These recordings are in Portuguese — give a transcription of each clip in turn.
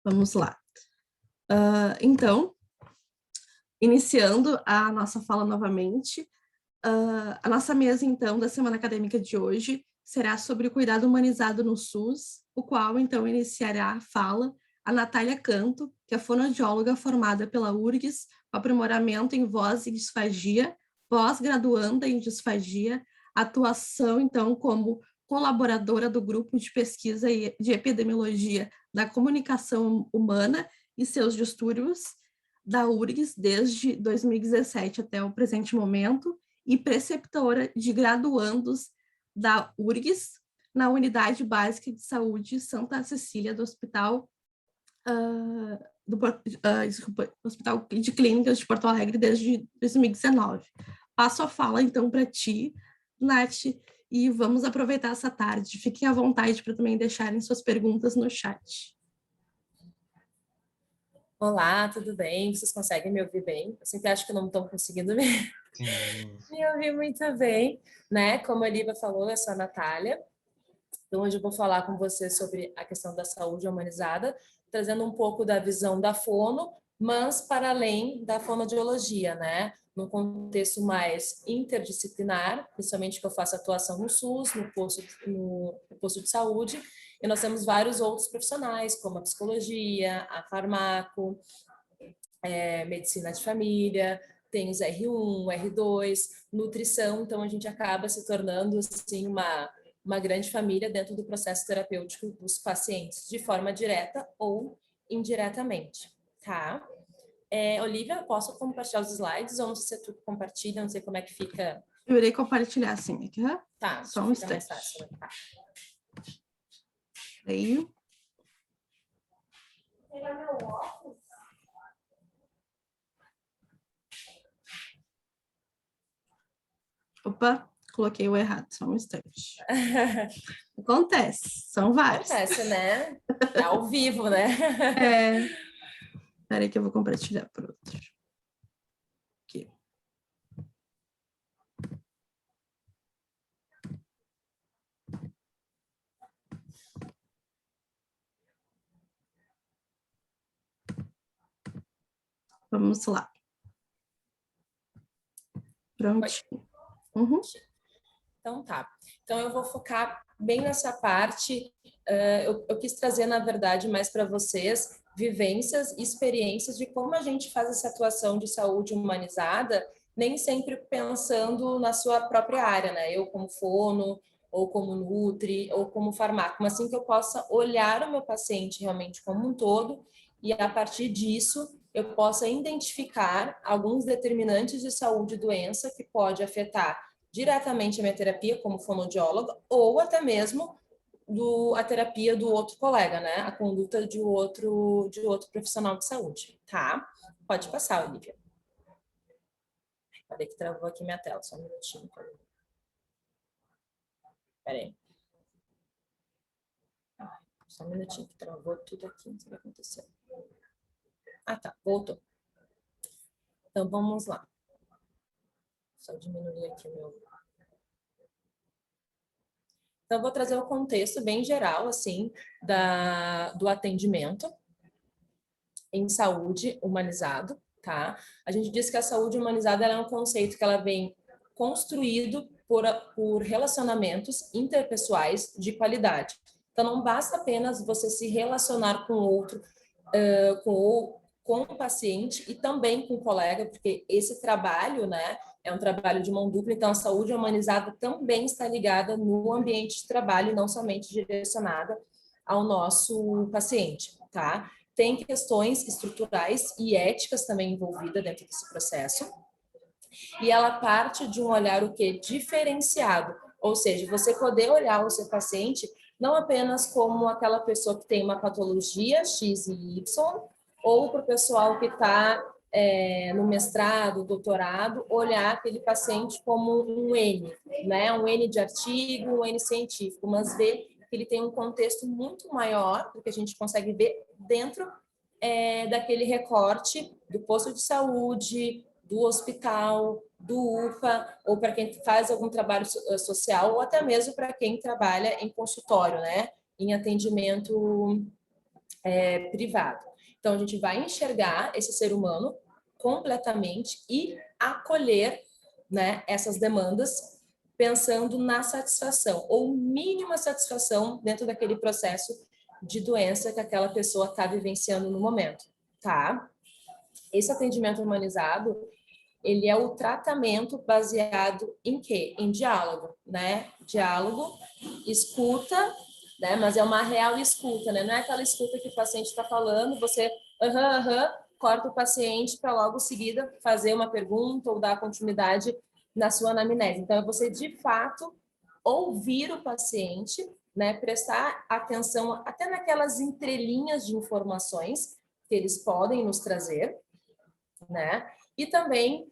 Vamos lá. Então, iniciando a nossa fala novamente, a nossa mesa, então, da Semana Acadêmica de hoje será sobre o cuidado humanizado no SUS, o qual, então, iniciará a fala a Natália Canto, que é fonoaudióloga formada pela URGS, com aprimoramento em voz e disfagia, pós-graduanda em disfagia, atuação, então, como colaboradora do grupo de pesquisa de epidemiologia da comunicação humana e seus distúrbios da URGS desde 2017 até o presente momento, e preceptora de graduandos da URGS na Unidade Básica de Saúde Santa Cecília do Hospital Hospital de Clínicas de Porto Alegre desde 2019. Passo a fala, então, para ti, Nath, e vamos aproveitar essa tarde. Fiquem à vontade para também deixarem suas perguntas no chat. Olá, tudo bem? Vocês conseguem me ouvir bem? Eu sempre acho que não estão conseguindo me ouvir muito bem, né? Como a Lívia falou, eu sou a Natália. Então, hoje eu vou falar com vocês sobre a questão da saúde humanizada, trazendo um pouco da visão da fono, mas para além da fonoaudiologia, né? Num contexto mais interdisciplinar, principalmente que eu faço atuação no SUS, no posto de saúde, e nós temos vários outros profissionais, como a psicologia, a farmaco, medicina de família, tem os R1, R2, nutrição, então a gente acaba se tornando assim uma grande família dentro do processo terapêutico dos pacientes, de forma direta ou indiretamente, tá? Olivia, posso compartilhar os slides ou não sei se tu compartilha, não sei como é que fica. Eu irei compartilhar assim aqui, né? Tá, só um instante. Mais fácil, tá. Aí. Pegar meu óculos? Opa, coloquei o errado, só um instante. Acontece, são vários. Acontece, né? É ao vivo, né? Espera aí que eu vou compartilhar por outro. Aqui. Vamos lá. Prontinho. Uhum. Então tá. Então eu vou focar bem nessa parte. Eu quis trazer, na verdade, mais para vocês vivências e experiências de como a gente faz essa atuação de saúde humanizada, nem sempre pensando na sua própria área, né? Eu como fono, ou como nutri, ou como farmaco, mas assim que eu possa olhar o meu paciente realmente como um todo e a partir disso eu possa identificar alguns determinantes de saúde e doença que pode afetar diretamente a minha terapia como fonoaudióloga ou até mesmo a terapia do outro colega, né? A conduta de outro profissional de saúde, tá? Pode passar, Olivia. Peraí que travou aqui minha tela, só um minutinho. Peraí. Só um minutinho que travou tudo aqui, não sei o que aconteceu. Ah, tá, voltou. Então, vamos lá. Só diminuir aqui o meu... Então, eu vou trazer o contexto bem geral, assim, do atendimento em saúde humanizado, tá? A gente diz que a saúde humanizada ela é um conceito que ela vem construído por relacionamentos interpessoais de qualidade. Então, não basta apenas você se relacionar com o outro, com o paciente e também com o colega, porque esse trabalho, né, é um trabalho de mão dupla, então a saúde humanizada também está ligada no ambiente de trabalho, não somente direcionada ao nosso paciente, tá? Tem questões estruturais e éticas também envolvidas dentro desse processo, e ela parte de um olhar o quê? Diferenciado, ou seja, você poder olhar o seu paciente não apenas como aquela pessoa que tem uma patologia X e Y, ou para o pessoal que está no mestrado, doutorado, olhar aquele paciente como um N, né? Um N de artigo, um N científico, mas ver que ele tem um contexto muito maior do que a gente consegue ver dentro daquele recorte do posto de saúde, do hospital, do UPA, ou para quem faz algum trabalho social, ou até mesmo para quem trabalha em consultório, né? Em atendimento privado. Então, a gente vai enxergar esse ser humano completamente e acolher, né, essas demandas pensando na satisfação, ou mínima satisfação dentro daquele processo de doença que aquela pessoa está vivenciando no momento, tá? Esse atendimento humanizado, ele é o tratamento baseado em quê? Em diálogo, né? Diálogo, escuta, né? Mas é uma real escuta, né? Não é aquela escuta que o paciente está falando, você corta o paciente para logo em seguida fazer uma pergunta ou dar continuidade na sua anamnese. Então, é você, de fato, ouvir o paciente, né? Prestar atenção até naquelas entrelinhas de informações que eles podem nos trazer, né? E também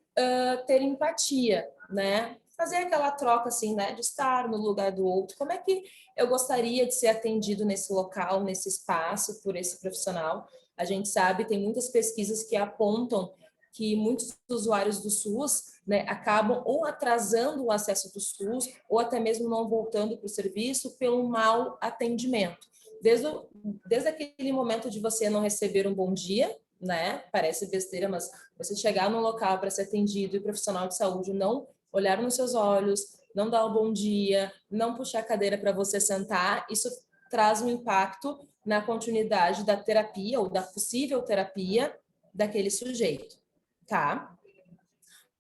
ter empatia, né? Fazer aquela troca assim, né? De estar no lugar do outro. Como é que eu gostaria de ser atendido nesse local, nesse espaço, por esse profissional? A gente sabe, tem muitas pesquisas que apontam que muitos usuários do SUS, né, acabam ou atrasando o acesso do SUS, ou até mesmo não voltando para o serviço pelo mau atendimento. Desde aquele momento de você não receber um bom dia, né? Parece besteira, mas você chegar num local para ser atendido e o profissional de saúde não olhar nos seus olhos, não dar o bom dia, não puxar a cadeira para você sentar, isso traz um impacto na continuidade da terapia ou da possível terapia daquele sujeito, tá?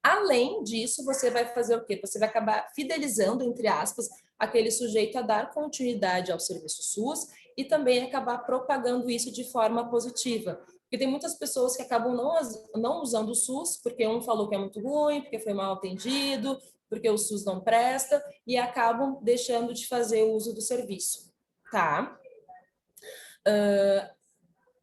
Além disso, você vai fazer o quê? Você vai acabar fidelizando, entre aspas, aquele sujeito a dar continuidade ao serviço SUS e também acabar propagando isso de forma positiva. Porque tem muitas pessoas que acabam não usando o SUS, porque um falou que é muito ruim, porque foi mal atendido, porque o SUS não presta, e acabam deixando de fazer o uso do serviço, tá?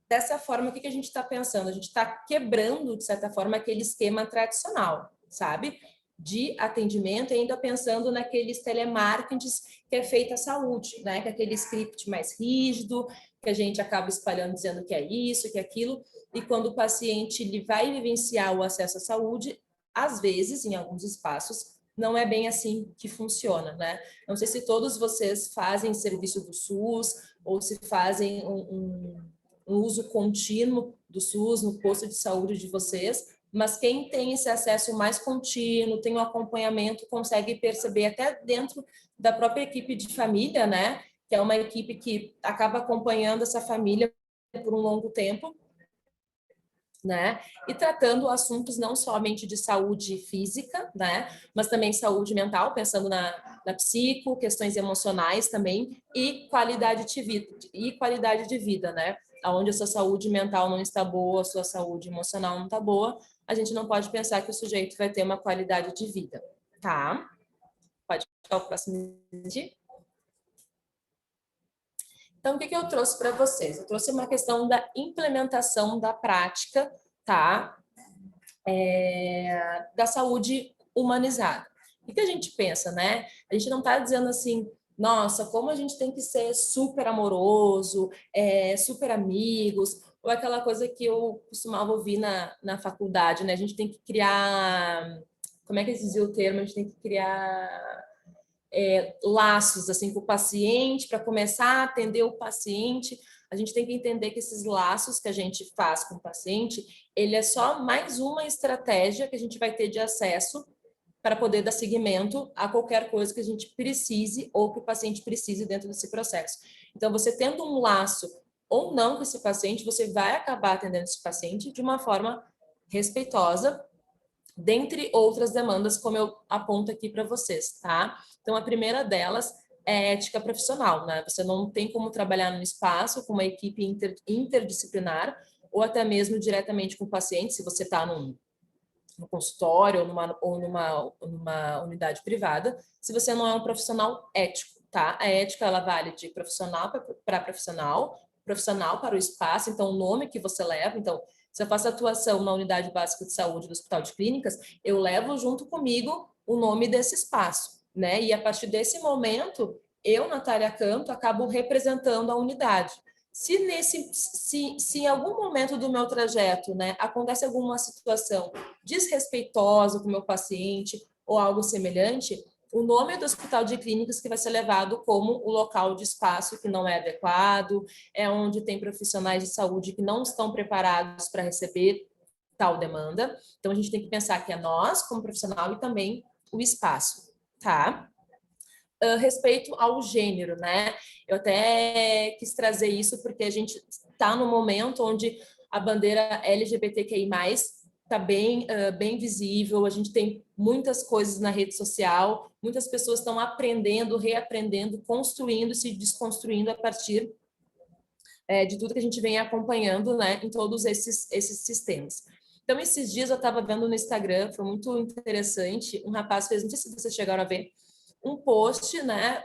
Dessa forma, o que a gente está pensando? A gente está quebrando, de certa forma, aquele esquema tradicional, sabe? De atendimento, ainda pensando naqueles telemarketings que é feita a saúde, né? Que é aquele script mais rígido, que a gente acaba espalhando dizendo que é isso, que é aquilo, e quando o paciente ele vai vivenciar o acesso à saúde, às vezes, em alguns espaços, não é bem assim que funciona, né? Não sei se todos vocês fazem serviço do SUS ou se fazem um uso contínuo do SUS no posto de saúde de vocês, mas quem tem esse acesso mais contínuo, tem um acompanhamento, consegue perceber até dentro da própria equipe de família, né? Que é uma equipe que acaba acompanhando essa família por um longo tempo, né? E tratando assuntos não somente de saúde física, né? Mas também saúde mental, pensando na psico, questões emocionais também, e qualidade de vida, né? Onde a sua saúde mental não está boa, a sua saúde emocional não está boa, a gente não pode pensar que o sujeito vai ter uma qualidade de vida, tá? Pode ficar o próximo vídeo. Então, o que eu trouxe para vocês? Eu trouxe uma questão da implementação da prática, tá? Da saúde humanizada. O que a gente pensa, né? A gente não está dizendo assim, nossa, como a gente tem que ser super amoroso, super amigos, ou aquela coisa que eu costumava ouvir na faculdade, né? A gente tem que criar, como é que dizia o termo? A gente tem que criar laços assim com o paciente para começar a atender o paciente. A gente tem que entender que esses laços que a gente faz com o paciente, ele é só mais uma estratégia que a gente vai ter de acesso para poder dar seguimento a qualquer coisa que a gente precise ou que o paciente precise dentro desse processo. Então, você tendo um laço ou não com esse paciente, você vai acabar atendendo esse paciente de uma forma respeitosa, dentre outras demandas, como eu aponto aqui para vocês, tá? Então, a primeira delas é ética profissional, né? Você não tem como trabalhar num espaço com uma equipe interdisciplinar ou até mesmo diretamente com o paciente, se você está no consultório ou numa unidade privada, se você não é um profissional ético, tá? A ética, ela vale de profissional para profissional, profissional para o espaço, então o nome que você leva, então se eu faço atuação na unidade básica de saúde do Hospital de Clínicas, eu levo junto comigo o nome desse espaço, né? E a partir desse momento, eu, Natália Canto, acabo representando a unidade. Se em algum momento do meu trajeto, né, acontece alguma situação desrespeitosa com o meu paciente ou algo semelhante, o nome do hospital de clínicas que vai ser levado como o local de espaço que não é adequado, é onde tem profissionais de saúde que não estão preparados para receber tal demanda. Então, a gente tem que pensar que é nós, como profissional, e também o espaço, tá? Respeito ao gênero, né? Eu até quis trazer isso porque a gente está no momento onde a bandeira LGBTQI+, está bem visível, a gente tem muitas coisas na rede social, muitas pessoas estão aprendendo, reaprendendo, construindo, se desconstruindo a partir de tudo que a gente vem acompanhando, né, em todos esses sistemas. Então, esses dias eu estava vendo no Instagram, foi muito interessante, um rapaz fez, não sei se vocês chegaram a ver, um post, né,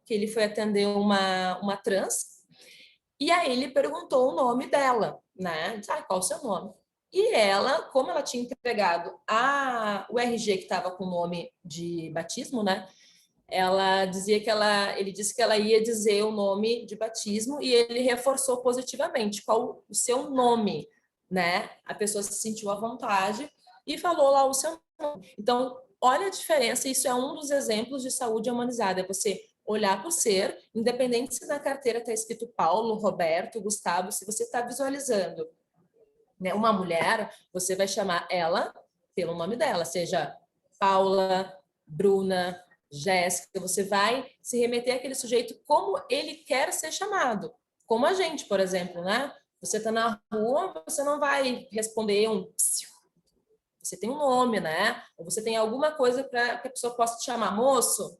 que ele foi atender uma trans, e aí ele perguntou o nome dela, né, qual o seu nome? E ela, como ela tinha entregado o RG que estava com o nome de batismo, né, ela dizia que ele disse que ela ia dizer o nome de batismo e ele reforçou positivamente qual o seu nome, né? A pessoa se sentiu à vontade e falou lá o seu nome. Então, olha a diferença, isso é um dos exemplos de saúde humanizada, é você olhar para o ser, independente se na carteira está escrito Paulo, Roberto, Gustavo, se você está visualizando, né, uma mulher, você vai chamar ela pelo nome dela, seja Paula, Bruna, Jéssica, você vai se remeter àquele sujeito como ele quer ser chamado. Como a gente, por exemplo, né? Você está na rua, você não vai responder um psiu. Você tem um nome, né? Ou você tem alguma coisa para que a pessoa possa te chamar, moço,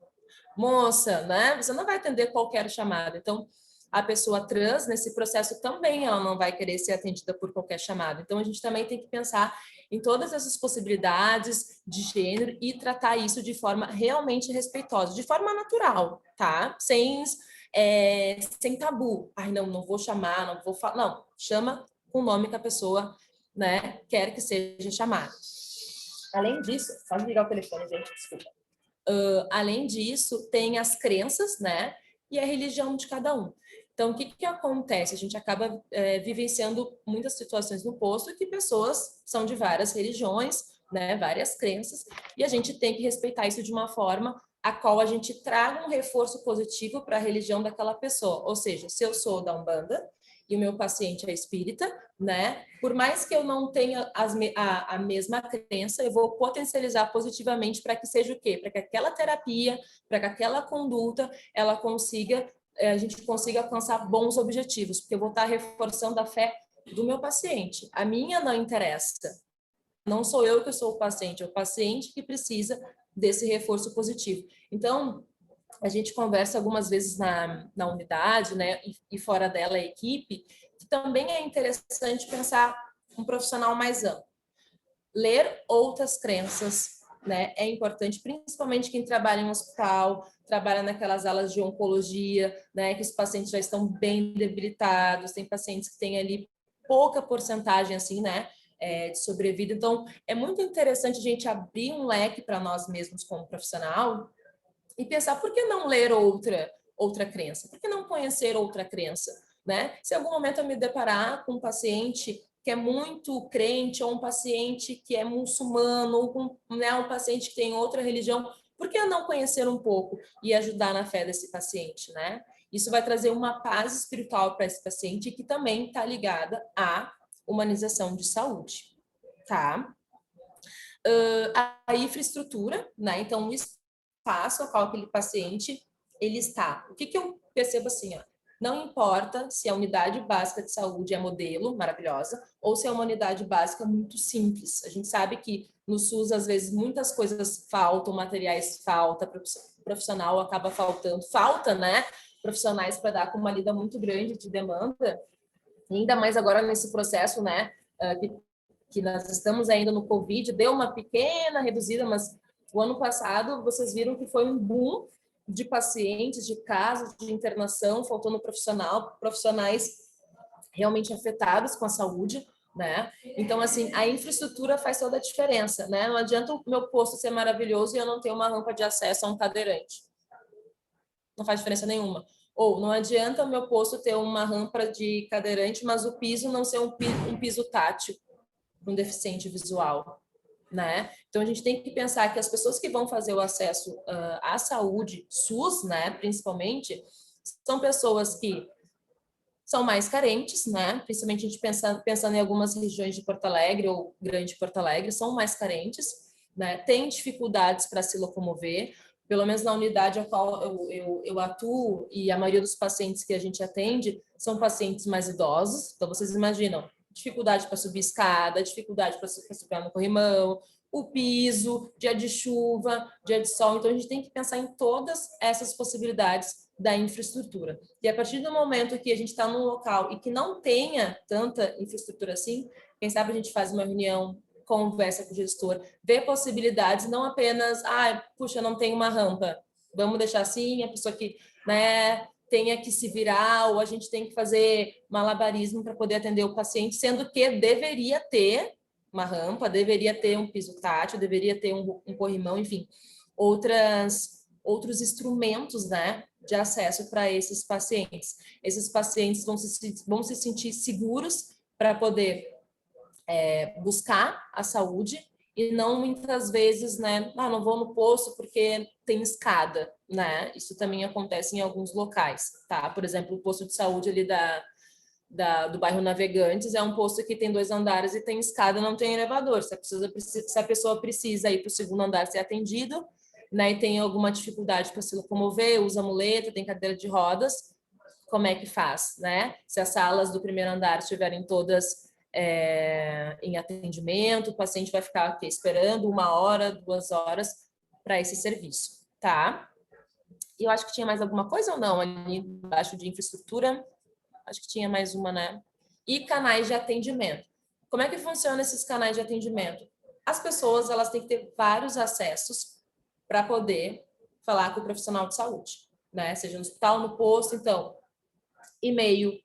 moça, né? Você não vai atender qualquer chamada. Então, a pessoa trans, nesse processo também, ela não vai querer ser atendida por qualquer chamada. Então, a gente também tem que pensar em todas essas possibilidades de gênero e tratar isso de forma realmente respeitosa, de forma natural, tá? Sem tabu. Ai, não vou chamar, não vou falar. Não, chama com o nome que a pessoa, né, quer que seja chamada. Além disso, só ligar o telefone, gente, desculpa. Além disso, tem as crenças, né? E a religião de cada um. Então, o que acontece? A gente acaba vivenciando muitas situações no posto que pessoas são de várias religiões, né? Várias crenças, e a gente tem que respeitar isso de uma forma a qual a gente traga um reforço positivo para a religião daquela pessoa. Ou seja, se eu sou da Umbanda e o meu paciente é espírita, né? Por mais que eu não tenha a mesma crença, eu vou potencializar positivamente para que seja o quê? Para que aquela terapia, para que aquela conduta, a gente consiga alcançar bons objetivos, porque eu vou estar reforçando a fé do meu paciente. A minha não interessa. Não sou eu que sou o paciente, é o paciente que precisa desse reforço positivo. Então, a gente conversa algumas vezes na unidade, né, e fora dela a equipe, que também é interessante pensar um profissional mais amplo. Ler outras crenças, né, é importante, principalmente quem trabalha em um hospital, trabalha naquelas alas de oncologia, né, que os pacientes já estão bem debilitados, tem pacientes que têm ali pouca porcentagem, assim, né, de sobrevida. Então, é muito interessante a gente abrir um leque para nós mesmos como profissional, e pensar por que não ler outra crença? Por que não conhecer outra crença? Né? Se em algum momento eu me deparar com um paciente que é muito crente ou um paciente que é muçulmano ou um paciente que tem outra religião, por que não conhecer um pouco e ajudar na fé desse paciente, né? Isso vai trazer uma paz espiritual para esse paciente que também está ligada à humanização de saúde, tá? A infraestrutura, né? Então, espaço a qual aquele paciente ele está. O que eu percebo assim, ó, não importa se a unidade básica de saúde é modelo, maravilhosa, ou se é uma unidade básica muito simples. A gente sabe que no SUS, às vezes, muitas coisas faltam, materiais faltam, profissional acaba faltando. Falta, né? Profissionais para dar com uma lida muito grande de demanda. E ainda mais agora nesse processo, né? Que nós estamos ainda no Covid, deu uma pequena reduzida, mas o ano passado, vocês viram que foi um boom de pacientes, de casos de internação, faltando profissionais realmente afetados com a saúde, né? Então, assim, a infraestrutura faz toda a diferença, né? Não adianta o meu posto ser maravilhoso e eu não ter uma rampa de acesso a um cadeirante. Não faz diferença nenhuma. Ou não adianta o meu posto ter uma rampa de cadeirante, mas o piso não ser um piso tátil para um deficiente visual, né? Então a gente tem que pensar que as pessoas que vão fazer o acesso à saúde, SUS, né, principalmente, são pessoas que são mais carentes, né? Principalmente a gente pensando em algumas regiões de Porto Alegre ou Grande Porto Alegre, são mais carentes, né? Têm dificuldades para se locomover, pelo menos na unidade a qual eu atuo, e a maioria dos pacientes que a gente atende são pacientes mais idosos. Então, vocês imaginam, dificuldade para subir escada, dificuldade para subir no corrimão, o piso, dia de chuva, dia de sol. Então, a gente tem que pensar em todas essas possibilidades da infraestrutura. E a partir do momento que a gente está num local e que não tenha tanta infraestrutura assim, quem sabe a gente faz uma reunião, conversa com o gestor, vê possibilidades, não apenas, puxa, não tem uma rampa, vamos deixar assim, a pessoa que, né, tenha que se virar, ou a gente tem que fazer malabarismo para poder atender o paciente, sendo que deveria ter uma rampa, deveria ter um piso tátil, deveria ter um corrimão, enfim, outros instrumentos, né, de acesso para esses pacientes. Esses pacientes vão se sentir seguros para poder buscar a saúde e não muitas vezes, né, não vou no posto porque tem escada, né? Isso também acontece em alguns locais, tá? Por exemplo, o posto de saúde ali do bairro Navegantes é um posto que tem 2 andares e tem escada, não tem elevador. Se a pessoa precisa ir para o segundo andar ser atendido, né, e tem alguma dificuldade para se locomover, usa muleta, tem cadeira de rodas, como é que faz, né? Se as salas do primeiro andar estiverem todas em atendimento, o paciente vai ficar aqui esperando 1 hora, 2 horas para esse serviço, tá? E eu acho que tinha mais alguma coisa ou não ali embaixo de infraestrutura? Acho que tinha mais uma, né? E canais de atendimento. Como é que funciona esses canais de atendimento? As pessoas, elas têm que ter vários acessos para poder falar com o profissional de saúde, né? Seja no hospital, no posto, então, e-mail,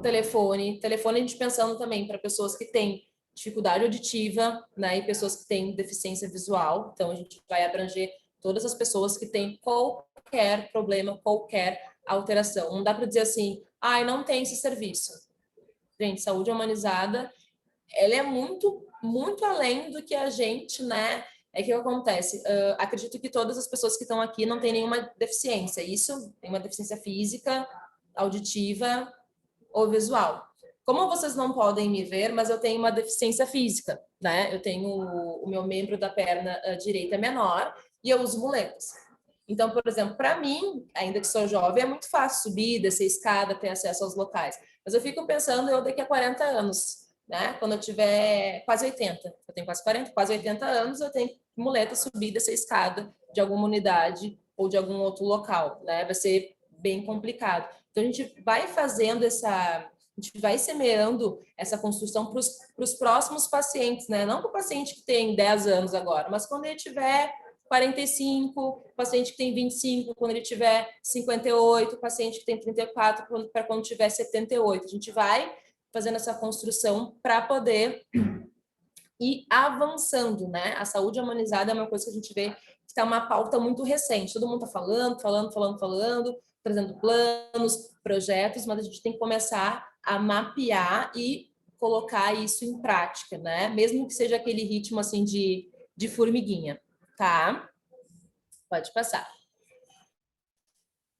telefone a gente pensando também para pessoas que têm dificuldade auditiva, né, e pessoas que têm deficiência visual, então a gente vai abranger todas as pessoas que têm qualquer problema, qualquer alteração. Não dá para dizer assim, não tem esse serviço. Gente, saúde humanizada, ela é muito, muito além do que a gente, né, é que acontece. Acredito que todas as pessoas que estão aqui não têm nenhuma deficiência. Isso, tem uma deficiência física, auditiva ou visual. Como vocês não podem me ver, mas eu tenho uma deficiência física, né? Eu tenho o meu membro da perna direita menor e eu uso muletas. Então, por exemplo, para mim, ainda que sou jovem, é muito fácil subir, descer escada, ter acesso aos locais. Mas eu fico pensando, eu daqui a 40 anos, né? Quando eu tiver quase 80, eu tenho quase 40, quase 80 anos, eu tenho muleta subir, descer escada de alguma unidade ou de algum outro local, né? Vai ser bem complicado. Então, a gente vai fazendo a gente vai semeando essa construção para os próximos pacientes, né? Não para o paciente que tem 10 anos agora, mas quando ele tiver 45, paciente que tem 25, quando ele tiver 58, paciente que tem 34, para quando tiver 78. A gente vai fazendo essa construção para poder ir avançando, né? A saúde humanizada é uma coisa que a gente vê que está uma pauta muito recente. Todo mundo está falando, trazendo planos, projetos, mas a gente tem que começar a mapear e colocar isso em prática, né? Mesmo que seja aquele ritmo assim de formiguinha, tá? Pode passar.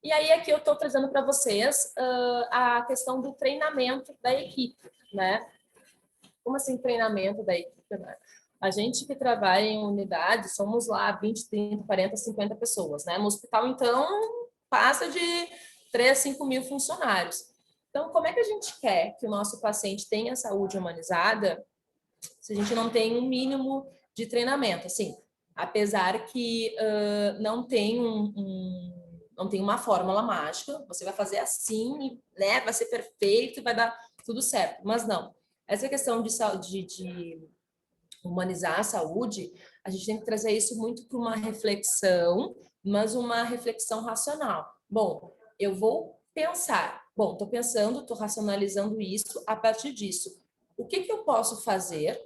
E aí aqui eu estou trazendo para vocês a questão do treinamento da equipe, né? Como assim treinamento da equipe, né? A gente que trabalha em unidade, somos lá 20, 30, 40, 50 pessoas, né? No hospital, então, passa de 3 a 5 mil funcionários. Então, como é que a gente quer que o nosso paciente tenha saúde humanizada se a gente não tem um mínimo de treinamento? Assim, apesar que não tem não tem uma fórmula mágica, você vai fazer assim, né? Vai ser perfeito e vai dar tudo certo. Mas não. Essa questão de humanizar a saúde, a gente tem que trazer isso muito para uma reflexão, mas uma reflexão racional. Bom, eu vou pensar. Bom, estou pensando, estou racionalizando isso a partir disso. O que eu posso fazer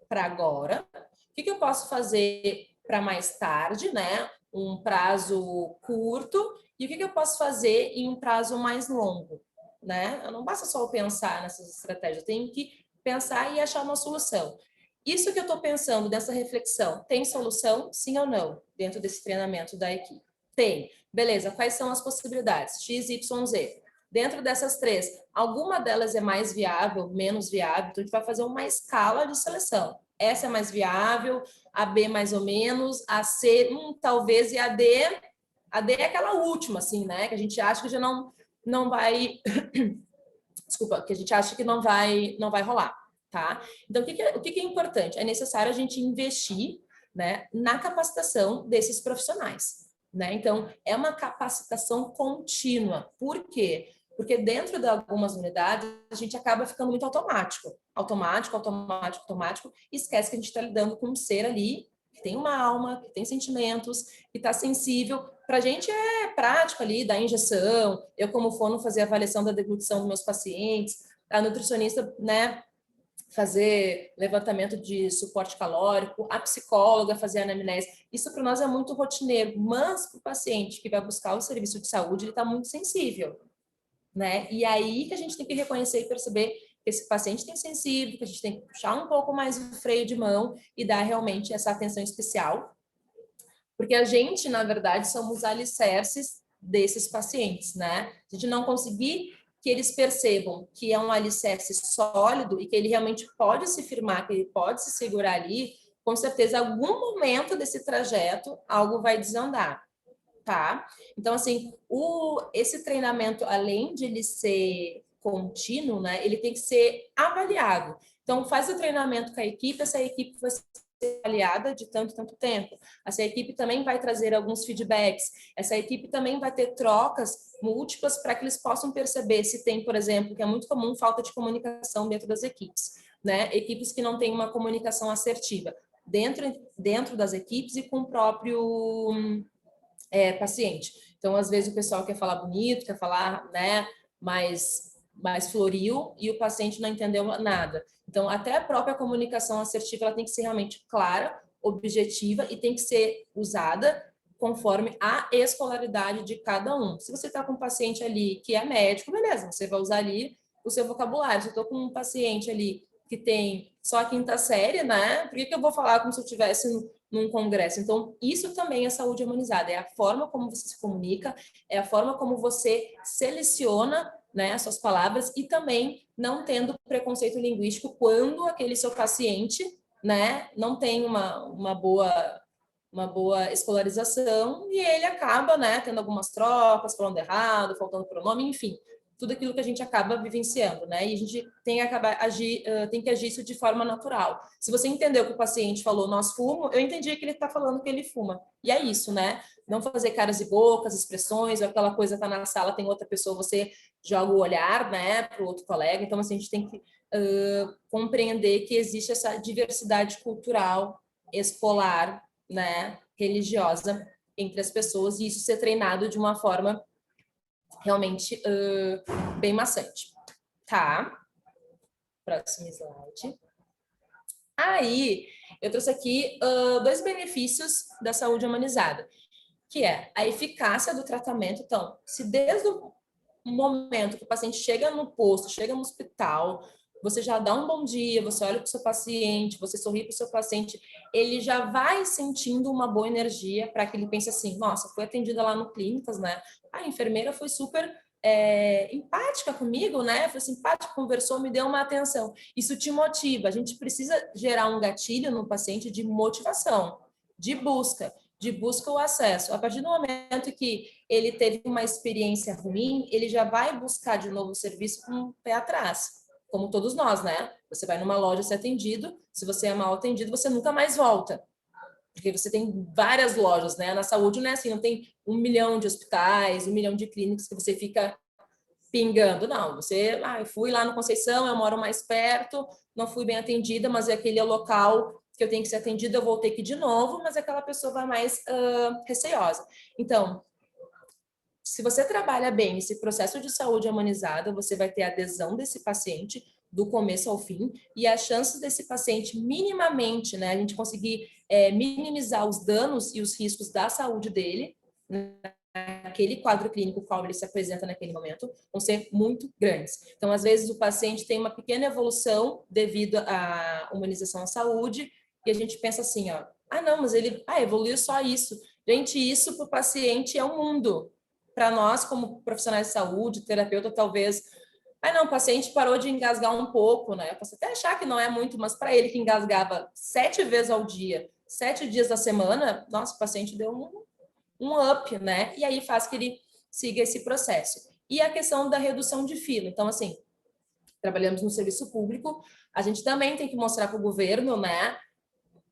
para agora? O que eu posso fazer para mais tarde, né? Um prazo curto E o que eu posso fazer em um prazo mais longo, né? Não basta só pensar nessas estratégias, eu tenho que pensar e achar uma solução. Isso que eu estou pensando dessa reflexão, tem solução, sim ou não, dentro desse treinamento da equipe? Tem. Beleza, quais são as possibilidades? X, Y, Z. Dentro dessas três, alguma delas é mais viável, menos viável, então a gente vai fazer uma escala de seleção. Essa é mais viável, a B mais ou menos, a C talvez, e a D é aquela última, assim, né? Que a gente acha que já não vai... Desculpa, que a gente acha que não vai rolar, tá? Então, o que é importante? É necessário a gente investir, né, na capacitação desses profissionais, né? Então, é uma capacitação contínua. Por quê? Porque dentro de algumas unidades, a gente acaba ficando muito automático. Automático, e esquece que a gente está lidando com um ser ali que tem uma alma, que tem sentimentos, que está sensível. Para a gente é prático ali, da injeção, eu como fono fazer a avaliação da deglutição dos meus pacientes, a nutricionista, né, fazer levantamento de suporte calórico, a psicóloga fazer anamnese. Isso para nós é muito rotineiro, mas para o paciente que vai buscar o serviço de saúde, ele está muito sensível, né? E aí que a gente tem que reconhecer e perceber que esse paciente tem sensível, que a gente tem que puxar um pouco mais o freio de mão e dar realmente essa atenção especial, porque a gente, na verdade, somos alicerces desses pacientes, né? A gente não conseguir que eles percebam que é um alicerce sólido e que ele realmente pode se firmar, que ele pode se segurar ali, com certeza, em algum momento desse trajeto, algo vai desandar, tá? Então, assim, esse treinamento, além de ele ser contínuo, né, ele tem que ser avaliado. Então, faz o treinamento com a equipe, essa equipe vai ser avaliada de tanto tempo. Essa equipe também vai trazer alguns feedbacks. Essa equipe também vai ter trocas múltiplas para que eles possam perceber se tem, por exemplo, que é muito comum, falta de comunicação dentro das equipes, né? Equipes que não têm uma comunicação assertiva dentro das equipes e com o próprio paciente. Então, às vezes, o pessoal quer falar bonito, quer falar, né, mais floriu, e o paciente não entendeu nada. Então, até a própria comunicação assertiva, ela tem que ser realmente clara, objetiva e tem que ser usada conforme a escolaridade de cada um. Se você está com um paciente ali que é médico, beleza, você vai usar ali o seu vocabulário. Se eu estou com um paciente ali que tem só a quinta série, né? Por que eu vou falar como se eu estivesse num congresso? Então, isso também é saúde humanizada, é a forma como você se comunica, é a forma como você seleciona, né, as suas palavras, e também não tendo preconceito linguístico quando aquele seu paciente, né, não tem uma boa escolarização e ele acaba, né, tendo algumas trocas, falando errado, faltando pronome, enfim, tudo aquilo que a gente acaba vivenciando, né? E a gente tem que agir isso de forma natural. Se você entendeu que o paciente falou nós fumo, eu entendi que ele está falando que ele fuma. E é isso, né? Não fazer caras e bocas, expressões, ou aquela coisa tá na sala, tem outra pessoa, você joga o olhar, né, para o outro colega. Então, assim, a gente tem que compreender que existe essa diversidade cultural, escolar, né, religiosa entre as pessoas, e isso ser treinado de uma forma realmente bem maçante. Tá? Próximo slide. Aí, eu trouxe aqui 2 benefícios da saúde humanizada, que é a eficácia do tratamento. Então, se desde o momento que o paciente chega no posto, chega no hospital, você já dá um bom dia, você olha para o seu paciente, você sorri para o seu paciente, ele já vai sentindo uma boa energia para que ele pense assim, nossa, fui atendida lá no Clínicas, né? A enfermeira foi super empática comigo, né? Foi simpática, conversou, me deu uma atenção. Isso te motiva. A gente precisa gerar um gatilho no paciente de motivação, de busca o acesso. A partir do momento que ele teve uma experiência ruim, ele já vai buscar de novo o serviço com o pé atrás, como todos nós, né? Você vai numa loja ser atendido, se você é mal atendido, você nunca mais volta. Porque você tem várias lojas, né? Na saúde não é assim, não tem 1 milhão de hospitais, 1 milhão de clínicas que você fica pingando. Não, você, eu fui lá no Conceição, eu moro mais perto, não fui bem atendida, mas aquele é o local que eu tenho que ser atendida, eu vou ter que ir de novo, mas aquela pessoa vai mais receosa. Então, se você trabalha bem esse processo de saúde humanizada, você vai ter a adesão desse paciente do começo ao fim, e as chances desse paciente minimamente, né, a gente conseguir minimizar os danos e os riscos da saúde dele, né, aquele quadro clínico qual ele se apresenta naquele momento, vão ser muito grandes. Então, às vezes, o paciente tem uma pequena evolução devido à humanização à saúde, e a gente pensa assim, ó, não, mas ele evoluiu só isso. Gente, isso para o paciente é um mundo. Para nós, como profissionais de saúde, terapeuta, talvez... não, o paciente parou de engasgar um pouco, né? Eu posso até achar que não é muito, mas para ele que engasgava 7 vezes ao dia, 7 dias da semana, nossa, o paciente deu um up, né? E aí faz que ele siga esse processo. E a questão da redução de fila. Então, assim, trabalhamos no serviço público, a gente também tem que mostrar para o governo, né,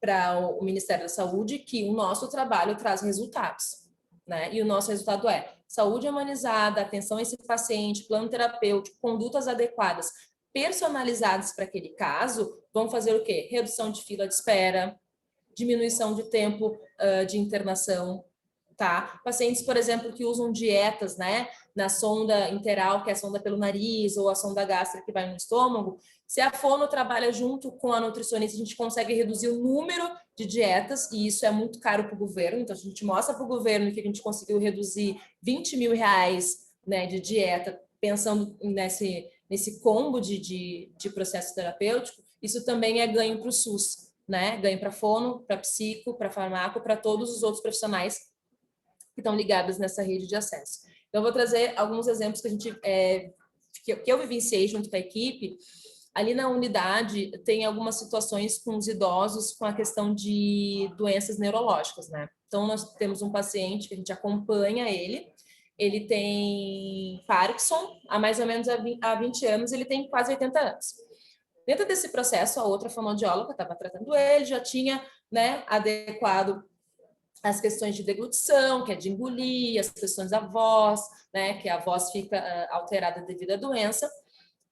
para o Ministério da Saúde, que o nosso trabalho traz resultados, né? E o nosso resultado é saúde humanizada, atenção a esse paciente, plano terapêutico, condutas adequadas, personalizadas para aquele caso, vão fazer o quê? Redução de fila de espera, diminuição de tempo de internação, tá? Pacientes, por exemplo, que usam dietas, né, na sonda interal, que é a sonda pelo nariz, ou a sonda gástrica que vai no estômago, se a fono trabalha junto com a nutricionista, a gente consegue reduzir o número de dietas, e isso é muito caro para o governo, então a gente mostra para o governo que a gente conseguiu reduzir 20 mil reais, né, de dieta, pensando nesse combo de processo terapêutico, isso também é ganho para o SUS, né? Ganho para fono, para psico, para farmaco, para todos os outros profissionais que estão ligadas nessa rede de acesso. Então, eu vou trazer alguns exemplos que eu vivenciei junto com a equipe. Ali na unidade, tem algumas situações com os idosos com a questão de doenças neurológicas, né? Então, nós temos um paciente que a gente acompanha ele tem Parkinson, há mais ou menos há 20 anos, ele tem quase 80 anos. Dentro desse processo, a outra fonoaudióloga estava tratando ele, já tinha, né, adequado as questões de deglutição, que é de engolir, as questões da voz, né, que a voz fica alterada devido à doença.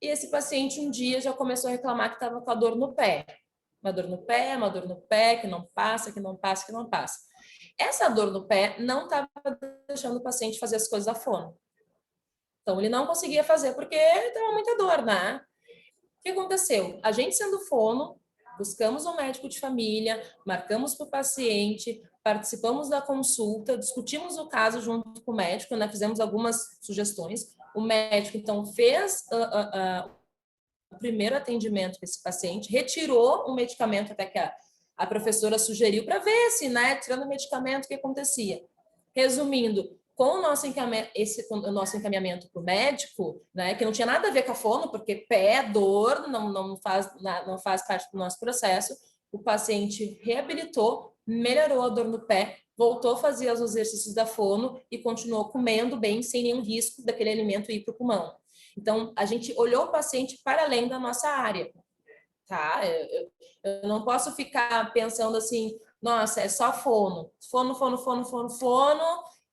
E esse paciente um dia já começou a reclamar que estava com a dor no pé. Uma dor no pé, uma dor no pé, que não passa, que não passa, que não passa. Essa dor no pé não estava deixando o paciente fazer as coisas à fono. Então, ele não conseguia fazer porque estava muita dor, né? O que aconteceu? A gente sendo fono, buscamos um médico de família, marcamos para o paciente, participamos da consulta, discutimos o caso junto com o médico, né? Fizemos algumas sugestões. O médico, então, fez o primeiro atendimento desse paciente, retirou o medicamento até que a professora sugeriu para ver se, né, tirando o medicamento, o que acontecia. Resumindo, com o nosso encaminhamento para o médico, né, que não tinha nada a ver com a fono, porque pé, dor, não faz parte do nosso processo, o paciente reabilitou, melhorou a dor no pé, voltou a fazer os exercícios da fono e continuou comendo bem, sem nenhum risco daquele alimento ir para o pulmão. Então, a gente olhou o paciente para além da nossa área, tá? Eu não posso ficar pensando assim, nossa, é só fono,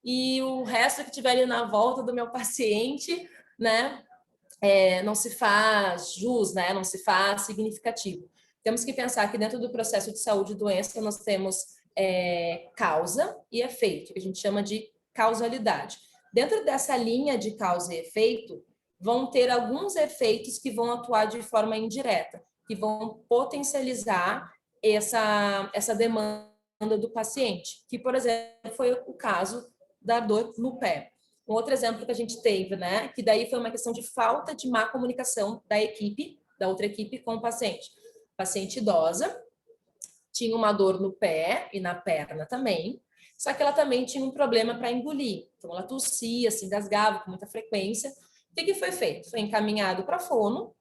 e o resto que tiver ali na volta do meu paciente, né, não se faz jus, né, não se faz significativo. Temos que pensar que dentro do processo de saúde e doença nós temos causa e efeito, que a gente chama de causalidade. Dentro dessa linha de causa e efeito, vão ter alguns efeitos que vão atuar de forma indireta, que vão potencializar essa demanda do paciente, que, por exemplo, foi o caso da dor no pé. Um outro exemplo que a gente teve, né, que daí foi uma questão de falta de má comunicação da outra equipe com o paciente. Paciente idosa, tinha uma dor no pé e na perna também, só que ela também tinha um problema para engolir. Então, ela tossia, se engasgava com muita frequência. O que foi feito? Foi encaminhado para fono,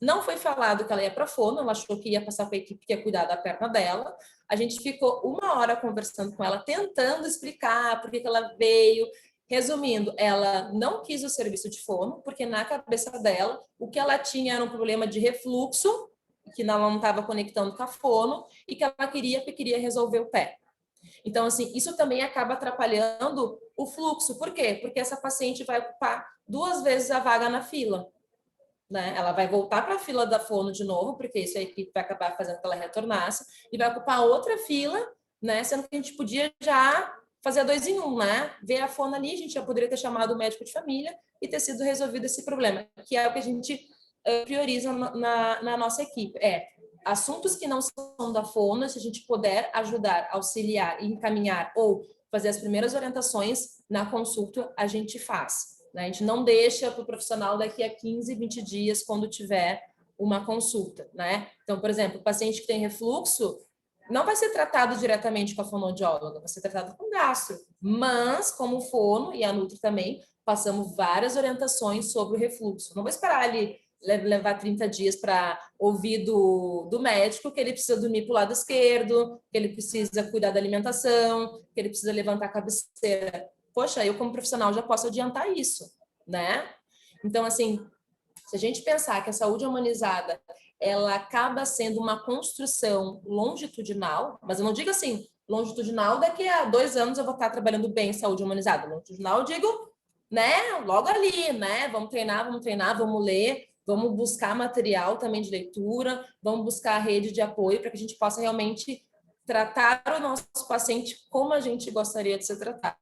não foi falado que ela ia para fono, ela achou que ia passar para a equipe que ia cuidar da perna dela. A gente ficou 1 hora conversando com ela, tentando explicar por que ela veio. Resumindo, ela não quis o serviço de fono, porque na cabeça dela, o que ela tinha era um problema de refluxo, que ela não estava conectando com a fono, e que ela queria resolver o pé. Então, assim, isso também acaba atrapalhando o fluxo. Por quê? Porque essa paciente vai ocupar 2 vezes a vaga na fila, né? Ela vai voltar para a fila da fono de novo, porque isso a equipe vai acabar fazendo que ela retornasse, e vai ocupar outra fila, né? Sendo que a gente podia já fazer 2 em 1, né? Ver a fono ali, a gente já poderia ter chamado o médico de família e ter sido resolvido esse problema, que é o que a gente prioriza na nossa equipe. Assuntos que não são da fono, se a gente puder ajudar, auxiliar e encaminhar ou fazer as primeiras orientações na consulta, a gente faz, né? A gente não deixa para o profissional daqui a 15, 20 dias, quando tiver uma consulta, né? Então, por exemplo, o paciente que tem refluxo não vai ser tratado diretamente com a fonoaudióloga, vai ser tratado com gastro, mas como fono e a Nutri também, passamos várias orientações sobre o refluxo. Não vou esperar ele levar 30 dias para ouvir do médico que ele precisa dormir para o lado esquerdo, que ele precisa cuidar da alimentação, que ele precisa levantar a cabeceira. Poxa, eu como profissional já posso adiantar isso, né? Então, assim, se a gente pensar que a saúde humanizada ela acaba sendo uma construção longitudinal, mas eu não digo assim, longitudinal, daqui a 2 anos eu vou estar trabalhando bem em saúde humanizada. Longitudinal, eu digo, né, logo ali, né? Vamos treinar, vamos ler, vamos buscar material também de leitura, vamos buscar a rede de apoio para que a gente possa realmente tratar o nosso paciente como a gente gostaria de ser tratado.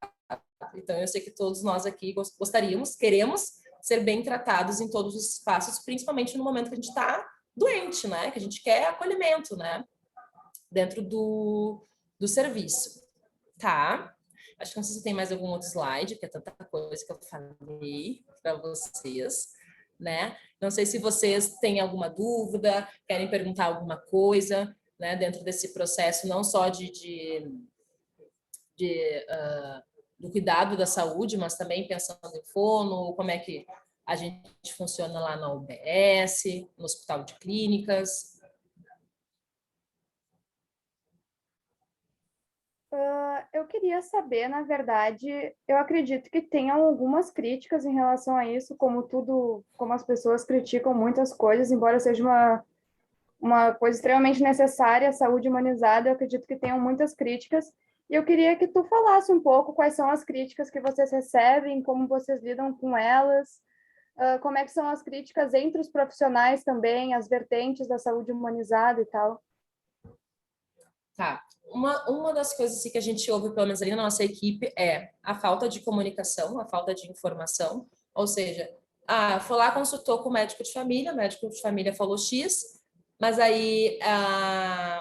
Então, eu sei que todos nós aqui gostaríamos, queremos ser bem tratados em todos os espaços, principalmente no momento que a gente está doente, né? Que a gente quer acolhimento, né? Dentro do serviço, tá? Acho que não sei se tem mais algum outro slide, porque é tanta coisa que eu falei para vocês, né? Não sei se vocês têm alguma dúvida, querem perguntar alguma coisa, né? Dentro desse processo, não só do cuidado da saúde, mas também pensando em fono, como é que a gente funciona lá na UBS, no Hospital de Clínicas. Eu queria saber, na verdade, eu acredito que tenham algumas críticas em relação a isso, como tudo, como as pessoas criticam muitas coisas, embora seja uma coisa extremamente necessária, a saúde humanizada, eu acredito que tenham muitas críticas, e eu queria que tu falasse um pouco quais são as críticas que vocês recebem, como vocês lidam com elas, como é que são as críticas entre os profissionais também, as vertentes da saúde humanizada e tal. Tá. Uma das coisas assim, que a gente ouve, pelo menos ali na nossa equipe, é a falta de comunicação, a falta de informação. Ou seja, foi lá, consultou com o médico de família falou X, mas aí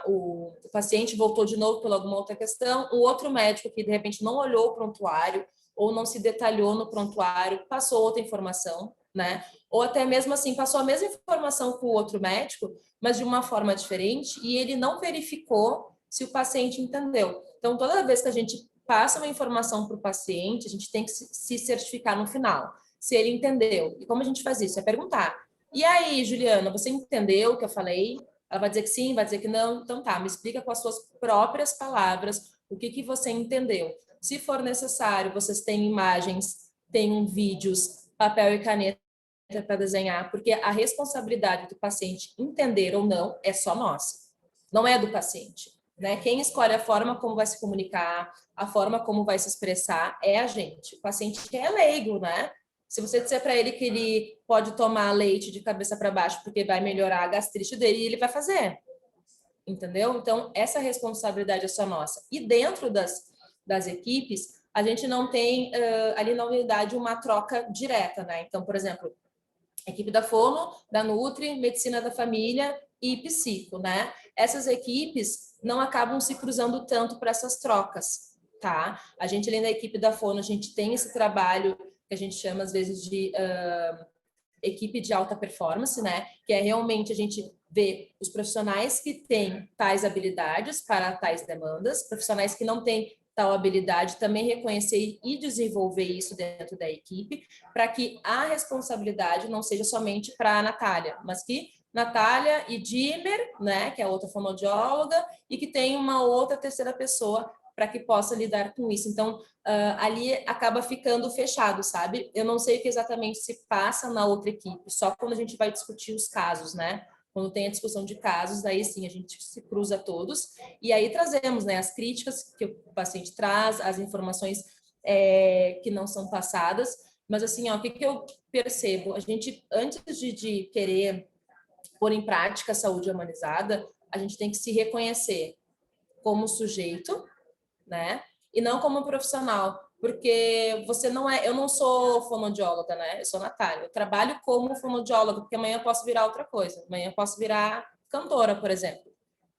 o paciente voltou de novo por alguma outra questão, o outro médico que de repente não olhou o prontuário ou não se detalhou no prontuário, passou outra informação, né? Ou até mesmo assim, passou a mesma informação com o outro médico, mas de uma forma diferente, e ele não verificou se o paciente entendeu. Então, toda vez que a gente passa uma informação para o paciente, a gente tem que se certificar no final, se ele entendeu. E como a gente faz isso? É perguntar. E aí, Juliana, você entendeu o que eu falei? Ela vai dizer que sim, vai dizer que não. Então tá, me explica com as suas próprias palavras o que você entendeu. Se for necessário, vocês têm imagens, têm vídeos, papel e caneta para desenhar, porque a responsabilidade do paciente entender ou não é só nossa, não é do paciente. Né? Quem escolhe a forma como vai se comunicar, a forma como vai se expressar, é a gente. O paciente é leigo, né? Se você disser para ele que ele pode tomar leite de cabeça para baixo porque vai melhorar a gastrite dele, ele vai fazer. Entendeu? Então, essa responsabilidade é só nossa. E dentro das equipes, a gente não tem ali na unidade uma troca direta, né? Então, por exemplo, a equipe da Fono, da Nutri, Medicina da Família e Psico, né? Essas equipes não acabam se cruzando tanto para essas trocas, tá? A gente, além da equipe da Fono, a gente tem esse trabalho que a gente chama, às vezes, de equipe de alta performance, né? Que é realmente a gente ver os profissionais que têm tais habilidades para tais demandas, profissionais que não têm tal habilidade, também reconhecer e desenvolver isso dentro da equipe, para que a responsabilidade não seja somente para a Natália, mas que Natália e Dimer, né, que é outra fonoaudióloga, e que tem uma outra terceira pessoa para que possa lidar com isso. Então, ali acaba ficando fechado, sabe? Eu não sei o que exatamente se passa na outra equipe, só quando a gente vai discutir os casos, né? Quando tem a discussão de casos, daí sim a gente se cruza todos e aí trazemos, né, as críticas que o paciente traz, as informações que não são passadas, mas assim, ó, o que eu percebo? A gente, antes de querer pôr em prática a saúde humanizada, a gente tem que se reconhecer como sujeito, né? E não como profissional, porque você não é, eu não sou fonoaudióloga, né? Eu sou Natália. Eu trabalho como fonoaudióloga, porque amanhã eu posso virar outra coisa. Amanhã eu posso virar cantora, por exemplo,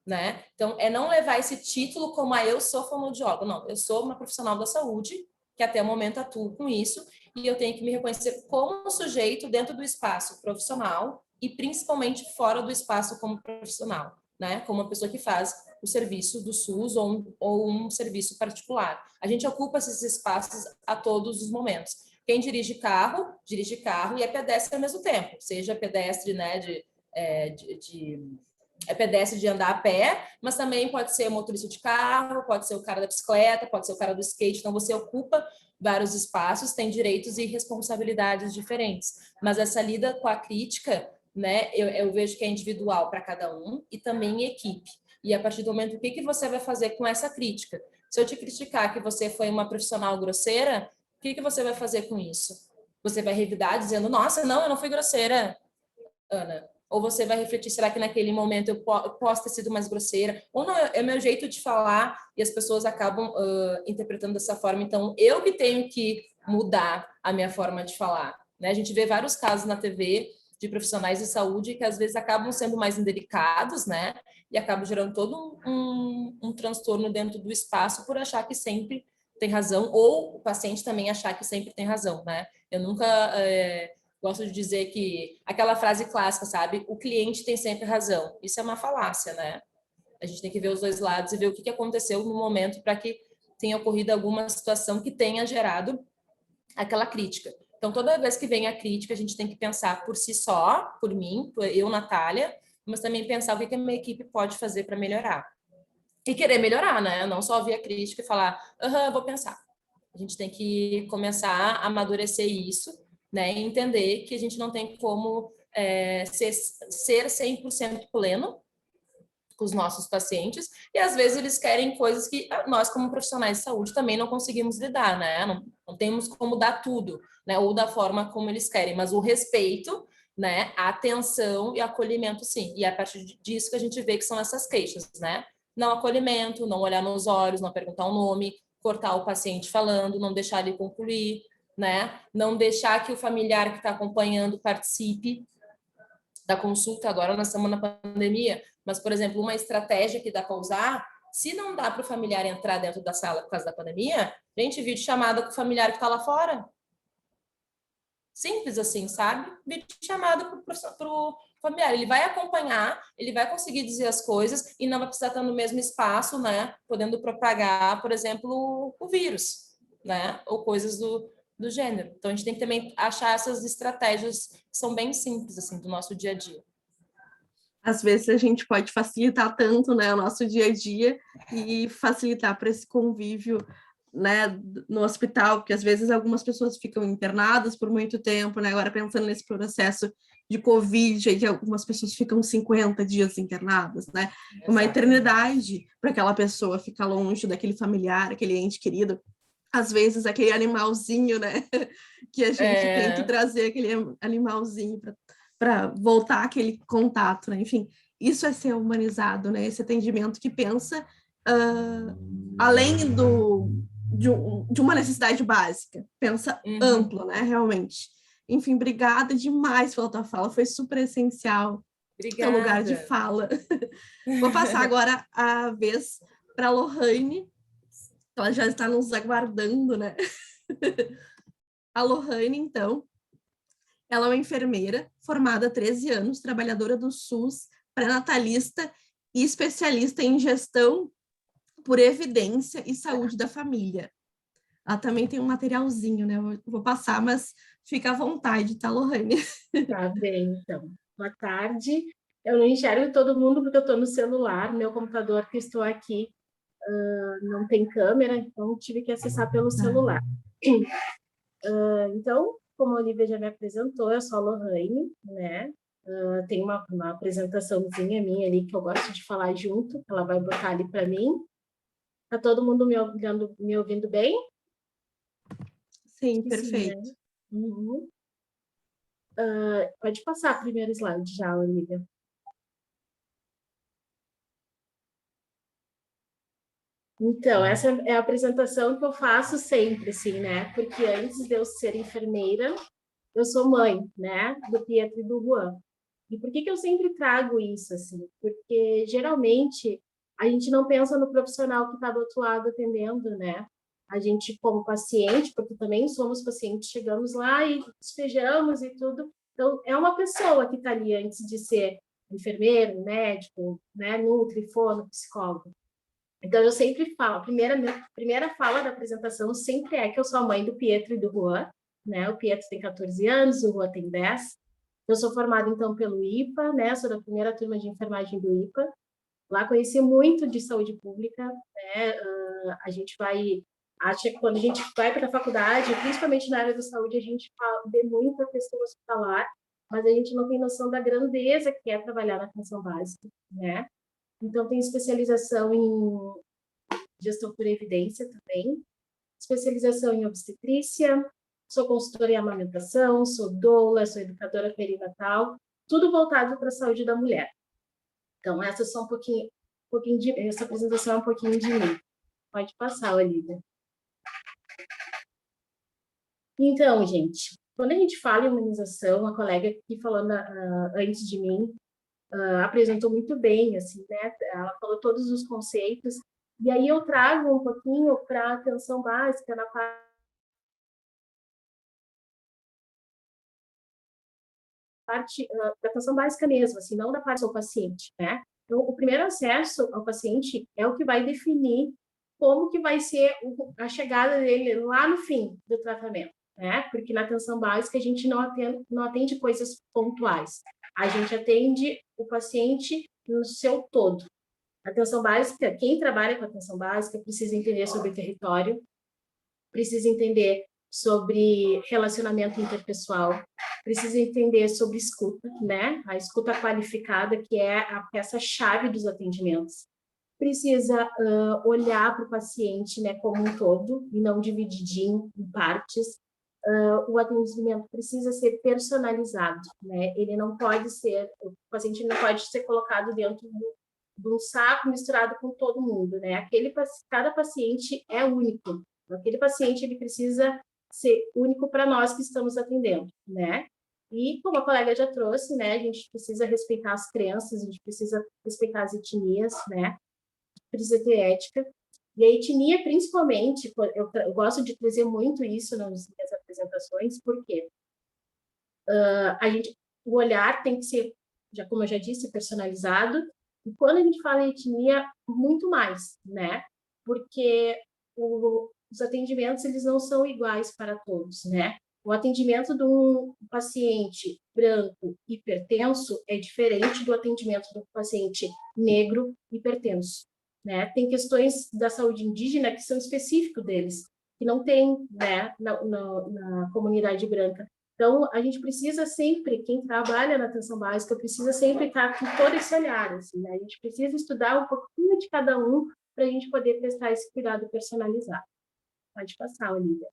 né? Então, é não levar esse título como eu sou fonoaudióloga. Não, eu sou uma profissional da saúde, que até o momento atuo com isso, e eu tenho que me reconhecer como sujeito dentro do espaço profissional e principalmente fora do espaço como profissional, né? Como uma pessoa que faz o serviço do SUS ou um serviço particular. A gente ocupa esses espaços a todos os momentos. Quem dirige carro e é pedestre ao mesmo tempo, seja pedestre, né, é pedestre de andar a pé, mas também pode ser motorista de carro, pode ser o cara da bicicleta, pode ser o cara do skate. Então, você ocupa vários espaços, tem direitos e responsabilidades diferentes. Mas essa lida com a crítica, né, eu vejo que é individual para cada um e também em equipe. E a partir do momento, o que você vai fazer com essa crítica? Se eu te criticar que você foi uma profissional grosseira, o que você vai fazer com isso? Você vai revidar dizendo, nossa, não, eu não fui grosseira, Ana. Ou você vai refletir, será que naquele momento eu posso ter sido mais grosseira? Ou não, é meu jeito de falar e as pessoas acabam interpretando dessa forma. Então, eu que tenho que mudar a minha forma de falar, né? A gente vê vários casos na TV de profissionais de saúde que às vezes acabam sendo mais indelicados, né? E acabam gerando todo um transtorno dentro do espaço por achar que sempre tem razão, ou o paciente também achar que sempre tem razão, né? Eu nunca... gosto de dizer que aquela frase clássica, sabe? O cliente tem sempre razão. Isso é uma falácia, né? A gente tem que ver os dois lados e ver o que aconteceu no momento para que tenha ocorrido alguma situação que tenha gerado aquela crítica. Então, toda vez que vem a crítica, a gente tem que pensar por si só, por mim, eu, Natália, mas também pensar o que a minha equipe pode fazer para melhorar. E querer melhorar, né? Não só ouvir a crítica e falar, vou pensar. A gente tem que começar a amadurecer isso, né? E entender que a gente não tem como ser 100% pleno com os nossos pacientes, e às vezes eles querem coisas que nós, como profissionais de saúde, também não conseguimos lidar, né? Não temos como dar tudo, né? Ou da forma como eles querem, mas o respeito, né? A atenção e acolhimento, sim. E é a partir disso que a gente vê que são essas queixas, né? Não acolhimento, não olhar nos olhos, não perguntar o nome, cortar o paciente falando, não deixar ele concluir, né? Não deixar que o familiar que está acompanhando participe da consulta. Agora nós estamos na pandemia, mas, por exemplo, uma estratégia que dá para usar, se não dá para o familiar entrar dentro da sala por causa da pandemia, gente, vídeo chamada com o familiar que está lá fora. Simples assim, sabe? Vídeo chamada para o familiar. Ele vai acompanhar, ele vai conseguir dizer as coisas e não vai precisar estar no mesmo espaço, né? Podendo propagar, por exemplo, o vírus, né? Ou coisas do gênero. Então, a gente tem que também achar essas estratégias que são bem simples, assim, do nosso dia a dia. Às vezes a gente pode facilitar tanto, né, o nosso dia a dia e facilitar para esse convívio, né, no hospital, porque às vezes algumas pessoas ficam internadas por muito tempo, né, agora pensando nesse processo de Covid, aí que algumas pessoas ficam 50 dias internadas, né, uma eternidade para aquela pessoa ficar longe daquele familiar, aquele ente querido. Às vezes aquele animalzinho, né, que a gente tem que trazer aquele animalzinho para voltar aquele contato, né? Enfim, isso é ser humanizado, né? Esse atendimento que pensa além de uma necessidade básica, pensa amplo, né? Realmente. Enfim, obrigada demais pela tua fala, foi super essencial. Obrigada. O lugar de fala. Vou passar agora a vez para a Lohane, ela já está nos aguardando, né? A Lohane, então, ela é uma enfermeira formada há 13 anos, trabalhadora do SUS, pré-natalista e especialista em gestão por evidência e saúde da família. Ela também tem um materialzinho, né? Eu vou passar, mas fica à vontade, tá, Lohane? Tá bem, então. Boa tarde. Eu não enxergo todo mundo porque eu estou no celular, meu computador que estou aqui não tem câmera, então tive que acessar pelo celular. Então, como a Olivia já me apresentou, eu sou a Lohane, né? Tem uma apresentaçãozinha minha ali que eu gosto de falar junto, ela vai botar ali para mim. Tá todo mundo me ouvindo bem? Sim, perfeito. Sim, né? Uhum. Pode passar o primeiro slide já, Olivia. Então, essa é a apresentação que eu faço sempre, assim, né? Porque antes de eu ser enfermeira, eu sou mãe, né? Do Pietro e do Juan. E por que que eu sempre trago isso, assim? Porque, geralmente, a gente não pensa no profissional que está do outro lado atendendo, né? A gente, como paciente, porque também somos pacientes, chegamos lá e despejamos e tudo. Então, é uma pessoa que está ali antes de ser enfermeiro, médico, né, nutri, fono, psicólogo. Então, eu sempre falo, a primeira fala da apresentação sempre é que eu sou a mãe do Pietro e do Juan, né? O Pietro tem 14 anos, o Juan tem 10. Eu sou formada, então, pelo IPA, né? Sou da primeira turma de enfermagem do IPA. Lá conheci muito de saúde pública, né? A gente acha que quando a gente vai para a faculdade, principalmente na área da saúde, a gente vê muita questão hospitalar, mas a gente não tem noção da grandeza que é trabalhar na atenção básica, né? Então, tem especialização em gestão por evidência também, especialização em obstetrícia, sou consultora em amamentação, sou doula, sou educadora perinatal, tudo voltado para a saúde da mulher. Então, essas são essa apresentação é um pouquinho de mim. Pode passar, Olivia. Então, gente, quando a gente fala em imunização, a colega aqui falando antes de mim apresentou muito bem, assim, né? Ela falou todos os conceitos. E aí eu trago um pouquinho para a atenção básica na parte da atenção básica mesmo, assim, não da parte do paciente, né? Então, o primeiro acesso ao paciente é o que vai definir como que vai ser a chegada dele lá no fim do tratamento, né? Porque na atenção básica a gente não atende coisas pontuais, a gente atende o paciente no seu todo. A atenção básica, quem trabalha com atenção básica precisa entender sobre o território, precisa entender sobre relacionamento interpessoal, precisa entender sobre escuta, né? A escuta qualificada, que é a peça-chave dos atendimentos. Precisa olhar para o paciente, né, como um todo, e não divididinho em partes. O atendimento precisa ser personalizado, né? O paciente não pode ser colocado dentro de um saco misturado com todo mundo, né? Cada paciente é único. Aquele paciente, ele precisa ser único para nós que estamos atendendo, né? E, como a colega já trouxe, né, a gente precisa respeitar as crenças, a gente precisa respeitar as etnias, né? Precisa ter ética. E a etnia, principalmente, eu gosto de trazer muito isso nas minhas apresentações, porque o olhar tem que ser, como eu já disse, personalizado. E quando a gente fala em etnia, muito mais, né? Porque os atendimentos, eles não são iguais para todos, né? O atendimento de um paciente branco hipertenso é diferente do atendimento do paciente negro hipertenso, né? Tem questões da saúde indígena que são específicas deles, que não tem, né, na comunidade branca. Então, a gente precisa sempre, quem trabalha na atenção básica, precisa sempre estar com todo esse olhar, assim, né? A gente precisa estudar um pouquinho de cada um para a gente poder prestar esse cuidado personalizado. Pode passar, Olivia.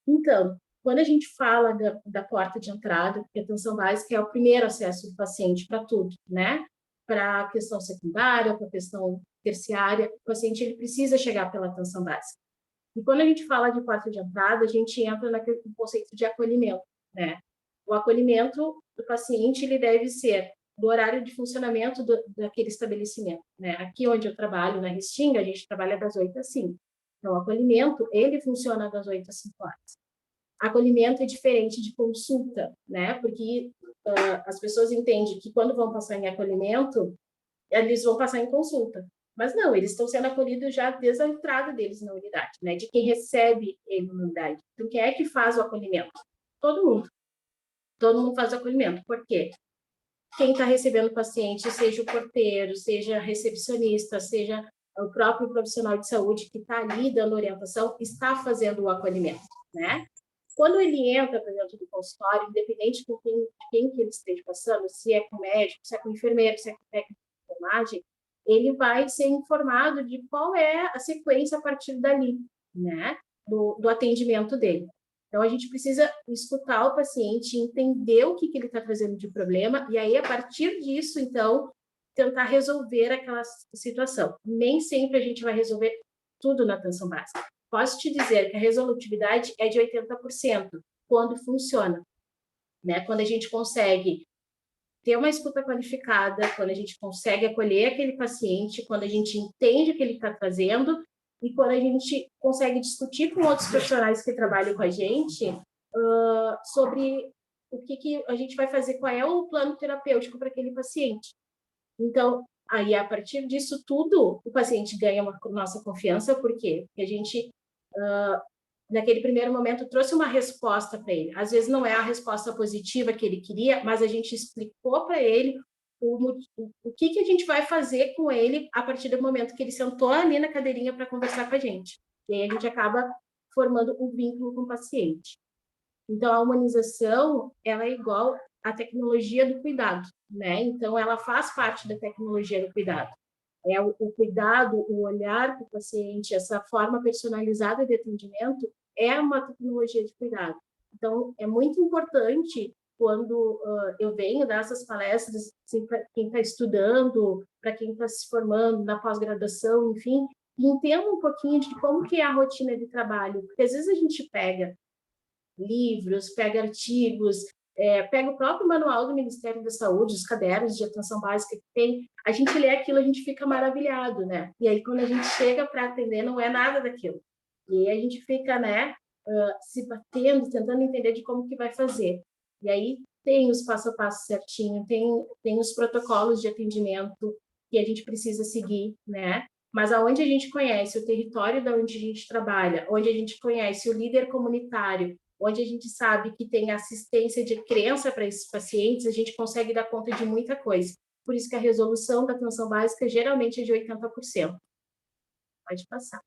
Então, quando a gente fala da porta de entrada, porque a atenção básica é o primeiro acesso do paciente para tudo, né? Para a questão secundária, para a questão terciária, o paciente ele precisa chegar pela atenção básica. E quando a gente fala de porta de entrada, a gente entra no conceito de acolhimento, né? O acolhimento do paciente, ele deve ser do horário de funcionamento daquele estabelecimento, né? Aqui onde eu trabalho, na Restinga, a gente trabalha das 8 às 5. Então, o acolhimento, ele funciona das 8 às 5 horas. Acolhimento é diferente de consulta, né? Porque as pessoas entendem que quando vão passar em acolhimento, eles vão passar em consulta. Mas não, eles estão sendo acolhidos já desde a entrada deles na unidade, né? De quem recebe ele na unidade. Então, quem é que faz o acolhimento? Todo mundo. Todo mundo faz o acolhimento. Por quê? Quem está recebendo o paciente, seja o porteiro, seja a recepcionista, seja o próprio profissional de saúde que está ali dando orientação, está fazendo o acolhimento, né? Quando ele entra para dentro do consultório, independente de quem que ele esteja passando, se é com médico, se é com enfermeiro, se é com técnico de enfermagem, ele vai ser informado de qual é a sequência a partir dali, né? Do atendimento dele. Então, a gente precisa escutar o paciente, entender o que ele está trazendo de problema, e aí, a partir disso, então, tentar resolver aquela situação. Nem sempre a gente vai resolver tudo na atenção básica. Posso te dizer que a resolutividade é de 80%. quando funciona, né? Quando a gente consegue ter uma escuta qualificada, quando a gente consegue acolher aquele paciente, quando a gente entende o que ele está trazendo e quando a gente consegue discutir com outros profissionais que trabalham com a gente sobre o que a gente vai fazer, qual é o plano terapêutico para aquele paciente. Então, aí, a partir disso tudo, o paciente ganha nossa confiança, por quê? Porque a gente, naquele primeiro momento, trouxe uma resposta para ele. Às vezes não é a resposta positiva que ele queria, mas a gente explicou para ele o que a gente vai fazer com ele a partir do momento que ele sentou ali na cadeirinha para conversar com a gente. E aí a gente acaba formando um vínculo com o paciente. Então, a humanização, ela é igual à tecnologia do cuidado, né? Então, ela faz parte da tecnologia do cuidado. É o cuidado, o olhar para o paciente, essa forma personalizada de atendimento, é uma tecnologia de cuidado. Então, é muito importante quando eu venho dar essas palestras, assim, para quem está estudando, para quem está se formando na pós-graduação, enfim, e entenda um pouquinho de como que é a rotina de trabalho, porque às vezes a gente pega livros, pega artigos, pega o próprio manual do Ministério da Saúde, os cadernos de atenção básica que tem, a gente lê aquilo, a gente fica maravilhado, né? E aí, quando a gente chega para atender, não é nada daquilo. E aí a gente fica, né, se batendo, tentando entender de como que vai fazer. E aí tem os passo a passo certinho, tem os protocolos de atendimento que a gente precisa seguir, né? Mas aonde a gente conhece o território da onde a gente trabalha, onde a gente conhece o líder comunitário, onde a gente sabe que tem assistência de crença para esses pacientes, a gente consegue dar conta de muita coisa. Por isso que a resolução da atenção básica geralmente é de 80%. Pode passar.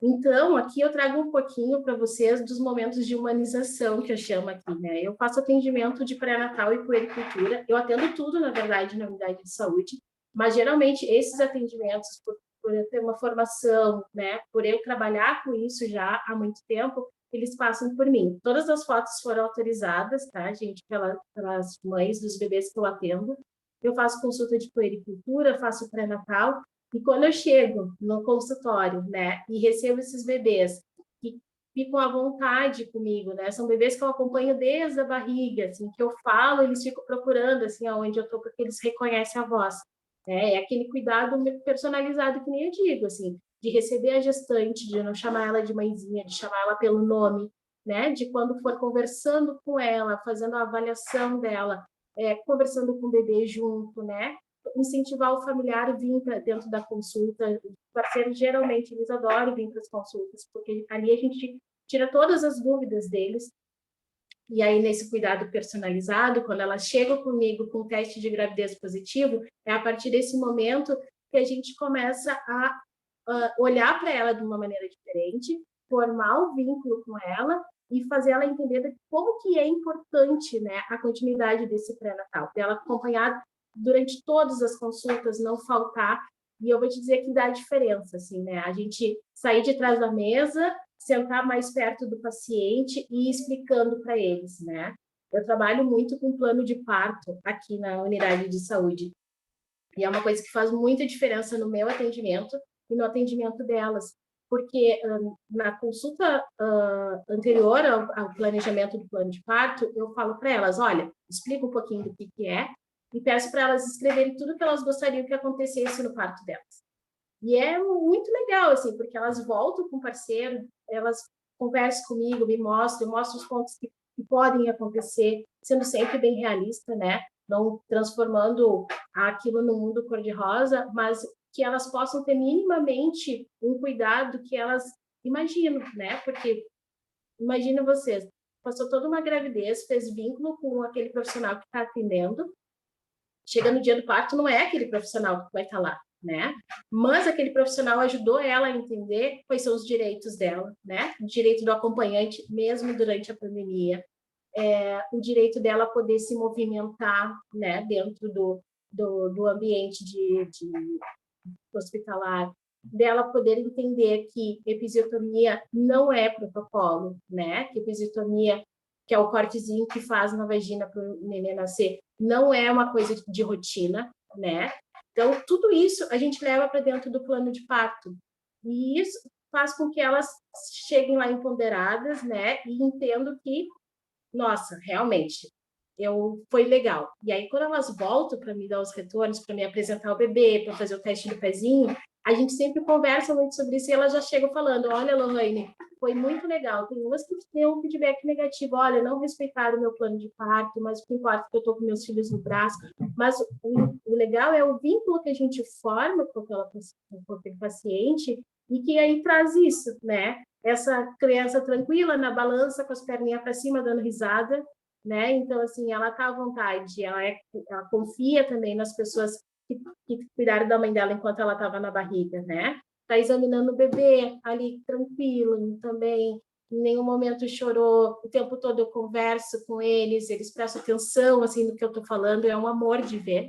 Então, aqui eu trago um pouquinho para vocês dos momentos de humanização, que eu chamo aqui, né? Eu faço atendimento de pré-natal e puericultura, eu atendo tudo, na verdade, na unidade de saúde, mas geralmente esses atendimentos, por eu ter uma formação, né, por eu trabalhar com isso já há muito tempo, eles passam por mim. Todas as fotos foram autorizadas, tá, gente, pelas mães dos bebês que eu atendo. Eu faço consulta de puericultura, faço pré-natal, e quando eu chego no consultório, né, e recebo esses bebês que ficam à vontade comigo, né, são bebês que eu acompanho desde a barriga, assim, que eu falo, eles ficam procurando, assim, aonde eu estou, porque eles reconhecem a voz. É aquele cuidado personalizado que nem eu digo, assim, de receber a gestante, de não chamar ela de mãezinha, de chamar ela pelo nome, né? De quando for conversando com ela, fazendo a avaliação dela, conversando com o bebê junto, né? Incentivar o familiar a vir para dentro da consulta. Os parceiros, geralmente, eles adoram vir para as consultas, porque ali a gente tira todas as dúvidas deles. E aí, nesse cuidado personalizado, quando elas chegam comigo com um teste de gravidez positivo, é a partir desse momento que a gente começa a olhar para ela de uma maneira diferente, formar o vínculo com ela e fazer ela entender como que é importante, né, a continuidade desse pré-natal, dela acompanhar durante todas as consultas, não faltar. E eu vou te dizer que dá diferença, assim, né? A gente sair de trás da mesa, sentar mais perto do paciente e ir explicando para eles, né? Eu trabalho muito com plano de parto aqui na unidade de saúde. E é uma coisa que faz muita diferença no meu atendimento e no atendimento delas. Porque na consulta anterior ao planejamento do plano de parto, eu falo para elas, olha, explica um pouquinho do que é e peço para elas escreverem tudo que elas gostariam que acontecesse no parto delas. E é muito legal, assim, porque elas voltam com o parceiro, elas conversam comigo, me mostram, eu mostro os pontos que podem acontecer, sendo sempre bem realista, né? Não transformando aquilo no mundo cor-de-rosa, mas que elas possam ter minimamente um cuidado que elas imaginam, né? Porque imagina vocês, passou toda uma gravidez, fez vínculo com aquele profissional que está atendendo, chega no dia do parto, não é aquele profissional que vai estar lá, né? Mas aquele profissional ajudou ela a entender quais são os direitos dela, né? O direito do acompanhante, mesmo durante a pandemia, o direito dela poder se movimentar, né? Dentro do ambiente de hospitalar, dela poder entender que episiotomia não é protocolo, né? Que episiotomia, que é o cortezinho que faz na vagina para o neném nascer, não é uma coisa de rotina, né? Então, tudo isso a gente leva para dentro do plano de parto. E isso faz com que elas cheguem lá empoderadas, né? E entendam que, nossa, realmente, foi legal. E aí, quando elas voltam para me dar os retornos, para me apresentar o bebê, para fazer o teste do pezinho, a gente sempre conversa muito sobre isso e elas já chegam falando, olha, Lohane, foi muito legal. Tem umas que têm um feedback negativo, olha, não respeitaram o meu plano de parto, mas o que importa é que eu estou com meus filhos no braço. Mas o legal é o vínculo que a gente forma com aquele paciente e que aí traz isso, né? Essa criança tranquila na balança, com as perninhas para cima, dando risada, né? Então, assim, ela está à vontade, ela confia também nas pessoas que cuidaram da mãe dela enquanto ela estava na barriga, né? Está examinando o bebê ali tranquilo também, em nenhum momento chorou, o tempo todo eu converso com eles prestam atenção, assim, no que eu estou falando, é um amor de ver,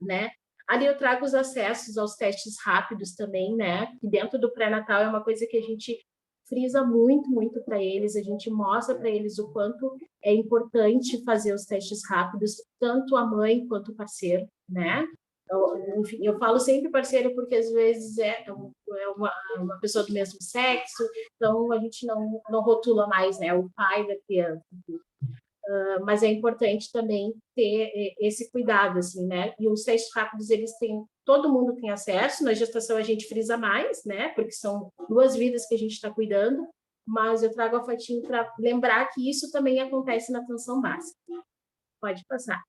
né? Ali eu trago os acessos aos testes rápidos também, né? Que dentro do pré-natal é uma coisa que a gente frisa muito, muito para eles, a gente mostra para eles o quanto é importante fazer os testes rápidos, tanto a mãe quanto o parceiro, né? Enfim, eu falo sempre parceiro porque às vezes é uma pessoa do mesmo sexo, então a gente não rotula mais, né? O pai da criança. Mas é importante também ter esse cuidado, assim, né? E os testes rápidos, todo mundo tem acesso, na gestação a gente frisa mais, né? Porque são 2 vidas que a gente está cuidando, mas eu trago a fotinho para lembrar que isso também acontece na atenção básica. Pode passar.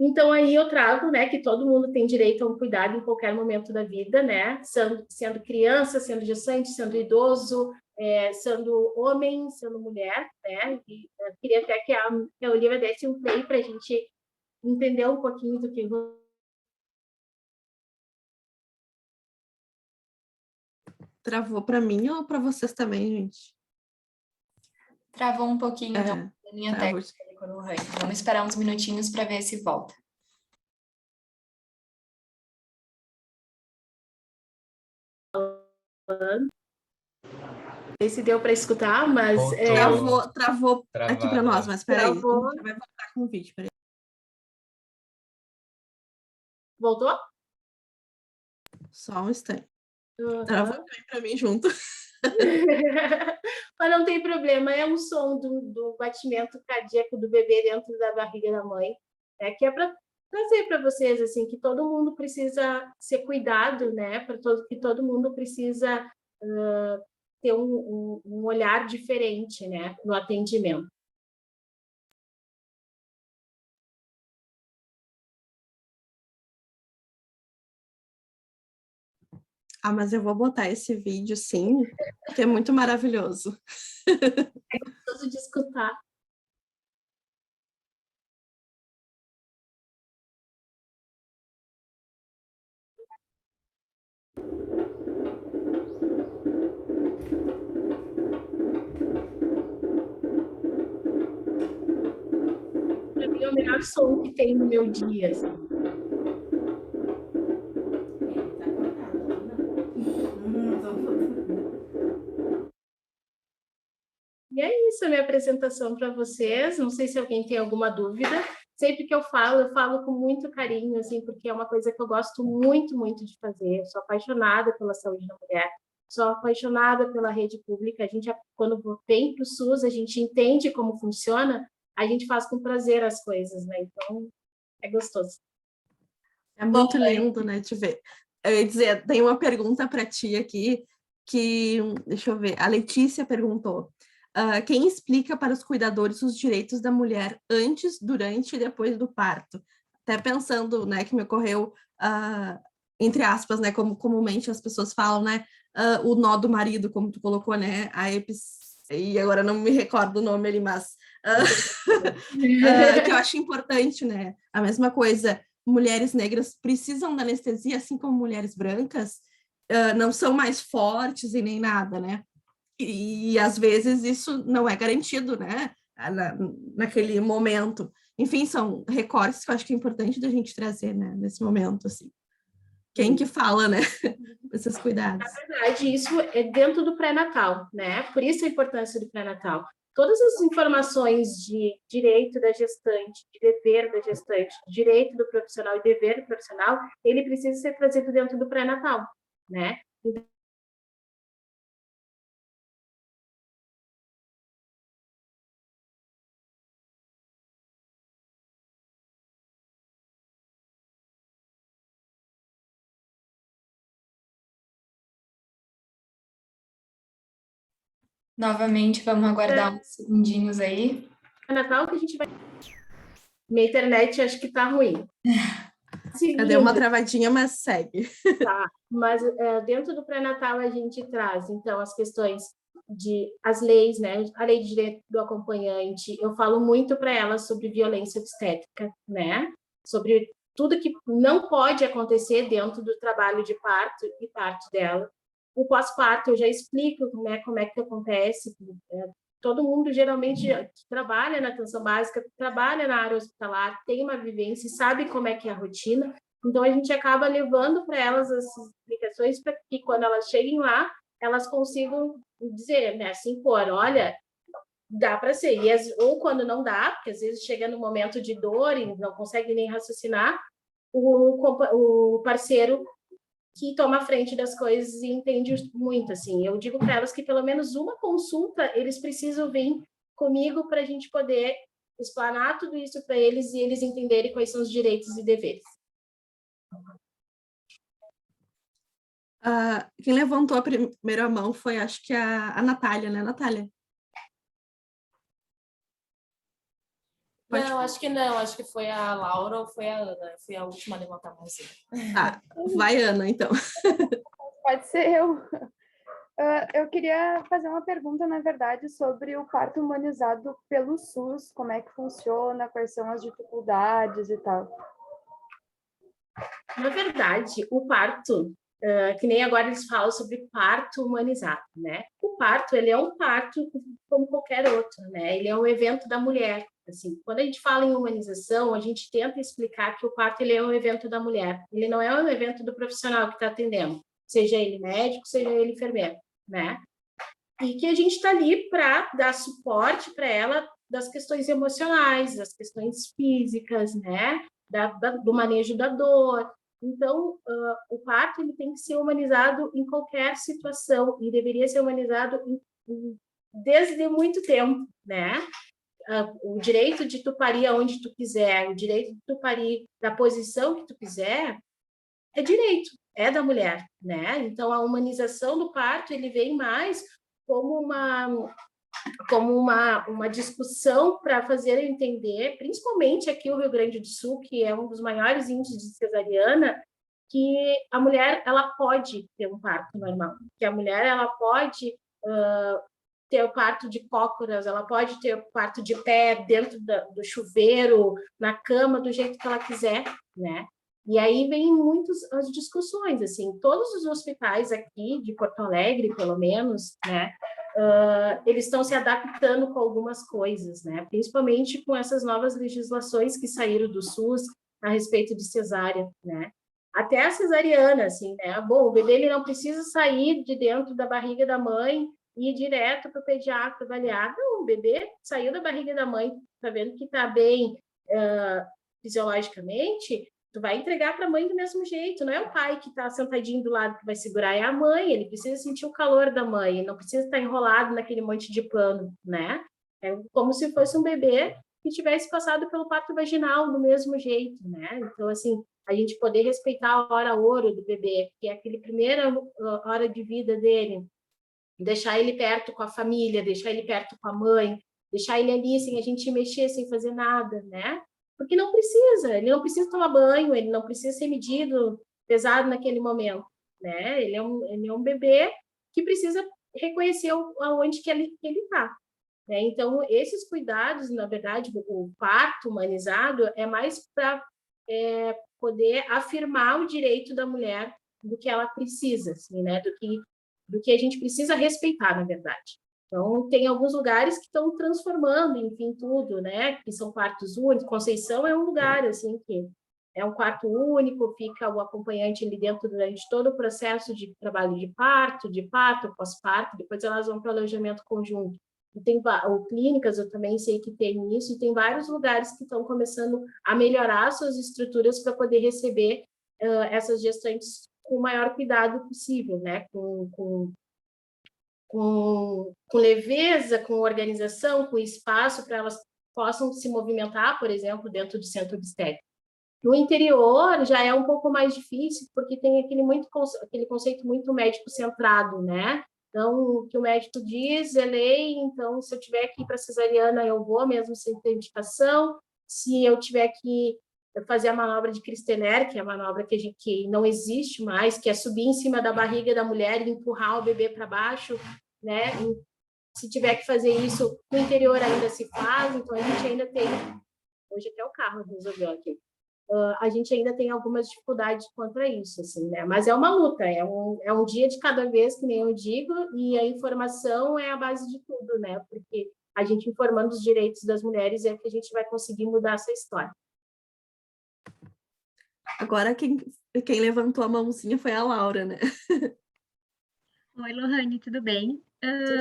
Então, aí eu trago, né, que todo mundo tem direito a um cuidado em qualquer momento da vida, né? Sendo criança, sendo gestante, sendo idoso, sendo homem, sendo mulher, né? E eu queria até que a Olivia desse um play para a gente entender um pouquinho do que... Travou para mim ou para vocês também, gente? Travou um pouquinho, então, a minha travou. técnica no ranking. Vamos esperar uns minutinhos para ver se volta. Não sei se deu para escutar, mas... Travou aqui para nós, mas espera aí, a gente vai voltar com o vídeo. Peraí. Voltou? Só um instante. Travou também para mim junto. Mas não tem problema, é um som do batimento cardíaco do bebê dentro da barriga da mãe, que é para trazer para vocês assim que todo mundo precisa ser cuidado, né? Que todo mundo precisa ter um olhar diferente, né? No atendimento. Mas eu vou botar esse vídeo, sim, porque é muito maravilhoso. É gostoso de escutar. Para mim é o melhor som que tem no meu dia, assim. E é isso a minha apresentação para vocês. Não sei se alguém tem alguma dúvida. Sempre que eu falo com muito carinho, assim, porque é uma coisa que eu gosto muito, muito de fazer. Eu sou apaixonada pela saúde da mulher, sou apaixonada pela rede pública. A gente, quando vem para o SUS, a gente entende como funciona, a gente faz com prazer as coisas, né? Então, é gostoso. É muito lindo, né, de ver. Eu ia dizer, tem uma pergunta para ti aqui, que, deixa eu ver, a Letícia perguntou, quem explica para os cuidadores os direitos da mulher antes, durante e depois do parto? Até pensando, né, que me ocorreu, entre aspas, né, como comumente as pessoas falam, né, o nó do marido, como tu colocou, né, e agora não me recordo o nome ali, mas que eu acho importante, né, a mesma coisa, mulheres negras precisam da anestesia, assim como mulheres brancas, não são mais fortes e nem nada, né? E às vezes isso não é garantido, né? Naquele momento. Enfim, são recortes que eu acho que é importante da gente trazer, né? Nesse momento, assim. Quem que fala, né? Esses cuidados. Na verdade, isso é dentro do pré-natal, né? Por isso a importância do pré-natal. Todas as informações de direito da gestante, de dever da gestante, direito do profissional e dever do profissional, ele precisa ser trazido dentro do pré-natal, né? Novamente, vamos aguardar uns segundinhos aí. Natal que a gente vai... Minha internet acho que tá ruim. Deu uma travadinha, mas segue. Tá, mas dentro do pré-natal a gente traz, então, as questões as leis, né? A lei de direito do acompanhante, eu falo muito para elas sobre violência obstétrica, né? Sobre tudo que não pode acontecer dentro do trabalho de parto e parto dela. O pós-parto eu já explico, né, como é que acontece. Todo mundo geralmente que trabalha na atenção básica, trabalha na área hospitalar, tem uma vivência e sabe como é que é a rotina. Então, a gente acaba levando para elas as explicações para que, quando elas cheguem lá, elas consigam dizer, né, assim, olha, dá para ser. Ou quando não dá, porque às vezes chega no momento de dor e não consegue nem raciocinar, o parceiro que toma a frente das coisas e entende muito, assim. Eu digo para elas que pelo menos uma consulta eles precisam vir comigo para a gente poder explanar tudo isso para eles e eles entenderem quais são os direitos e deveres. Quem levantou a primeira mão foi, acho que a Natália, né, Natália? Não, acho que não. Acho que foi a Laura ou foi a Ana. Fui a última a levantar a mãozinha. Vai, Ana, então. Pode ser eu. Eu queria fazer uma pergunta, na verdade, sobre o parto humanizado pelo SUS, como é que funciona, quais são as dificuldades e tal. Na verdade, o parto, que nem agora eles falam sobre parto humanizado, né? O parto, ele é um parto como qualquer outro, né? Ele é um evento da mulher. Assim, quando a gente fala em humanização, a gente tenta explicar que o parto ele é um evento da mulher. Ele não é um evento do profissional que está atendendo, seja ele médico, seja ele enfermeiro, né? E que a gente está ali para dar suporte para ela das questões emocionais, das questões físicas, né? Do manejo da dor. Então, o parto ele tem que ser humanizado em qualquer situação e deveria ser humanizado desde muito tempo, né? O direito de tu parir aonde tu quiser, o direito de tu parir da posição que tu quiser, é direito, é da mulher, né? Então, a humanização do parto, ele vem mais como uma discussão para fazer entender, principalmente aqui o Rio Grande do Sul, que é um dos maiores índices de cesariana, que a mulher ela pode ter um parto normal, que a mulher ela pode ter o parto de cócoras, ela pode ter o parto de pé dentro do chuveiro, na cama, do jeito que ela quiser, né? E aí vem muitas as discussões, assim, todos os hospitais aqui de Porto Alegre, pelo menos, né? Eles estão se adaptando com algumas coisas, né? Principalmente com essas novas legislações que saíram do SUS a respeito de cesárea, né? Até a cesariana, assim, né? Bom, o bebê ele não precisa sair de dentro da barriga da mãe e ir direto para o pediatra avaliar. Não, o bebê saiu da barriga da mãe, tá vendo que está bem fisiologicamente, tu vai entregar para a mãe do mesmo jeito, não é o pai que está sentadinho do lado que vai segurar, é a mãe, ele precisa sentir o calor da mãe, não precisa estar enrolado naquele monte de pano, né? É como se fosse um bebê que tivesse passado pelo parto vaginal do mesmo jeito, né? Então, assim, a gente poder respeitar a hora ouro do bebê, que é aquele primeira hora de vida dele, deixar ele perto com a família, deixar ele perto com a mãe, deixar ele ali sem a gente mexer, sem fazer nada, né? Porque não precisa, ele não precisa tomar banho, ele não precisa ser medido pesado naquele momento, né? Ele é um bebê que precisa reconhecer aonde que ele está. Né? Então, esses cuidados, na verdade, o parto humanizado é mais para poder afirmar o direito da mulher do que ela precisa, assim, né? Do que a gente precisa respeitar, na verdade. Então, tem alguns lugares que estão transformando, enfim, tudo, né? Que são quartos únicos. Conceição é um lugar, assim, que é um quarto único, fica o acompanhante ali dentro durante todo o processo de trabalho de parto, pós-parto, depois elas vão para o alojamento conjunto. E tem clínicas, eu também sei que tem isso, e tem vários lugares que estão começando a melhorar suas estruturas para poder receber essas gestantes com o maior cuidado possível, né? Com leveza, com organização, com espaço para elas possam se movimentar, por exemplo, dentro do centro obstétrico. No interior já é um pouco mais difícil, porque tem aquele conceito muito médico centrado, né? Então, o que o médico diz é lei, então, se eu tiver que ir para cesariana, eu vou, mesmo sem ter indicação. Se eu tiver que fazer a manobra de Kristener, que é a manobra que não existe mais, que é subir em cima da barriga da mulher e empurrar o bebê para baixo, né? Se tiver que fazer isso, no interior ainda se faz, então a gente ainda tem... Hoje até o carro resolveu aqui. A gente ainda tem algumas dificuldades quanto a isso, assim, né? Mas é uma luta, é um dia de cada vez, que nem eu digo, e a informação é a base de tudo, né? Porque a gente informando os direitos das mulheres é que a gente vai conseguir mudar essa história. Agora, quem levantou a mãozinha foi a Laura, né? Oi, Lohane, tudo bem?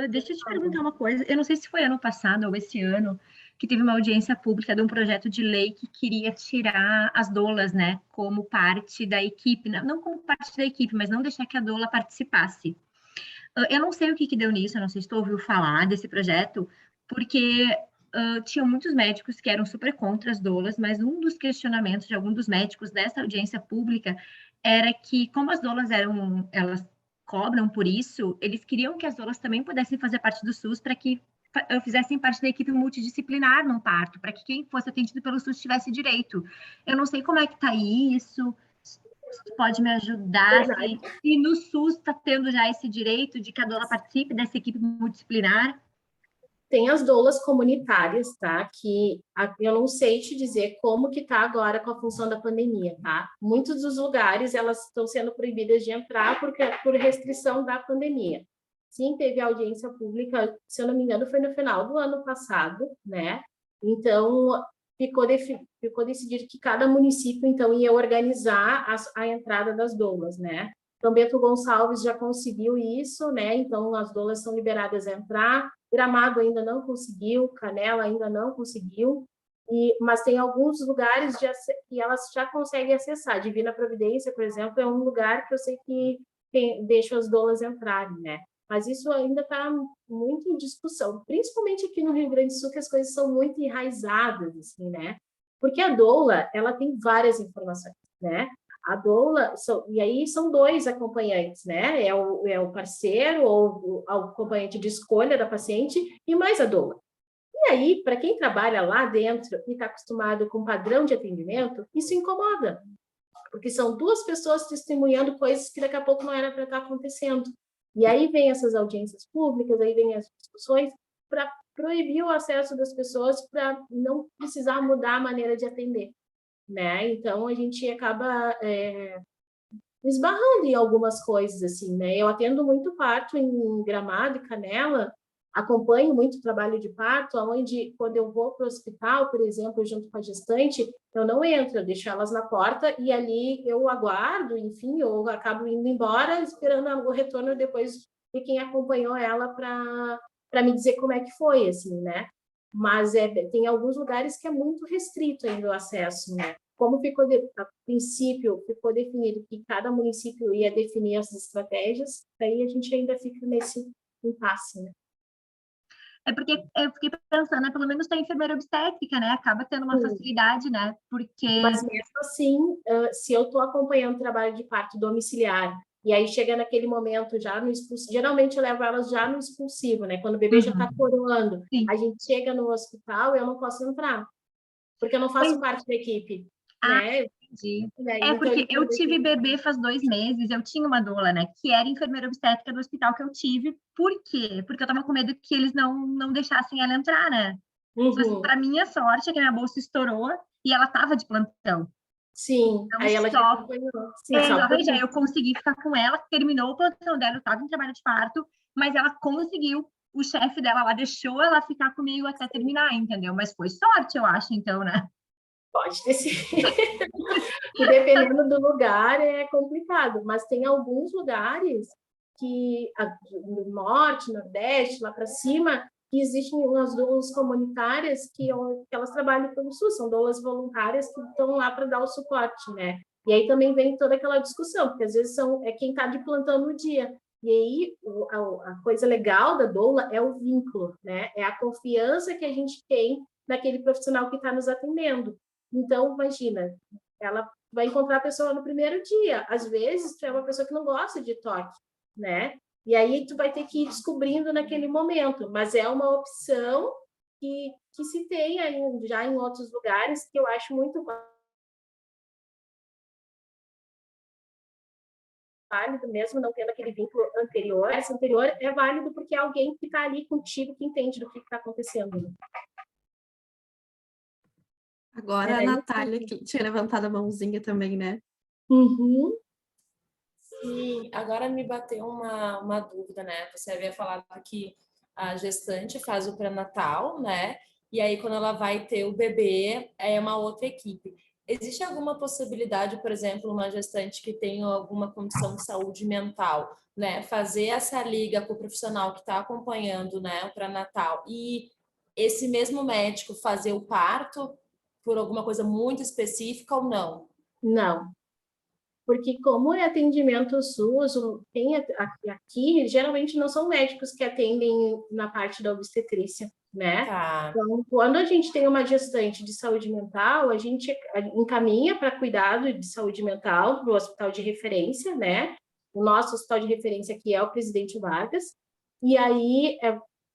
Deixa eu te perguntar uma coisa. Eu não sei se foi ano passado ou esse ano que teve uma audiência pública de um projeto de lei que queria tirar as doulas, né, como parte da equipe, não como parte da equipe, mas não deixar que a doula participasse. Eu não sei o que deu nisso, eu não sei se tu ouviu falar desse projeto, porque tinham muitos médicos que eram super contra as doulas, mas um dos questionamentos de algum dos médicos dessa audiência pública era que, como as doulas elas cobram por isso, eles queriam que as doulas também pudessem fazer parte do SUS para que fizessem parte da equipe multidisciplinar no parto, para que quem fosse atendido pelo SUS tivesse direito. Eu não sei como é que está isso, se tu pode me ajudar, se no SUS está tendo já esse direito de que a doula participe dessa equipe multidisciplinar. Tem as doulas comunitárias, tá? Que eu não sei te dizer como que tá agora com a função da pandemia, tá? Muitos dos lugares, elas estão sendo proibidas de entrar por restrição da pandemia. Sim, teve audiência pública, se eu não me engano, foi no final do ano passado, né? Então, ficou decidido que cada município, então, ia organizar a entrada das doulas, né? Então, Bento Gonçalves já conseguiu isso, né? Então, as doulas são liberadas a entrar. Gramado ainda não conseguiu, Canela ainda não conseguiu, mas tem alguns lugares que elas já conseguem acessar. Divina Providência, por exemplo, é um lugar que eu sei que deixa as doulas entrarem, né? Mas isso ainda está muito em discussão, principalmente aqui no Rio Grande do Sul, que as coisas são muito enraizadas, assim, né? Porque a doula, ela tem várias informações, né? A doula, e aí são dois acompanhantes, né? É o parceiro ou o acompanhante de escolha da paciente e mais a doula. E aí, para quem trabalha lá dentro e está acostumado com padrão de atendimento, isso incomoda, porque são duas pessoas testemunhando coisas que daqui a pouco não era para estar acontecendo. E aí vem essas audiências públicas, aí vem as discussões para proibir o acesso das pessoas para não precisar mudar a maneira de atender, né? Então, a gente acaba esbarrando em algumas coisas, assim, né? Eu atendo muito parto em Gramado e Canela, acompanho muito trabalho de parto, onde, quando eu vou para o hospital, por exemplo, junto com a gestante, eu não entro, eu deixo elas na porta e ali eu aguardo, enfim, eu acabo indo embora, esperando o retorno depois de quem acompanhou ela para me dizer como é que foi, assim, né? Mas tem alguns lugares que é muito restrito ainda o acesso, né? Como a princípio ficou definido que cada município ia definir as estratégias, daí a gente ainda fica nesse impasse, né? É porque eu fiquei pensando, né? Pelo menos tem enfermeira obstétrica, né? Acaba tendo uma facilidade, né? Porque... Mas mesmo assim, se eu estou acompanhando o trabalho de parto domiciliar, e aí chega naquele momento já no expulsivo, geralmente eu levo elas já no expulsivo, né? Quando o bebê já está coroando, a gente chega no hospital e eu não posso entrar, porque eu não faço parte da equipe, né? Entendi. Então, porque eu tive bebê faz 2 meses, eu tinha uma doula, né, que era enfermeira obstétrica do hospital que eu tive. Por quê? Porque eu tava com medo que eles não deixassem ela entrar, né? Para minha sorte, é que minha bolsa estourou e ela tava de plantão. Sim, então, aí ela já acompanhou. Sim, exatamente, aí eu consegui ficar com ela, terminou o plantão dela, eu tava em trabalho de parto, mas ela conseguiu, o chefe dela lá deixou ela ficar comigo até terminar, entendeu? Mas foi sorte, eu acho, então, né? Pode ter sido. E dependendo do lugar é complicado, mas tem alguns lugares que no norte, nordeste, lá para cima, que existem umas doulas comunitárias que elas trabalham pelo SUS, são doulas voluntárias que estão lá para dar o suporte, né? E aí também vem toda aquela discussão, porque às vezes é quem está de plantão no dia. E aí a coisa legal da doula é o vínculo, né? É a confiança que a gente tem naquele profissional que está nos atendendo. Então, imagina, ela vai encontrar a pessoa no primeiro dia. Às vezes, tu é uma pessoa que não gosta de toque, né? E aí tu vai ter que ir descobrindo naquele momento, mas é uma opção que se tem aí, já em outros lugares, que eu acho muito válido, mesmo não tendo aquele vínculo anterior. Esse anterior é válido porque é alguém que está ali contigo, que entende do que está acontecendo. Né? Agora a Natália, que tinha levantado a mãozinha também, né? Uhum. Sim, agora me bateu uma dúvida, né? Você havia falado que a gestante faz o pré-natal, né? E aí, quando ela vai ter o bebê, é uma outra equipe. Existe alguma possibilidade, por exemplo, uma gestante que tem alguma condição de saúde mental, né? Fazer essa liga com o profissional que está acompanhando, né, o pré-natal e esse mesmo médico fazer o parto por alguma coisa muito específica ou não? Não. Porque como é atendimento SUS, tem aqui, geralmente não são médicos que atendem na parte da obstetrícia, né? Tá. Então, quando a gente tem uma gestante de saúde mental, a gente encaminha para cuidado de saúde mental para o hospital de referência, né? O nosso hospital de referência aqui é o Presidente Vargas, e aí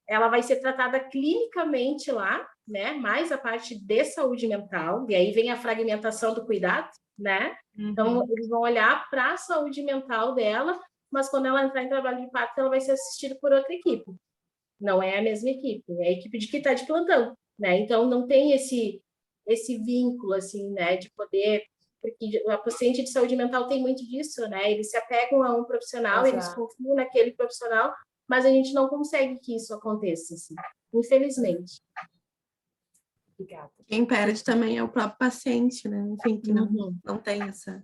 ela vai ser tratada clinicamente lá, né? Mais a parte de saúde mental, e aí vem a fragmentação do cuidado, né? Então, eles vão olhar para a saúde mental dela, mas quando ela entrar em trabalho de parto, ela vai ser assistida por outra equipe. Não é a mesma equipe, é a equipe de que está de plantão, né? Então, não tem esse vínculo, assim, né, de poder... Porque a paciente de saúde mental tem muito disso, né? Eles se apegam a um profissional, eles confiam naquele profissional, mas a gente não consegue que isso aconteça, assim, infelizmente. Obrigada. Quem perde também é o próprio paciente, né? Enfim, que não tem essa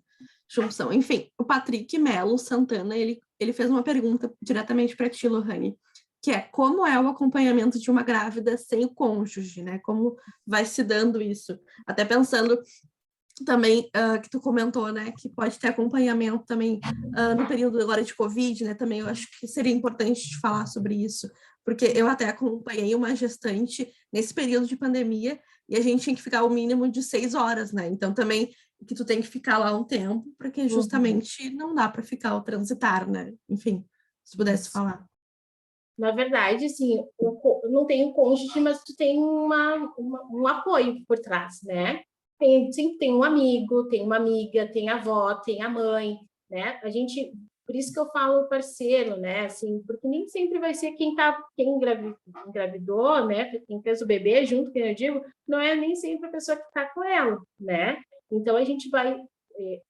junção. Enfim, o Patrick Melo Santana, ele fez uma pergunta diretamente para ti, Lohane, que é como é o acompanhamento de uma grávida sem o cônjuge, né? Como vai se dando isso? Até pensando também que tu comentou, né, que pode ter acompanhamento também no período agora de Covid, né, também eu acho que seria importante te falar sobre isso, porque eu até acompanhei uma gestante nesse período de pandemia e a gente tinha que ficar o mínimo de 6 horas, né, então também que tu tem que ficar lá um tempo, porque justamente não dá para ficar ou transitar, né, enfim, se pudesse falar. Na verdade, assim, não tem um cônjuge, mas tu tem um apoio por trás, né? Sempre tem um amigo, tem uma amiga, tem a avó, tem a mãe, né? A gente, por isso que eu falo parceiro, né? Assim, porque nem sempre vai ser quem engravidou, né? Quem fez o bebê junto, que eu digo, não é nem sempre a pessoa que está com ela, né? Então a gente vai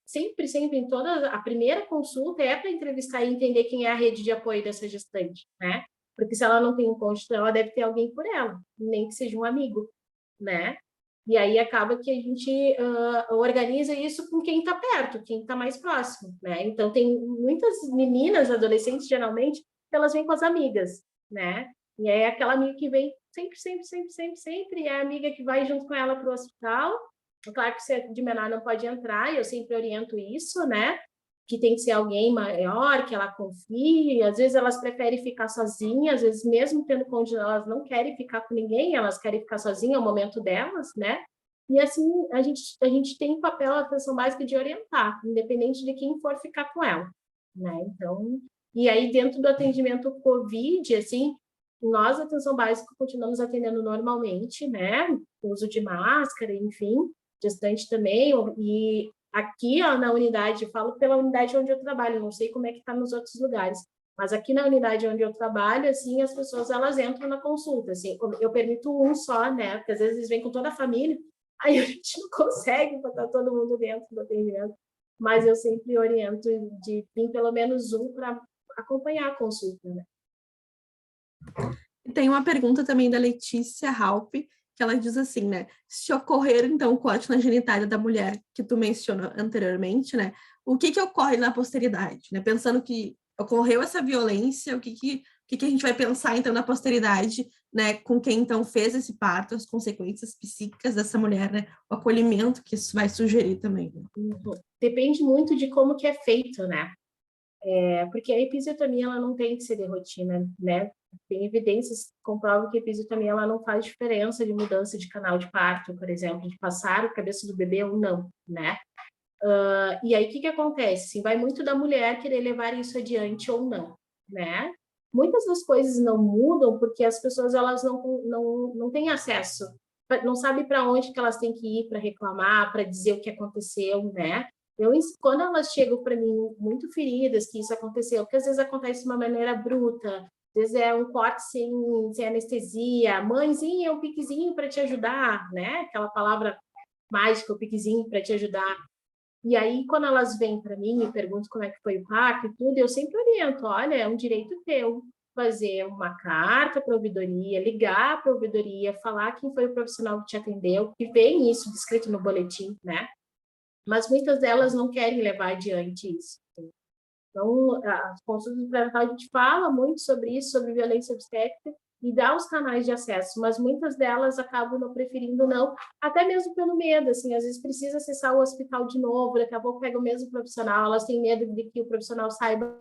sempre em toda a primeira consulta é para entrevistar e entender quem é a rede de apoio dessa gestante, né? Porque se ela não tem um cônjuge, ela deve ter alguém por ela, nem que seja um amigo, né? E aí acaba que a gente organiza isso com quem está perto, quem está mais próximo, né? Então, tem muitas meninas, adolescentes, geralmente, que elas vêm com as amigas, né? E aí é aquela amiga que vem sempre, e é a amiga que vai junto com ela para o hospital. Claro que você de menor não pode entrar, e eu sempre oriento isso, né? Que tem que ser alguém maior, que ela confie, às vezes elas preferem ficar sozinhas, às vezes mesmo tendo cônjuge, elas não querem ficar com ninguém, elas querem ficar sozinhas, é o momento delas, né? E assim, a gente tem o papel da atenção básica de orientar, independente de quem for ficar com ela, né? Então, e aí dentro do atendimento COVID, assim, nós, atenção básica, continuamos atendendo normalmente, né? Uso de máscara, enfim, gestante também, e aqui, ó, na unidade, falo pela unidade onde eu trabalho, não sei como é que está nos outros lugares, mas aqui na unidade onde eu trabalho, assim, as pessoas, elas entram na consulta, assim, eu permito um só, né, porque às vezes eles vêm com toda a família, aí a gente não consegue botar todo mundo dentro do atendimento, mas eu sempre oriento de vir pelo menos um para acompanhar a consulta, né. E tem uma pergunta também da Letícia Halpe, que ela diz assim, né? Se ocorrer, então, o corte na genitália da mulher, que tu mencionou anteriormente, né? O que ocorre na posteridade, né? Pensando que ocorreu essa violência, o que a gente vai pensar, então, na posteridade, né? Com quem, então, fez esse parto, as consequências psíquicas dessa mulher, né? O acolhimento que isso vai sugerir também. Né? Depende muito de como que é feito, né? Porque a episiotomia, ela não tem que ser de rotina, né? Tem evidências que comprovam que a episiotomia, ela não faz diferença de mudança de canal de parto, por exemplo, de passar a cabeça do bebê ou não, né? E aí, o que acontece? Assim, vai muito da mulher querer levar isso adiante ou não, né? muitas das coisas não mudam porque as pessoas elas não têm acesso, não sabem para onde que elas têm que ir para reclamar, para dizer o que aconteceu, né? Quando elas chegam para mim muito feridas, que isso aconteceu, porque às vezes acontece de uma maneira bruta, às vezes é um corte sem anestesia, mãezinha, um piquezinho para te ajudar, né? Aquela palavra mágica, o piquezinho para te ajudar. E aí, quando elas vêm para mim e perguntam como é que foi o parto e tudo, eu sempre oriento, olha, é um direito teu fazer uma carta para a ouvidoria, ligar para a ouvidoria, falar quem foi o profissional que te atendeu, que vem isso descrito no boletim, né? Mas muitas delas não querem levar adiante isso. Então, as consultas pré-natal, a gente fala muito sobre isso, sobre violência obstétrica, e dá os canais de acesso, mas muitas delas acabam não preferindo não, até mesmo pelo medo, assim, às vezes precisa acessar o hospital de novo, daqui a pouco pega o mesmo profissional, elas têm medo de que o profissional saiba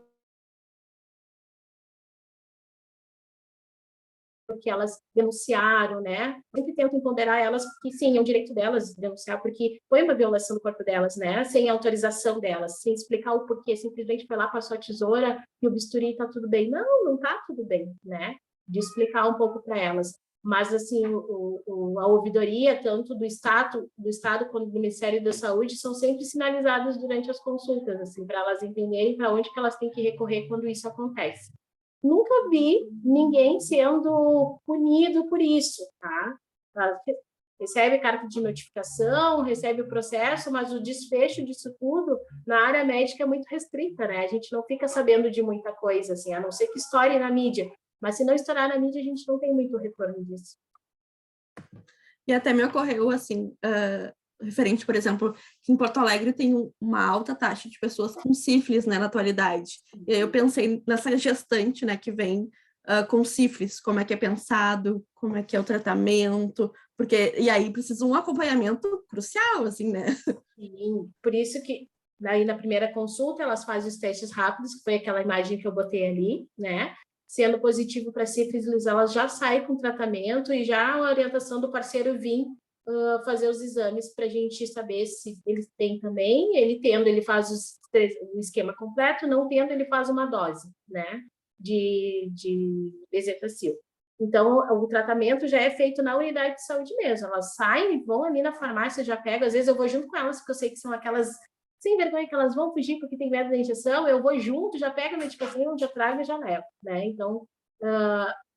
que elas denunciaram, né? Sempre tento empoderar elas, porque sim, é um direito delas denunciar, porque foi uma violação do corpo delas, né? Sem autorização delas, sem explicar o porquê, simplesmente foi lá, passou a tesoura e o bisturi tá tudo bem. Não, não tá tudo bem, né? De explicar um pouco para elas. Mas, assim, a ouvidoria, tanto do Estado quanto do Ministério da Saúde, são sempre sinalizadas durante as consultas, assim, para elas entenderem para onde que elas têm que recorrer quando isso acontece. Nunca vi ninguém sendo punido por isso, tá? Recebe carta de notificação, recebe o processo, mas o desfecho disso tudo na área médica é muito restrita, né? A gente não fica sabendo de muita coisa, assim, a não ser que estoure na mídia. Mas se não estourar na mídia, a gente não tem muito retorno disso. E até me ocorreu, assim, referente, por exemplo, que em Porto Alegre tem uma alta taxa de pessoas com sífilis, né, na atualidade. E aí eu pensei nessa gestante, né, que vem com sífilis, como é que é pensado, como é que é o tratamento, porque, e aí precisa um acompanhamento crucial, assim, né? Sim, por isso que daí na primeira consulta elas fazem os testes rápidos, que foi aquela imagem que eu botei ali, né? Sendo positivo para sífilis, elas já saem com tratamento e já a orientação do parceiro vir fazer os exames para a gente saber se eles têm também. Ele tendo, ele faz o esquema completo, não tendo, ele faz uma dose, né? De bezetacil. Então, o tratamento já é feito na unidade de saúde mesmo. Elas saem, vão ali na farmácia, já pegam. Às vezes eu vou junto com elas, porque eu sei que são aquelas sem vergonha que elas vão fugir porque tem medo da injeção. Eu vou junto, já pego a medicação, já trago e já levo, né? Então,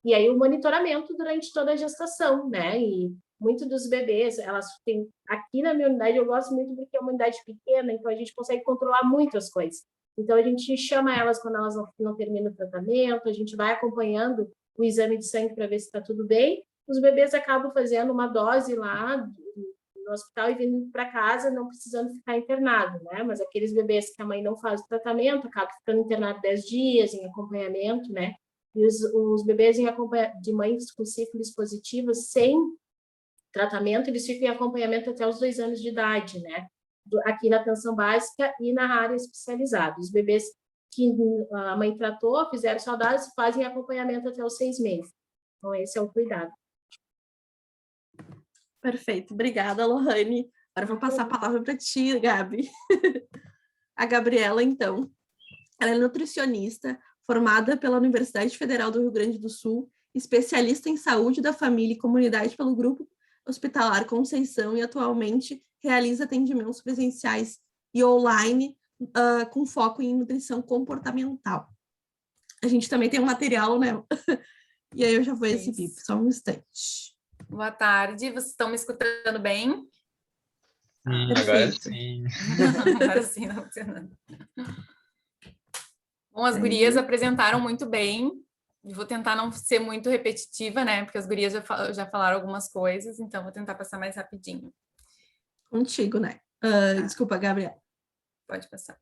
e aí o monitoramento durante toda a gestação, né? E muitos dos bebês, elas têm... Aqui na minha unidade, eu gosto muito porque é uma unidade pequena, então a gente consegue controlar muito as coisas. Então, a gente chama elas quando elas não terminam o tratamento, a gente vai acompanhando o exame de sangue para ver se está tudo bem. Os bebês acabam fazendo uma dose lá no hospital e vindo para casa, não precisando ficar internado, né? Mas aqueles bebês que a mãe não faz o tratamento, acabam ficando internado 10 dias em acompanhamento, né? E os bebês de mães com sífilis positivas, sem tratamento, eles ficam em acompanhamento até os 2 anos de idade, né? Aqui na atenção básica e na área especializada. Os bebês que a mãe tratou, fizeram saudáveis, fazem acompanhamento até os 6 meses. Então, esse é o cuidado. Perfeito, obrigada, Lohane. Agora eu vou passar a palavra para ti, Gabi. A Gabriela, então, ela é nutricionista, formada pela Universidade Federal do Rio Grande do Sul, especialista em saúde da família e comunidade pelo Grupo Hospitalar Conceição e atualmente realiza atendimentos presenciais e online com foco em nutrição comportamental. A gente também tem um material, né? E aí eu já vou exibir, só um instante. Boa tarde, vocês estão me escutando bem? Agora sim. Agora sim, não funcionando. Bom, as gurias apresentaram muito bem. Vou tentar não ser muito repetitiva, né? Porque as gurias já falaram algumas coisas, então vou tentar passar mais rapidinho. Contigo, né? Desculpa, Gabriela. Pode passar.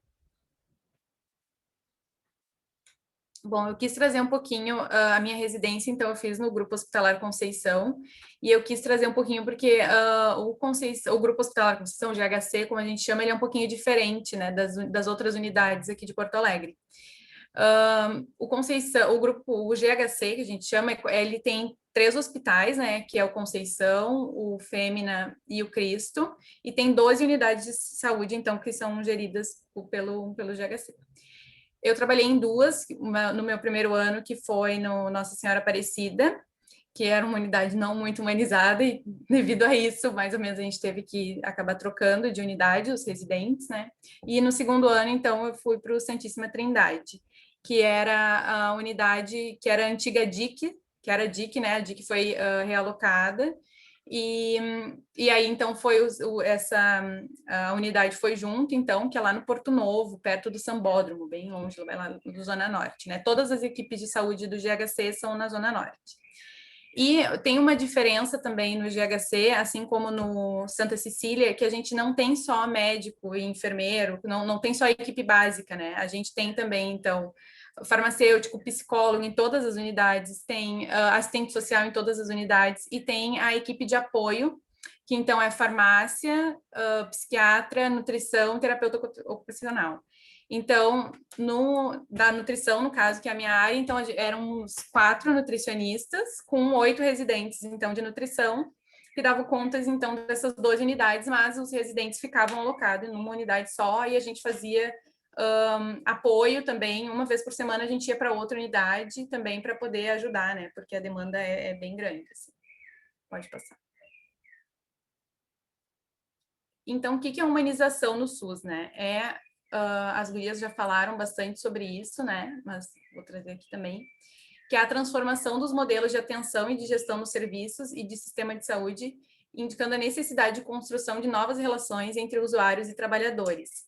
Bom, eu quis trazer um pouquinho a minha residência, então eu fiz no Grupo Hospitalar Conceição, e eu quis trazer um pouquinho porque o Grupo Hospitalar Conceição, GHC, como a gente chama, ele é um pouquinho diferente, né, das outras unidades aqui de Porto Alegre. O GHC, que a gente chama, ele tem 3 hospitais, né, que é o Conceição, o Fêmina e o Cristo, e tem 12 unidades de saúde, então, que são geridas pelo GHC. Eu trabalhei em duas, no meu primeiro ano, que foi no Nossa Senhora Aparecida, que era uma unidade não muito humanizada, e devido a isso, mais ou menos, a gente teve que acabar trocando de unidade, os residentes, né? E no segundo ano, então, eu fui para o Santíssima Trindade, que era a unidade que era a antiga DIC, que era a DIC, né? A DIC foi realocada, e aí, então, foi a unidade foi junto, então, que é lá no Porto Novo, perto do Sambódromo, bem longe, lá do Zona Norte, né? Todas as equipes de saúde do GHC são na Zona Norte. E tem uma diferença também no GHC, assim como no Santa Cecília, que a gente não tem só médico e enfermeiro, não tem só a equipe básica, né? A gente tem também, então, farmacêutico, psicólogo em todas as unidades, tem assistente social em todas as unidades, e tem a equipe de apoio, que então é farmácia, psiquiatra, nutrição, terapeuta ocupacional. Então, da nutrição, no caso, que é a minha área, então eram uns 4 nutricionistas com 8 residentes, então, de nutrição, que davam contas, então, dessas 2 unidades, mas os residentes ficavam alocados numa unidade só, e a gente fazia apoio também, uma vez por semana a gente ia para outra unidade também para poder ajudar, né, porque a demanda é bem grande, assim. Pode passar. Então, o que é humanização no SUS, né? As gurias já falaram bastante sobre isso, né? Mas vou trazer aqui também, que é a transformação dos modelos de atenção e de gestão nos serviços e de sistema de saúde, indicando a necessidade de construção de novas relações entre usuários e trabalhadores.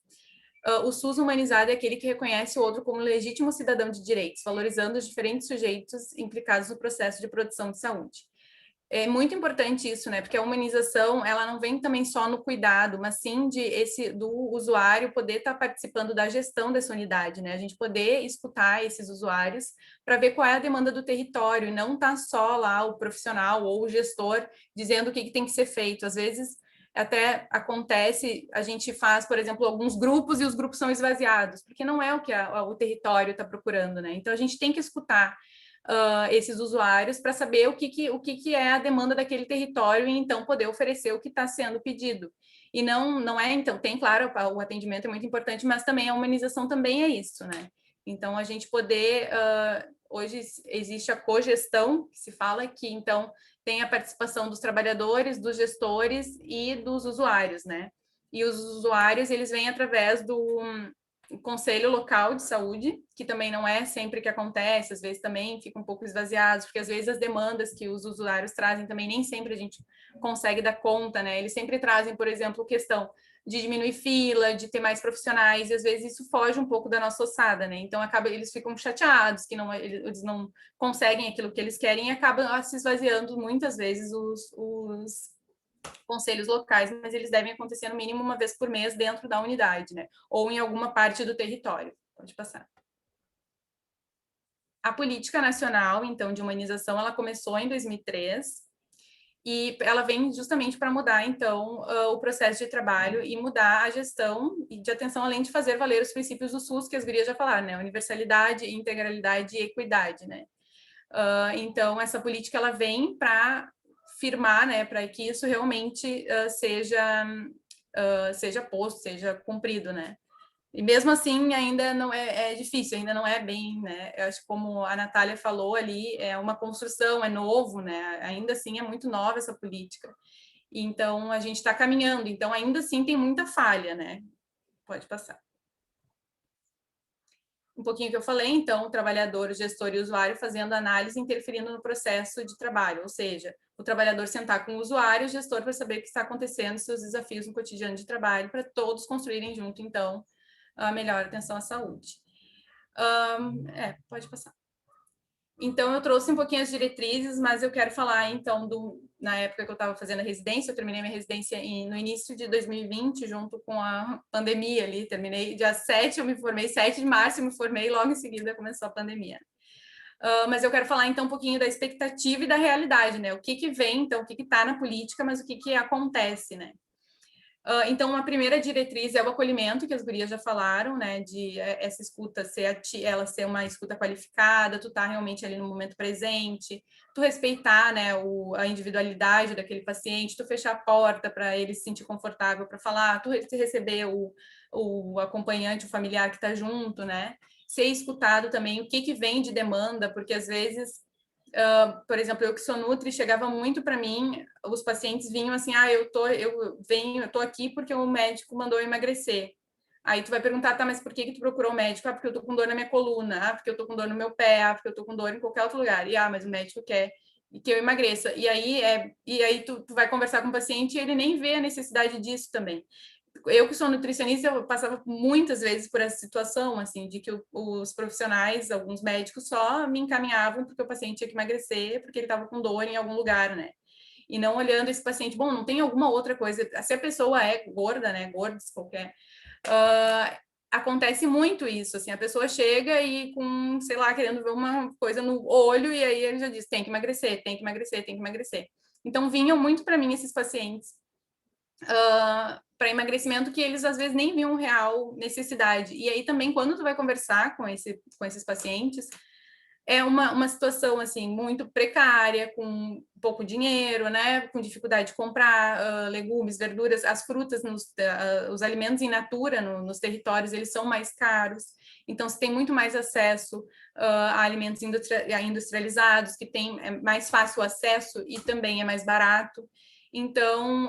O SUS humanizado é aquele que reconhece o outro como legítimo cidadão de direitos, valorizando os diferentes sujeitos implicados no processo de produção de saúde. É muito importante isso, né? Porque a humanização, ela não vem também só no cuidado, mas sim do usuário poder estar participando da gestão dessa unidade, né? A gente poder escutar esses usuários para ver qual é a demanda do território e não estar só lá o profissional ou o gestor dizendo o que tem que ser feito. Às vezes até acontece, a gente faz, por exemplo, alguns grupos e os grupos são esvaziados, porque não é o que o território está procurando, né? Então a gente tem que escutar esses usuários para saber o que é a demanda daquele território e então poder oferecer o que está sendo pedido. E não é, então, tem, claro, o atendimento é muito importante, mas também a humanização também é isso, né? Então, a gente poder, hoje existe a cogestão, que se fala que, então, tem a participação dos trabalhadores, dos gestores e dos usuários, né? E os usuários, eles vêm através do Conselho Local de Saúde, que também não é sempre que acontece, às vezes também fica um pouco esvaziados, porque às vezes as demandas que os usuários trazem também nem sempre a gente consegue dar conta, né? Eles sempre trazem, por exemplo, questão de diminuir fila, de ter mais profissionais, e às vezes isso foge um pouco da nossa ossada, né? Então eles ficam chateados que eles não conseguem aquilo que eles querem e acabam se esvaziando muitas vezes os conselhos locais, mas eles devem acontecer no mínimo uma vez por mês dentro da unidade, né? Ou em alguma parte do território. Pode passar. A política nacional, então, de humanização, ela começou em 2003 e ela vem justamente para mudar, então, o processo de trabalho e mudar a gestão e de atenção, além de fazer valer os princípios do SUS, que as gurias já falaram, né? Universalidade, integralidade e equidade, né? Então, essa política, ela vem para firmar, né, para que isso realmente seja posto, seja cumprido, né? E mesmo assim, ainda não é difícil, ainda não é bem, né? Eu acho que como a Natália falou ali, é uma construção, é novo, né? Ainda assim é muito nova essa política. Então, a gente está caminhando, então ainda assim tem muita falha, né? Pode passar. Um pouquinho que eu falei, então, o trabalhador, o gestor e o usuário fazendo análise, interferindo no processo de trabalho, ou seja, o trabalhador sentar com o usuário, o gestor para saber o que está acontecendo, seus desafios no cotidiano de trabalho, para todos construírem junto, então, a melhor atenção à saúde. Pode passar. Então, eu trouxe um pouquinho as diretrizes, mas eu quero falar, então, na época que eu estava fazendo a residência, eu terminei minha residência no início de 2020, junto com a pandemia ali, terminei dia 7, eu me formei, 7 de março eu me formei, logo em seguida começou a pandemia. Mas eu quero falar, então, um pouquinho da expectativa e da realidade, né? O que vem, então, o que está na política, mas o que acontece, né? Então, a primeira diretriz é o acolhimento, que as gurias já falaram, né, de essa escuta ela ser uma escuta qualificada, tu tá realmente ali no momento presente, tu respeitar, né, a individualidade daquele paciente, tu fechar a porta para ele se sentir confortável para falar, tu receber o acompanhante, o familiar que está junto, né, ser escutado também, o que vem de demanda, porque às vezes, por exemplo, eu que sou nutri, chegava muito para mim, os pacientes vinham assim, eu tô aqui porque o médico mandou eu emagrecer. Aí tu vai perguntar, tá, mas por que tu procurou o médico? Porque eu tô com dor na minha coluna, porque eu tô com dor no meu pé, porque eu tô com dor em qualquer outro lugar. E, mas o médico quer que eu emagreça. E aí tu vai conversar com o paciente e ele nem vê a necessidade disso também. Eu que sou nutricionista, eu passava muitas vezes por essa situação, assim, de que os profissionais, alguns médicos, só me encaminhavam porque o paciente tinha que emagrecer, porque ele estava com dor em algum lugar, né? E não olhando esse paciente, bom, não tem alguma outra coisa, se a pessoa é gorda, né, gordos qualquer, acontece muito isso, assim, a pessoa chega e com, sei lá, querendo ver uma coisa no olho, e aí ele já diz, tem que emagrecer, tem que emagrecer, tem que emagrecer. Então, vinham muito para mim esses pacientes para emagrecimento que eles, às vezes, nem viam real necessidade. E aí, também, quando tu vai conversar com esses pacientes, é uma situação, assim, muito precária, com pouco dinheiro, né, com dificuldade de comprar legumes, verduras, as frutas, os alimentos in natura nos territórios, eles são mais caros, então se tem muito mais acesso a alimentos industrializados, que tem mais fácil acesso e também é mais barato. Então,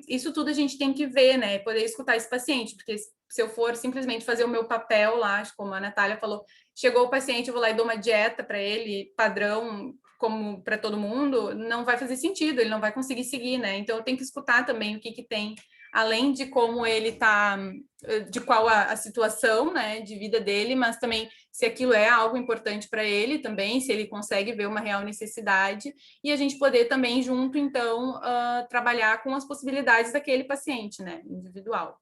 isso tudo a gente tem que ver, né, poder escutar esse paciente, porque se eu for simplesmente fazer o meu papel lá, como a Natália falou, chegou o paciente, eu vou lá e dou uma dieta para ele, padrão, como para todo mundo, não vai fazer sentido, ele não vai conseguir seguir, né? Então, eu tenho que escutar também o que tem, além de como ele está, de qual a situação, né, de vida dele, mas também se aquilo é algo importante para ele também, se ele consegue ver uma real necessidade, e a gente poder também junto, então, trabalhar com as possibilidades daquele paciente, né, individual.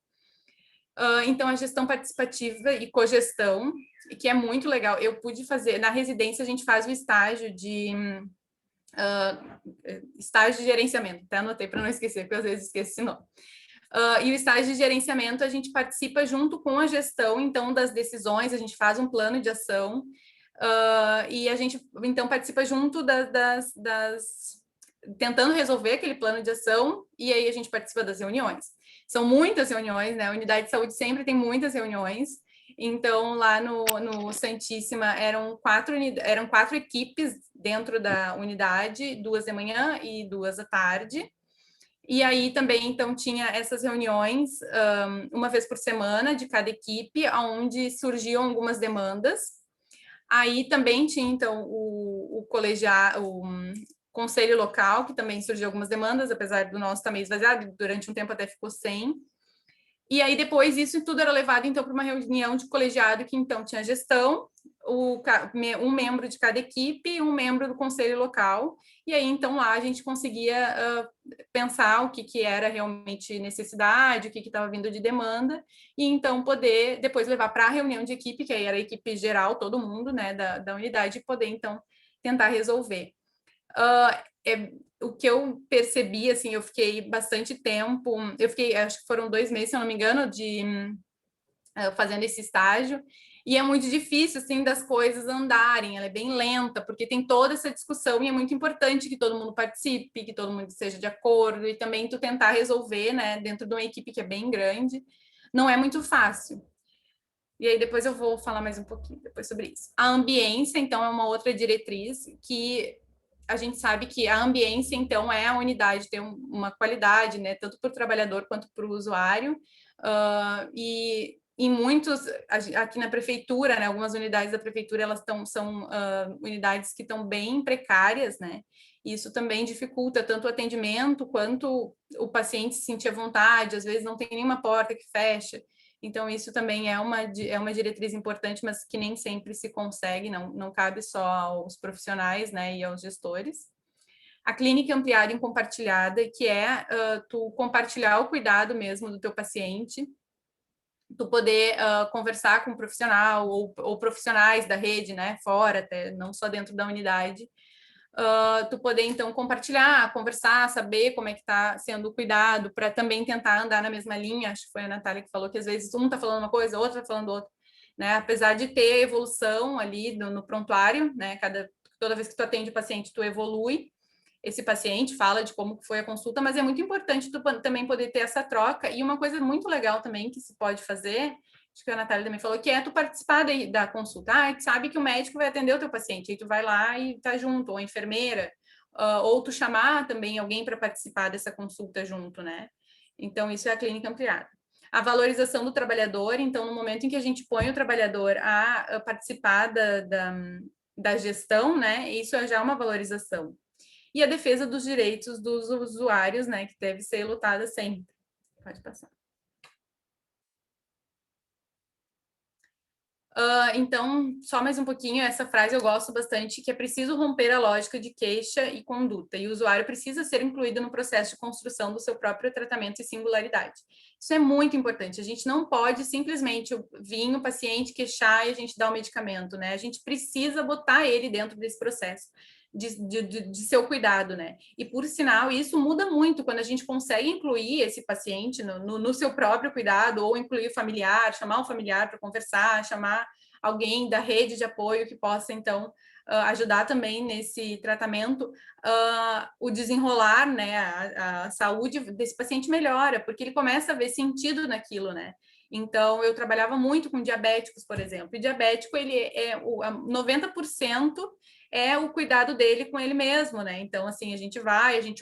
Então, a gestão participativa e cogestão, que é muito legal. Eu pude fazer, na residência, a gente faz o estágio de gerenciamento, até anotei para não esquecer, porque às vezes esqueço esse nome. E o estágio de gerenciamento, a gente participa junto com a gestão, então, das decisões, a gente faz um plano de ação, e a gente, então, participa junto tentando resolver aquele plano de ação, e aí a gente participa das reuniões. São muitas reuniões, né? A unidade de saúde sempre tem muitas reuniões. Então, lá no Santíssima, eram quatro equipes dentro da unidade, 2 de manhã e 2 da tarde. E aí também, então, tinha essas reuniões uma vez por semana de cada equipe, onde surgiam algumas demandas. Aí também tinha, então, o conselho local, que também surgiu algumas demandas, apesar do nosso estar meio esvaziado, durante um tempo até ficou sem. E aí depois isso tudo era levado então para uma reunião de colegiado que então tinha gestão, um membro de cada equipe e um membro do conselho local. E aí então lá a gente conseguia pensar o que era realmente necessidade, o que estava vindo de demanda, e então poder depois levar para a reunião de equipe, que aí era a equipe geral, todo mundo, né, da unidade, e poder então tentar resolver. O que eu percebi, assim, eu fiquei bastante tempo, acho que foram 2 meses, se eu não me engano, fazendo esse estágio, e é muito difícil, assim, das coisas andarem, ela é bem lenta, porque tem toda essa discussão, e é muito importante que todo mundo participe, que todo mundo esteja de acordo, e também tu tentar resolver, né, dentro de uma equipe que é bem grande, não é muito fácil. E aí depois eu vou falar mais um pouquinho depois sobre isso. A ambiência, então, é uma outra diretriz que a gente sabe que a ambiência, então, é a unidade ter uma qualidade, né, tanto para o trabalhador quanto para o usuário, e em muitos, aqui na prefeitura, né, algumas unidades da prefeitura, elas são unidades que estão bem precárias, né, e isso também dificulta tanto o atendimento quanto o paciente se sentir à vontade, às vezes não tem nenhuma porta que fecha. Então, isso também é uma diretriz importante, mas que nem sempre se consegue, não cabe só aos profissionais, né, e aos gestores. A clínica ampliada e compartilhada, que é tu compartilhar o cuidado mesmo do teu paciente, tu poder conversar com um profissional ou profissionais da rede, né, fora, até, não só dentro da unidade, tu poder, então, compartilhar, conversar, saber como é que está sendo o cuidado, para também tentar andar na mesma linha. Acho que foi a Natália que falou que às vezes um está falando uma coisa, outro está falando outra, né? Apesar de ter evolução ali no prontuário, né? Toda vez que tu atende o paciente, tu evolui esse paciente, fala de como foi a consulta, mas é muito importante tu também poder ter essa troca. E uma coisa muito legal também que se pode fazer acho que a Natália também falou, que é tu participar da consulta. Ah, tu sabe que o médico vai atender o teu paciente, aí tu vai lá e tá junto, ou a enfermeira, ou tu chamar também alguém para participar dessa consulta junto, né? Então, isso é a clínica ampliada. A valorização do trabalhador, então, no momento em que a gente põe o trabalhador a participar da gestão, né, isso é já uma valorização. E a defesa dos direitos dos usuários, né, que deve ser lutada sempre. Pode passar. Então, só mais um pouquinho, essa frase eu gosto bastante, que é preciso romper a lógica de queixa e conduta, e o usuário precisa ser incluído no processo de construção do seu próprio tratamento e singularidade. Isso é muito importante, a gente não pode simplesmente vir o paciente queixar e a gente dar o medicamento, né? A gente precisa botar ele dentro desse processo de seu cuidado, né? E, por sinal, isso muda muito quando a gente consegue incluir esse paciente no seu próprio cuidado, ou incluir o familiar, chamar um familiar para conversar, chamar alguém da rede de apoio que possa, então, ajudar também nesse tratamento, o desenrolar, né? A saúde desse paciente melhora, porque ele começa a ver sentido naquilo, né? Então, eu trabalhava muito com diabéticos, por exemplo, e diabético, ele é 90% é o cuidado dele com ele mesmo, né? Então, assim, a gente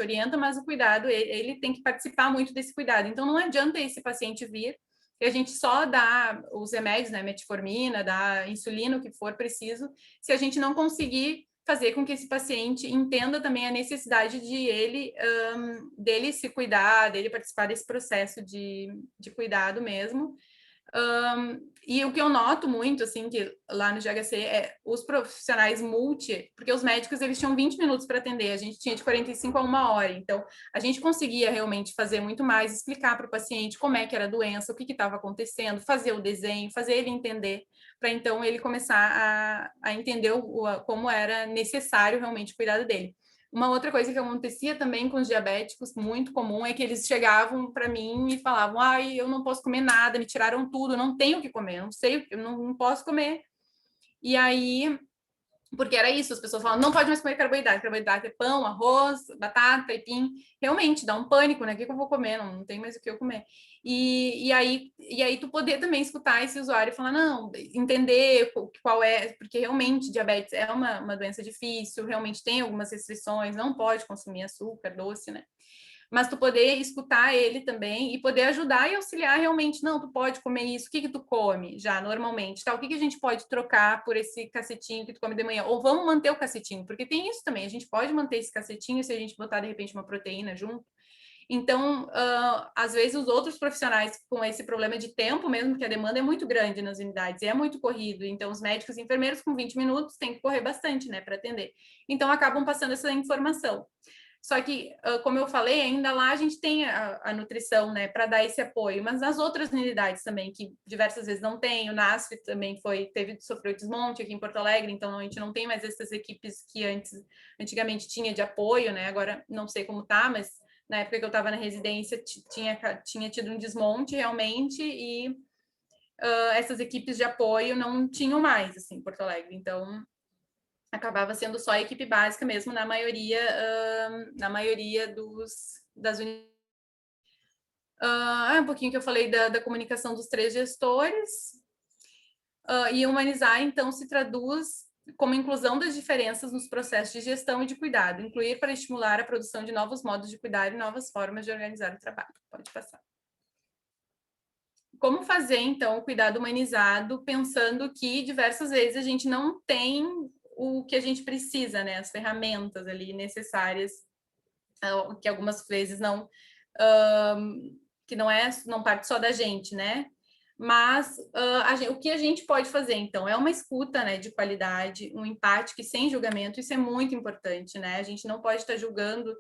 orienta, mas o cuidado, ele tem que participar muito desse cuidado. Então, não adianta esse paciente vir e a gente só dá os remédios, né? Metformina, dá insulina, o que for preciso, se a gente não conseguir fazer com que esse paciente entenda também a necessidade dele se cuidar, dele participar desse processo de cuidado mesmo. E o que eu noto muito, assim, que lá no GHC é os profissionais porque os médicos, eles tinham 20 minutos para atender, a gente tinha de 45 a 1 hora, então a gente conseguia realmente fazer muito mais, explicar para o paciente como é que era a doença, o que estava acontecendo, fazer o desenho, fazer ele entender, para então ele começar a entender como era necessário realmente o cuidado dele. Uma outra coisa que acontecia também com os diabéticos, muito comum, é que eles chegavam para mim e falavam: ai, eu não posso comer nada, me tiraram tudo, não tenho o que comer, não sei, eu não posso comer. E aí, porque era isso, as pessoas falam, não pode mais comer carboidrato é pão, arroz, batata, aipim, realmente dá um pânico, né, o que eu vou comer, não tem mais o que eu comer, e aí tu poder também escutar esse usuário e falar, não, entender qual é, porque realmente diabetes é uma doença difícil, realmente tem algumas restrições, não pode consumir açúcar, doce, né, mas tu poder escutar ele também e poder ajudar e auxiliar realmente, não, tu pode comer isso, o que tu come já normalmente, tá? O que a gente pode trocar por esse cacetinho que tu come de manhã? Ou vamos manter o cacetinho, porque tem isso também, a gente pode manter esse cacetinho se a gente botar de repente uma proteína junto. Então, às vezes os outros profissionais com esse problema de tempo mesmo, que a demanda é muito grande nas unidades, é muito corrido, então os médicos e enfermeiros com 20 minutos têm que correr bastante, né, para atender. Então, acabam passando essa informação. Só que, como eu falei, ainda lá a gente tem a nutrição, né, para dar esse apoio, mas nas outras unidades também, que diversas vezes não tem, o NASF também sofreu desmonte aqui em Porto Alegre, então a gente não tem mais essas equipes que antigamente tinha de apoio, né, agora não sei como tá, mas na época que eu estava na residência tinha tido um desmonte realmente e essas equipes de apoio não tinham mais, assim, em Porto Alegre, então acabava sendo só a equipe básica mesmo na maioria das unidades. Um pouquinho que eu falei da comunicação dos 3 gestores. E humanizar, então, se traduz como inclusão das diferenças nos processos de gestão e de cuidado, incluir para estimular a produção de novos modos de cuidar e novas formas de organizar o trabalho. Pode passar. Como fazer, então, o cuidado humanizado, pensando que diversas vezes a gente não tem o que a gente precisa, né? As ferramentas ali necessárias, que algumas vezes não parte só da gente, né? Mas o que a gente pode fazer, então, é uma escuta, né, de qualidade, um empático e sem julgamento, isso é muito importante, né? A gente não pode estar julgando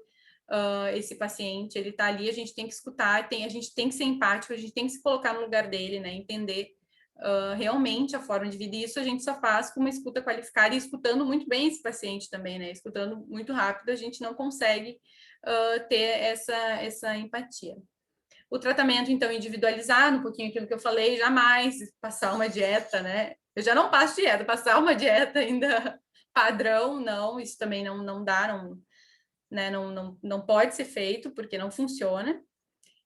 esse paciente, ele está ali, a gente tem que escutar, a gente tem que ser empático, a gente tem que se colocar no lugar dele, né? Entender realmente a forma de vida, e isso a gente só faz com uma escuta qualificada e escutando muito bem esse paciente também, né? Escutando muito rápido, a gente não consegue ter essa empatia. O tratamento, então, individualizado, um pouquinho aquilo que eu falei, jamais passar uma dieta, né? Eu já não passo dieta, passar uma dieta ainda padrão, não, isso também não dá, não pode ser feito, porque não funciona.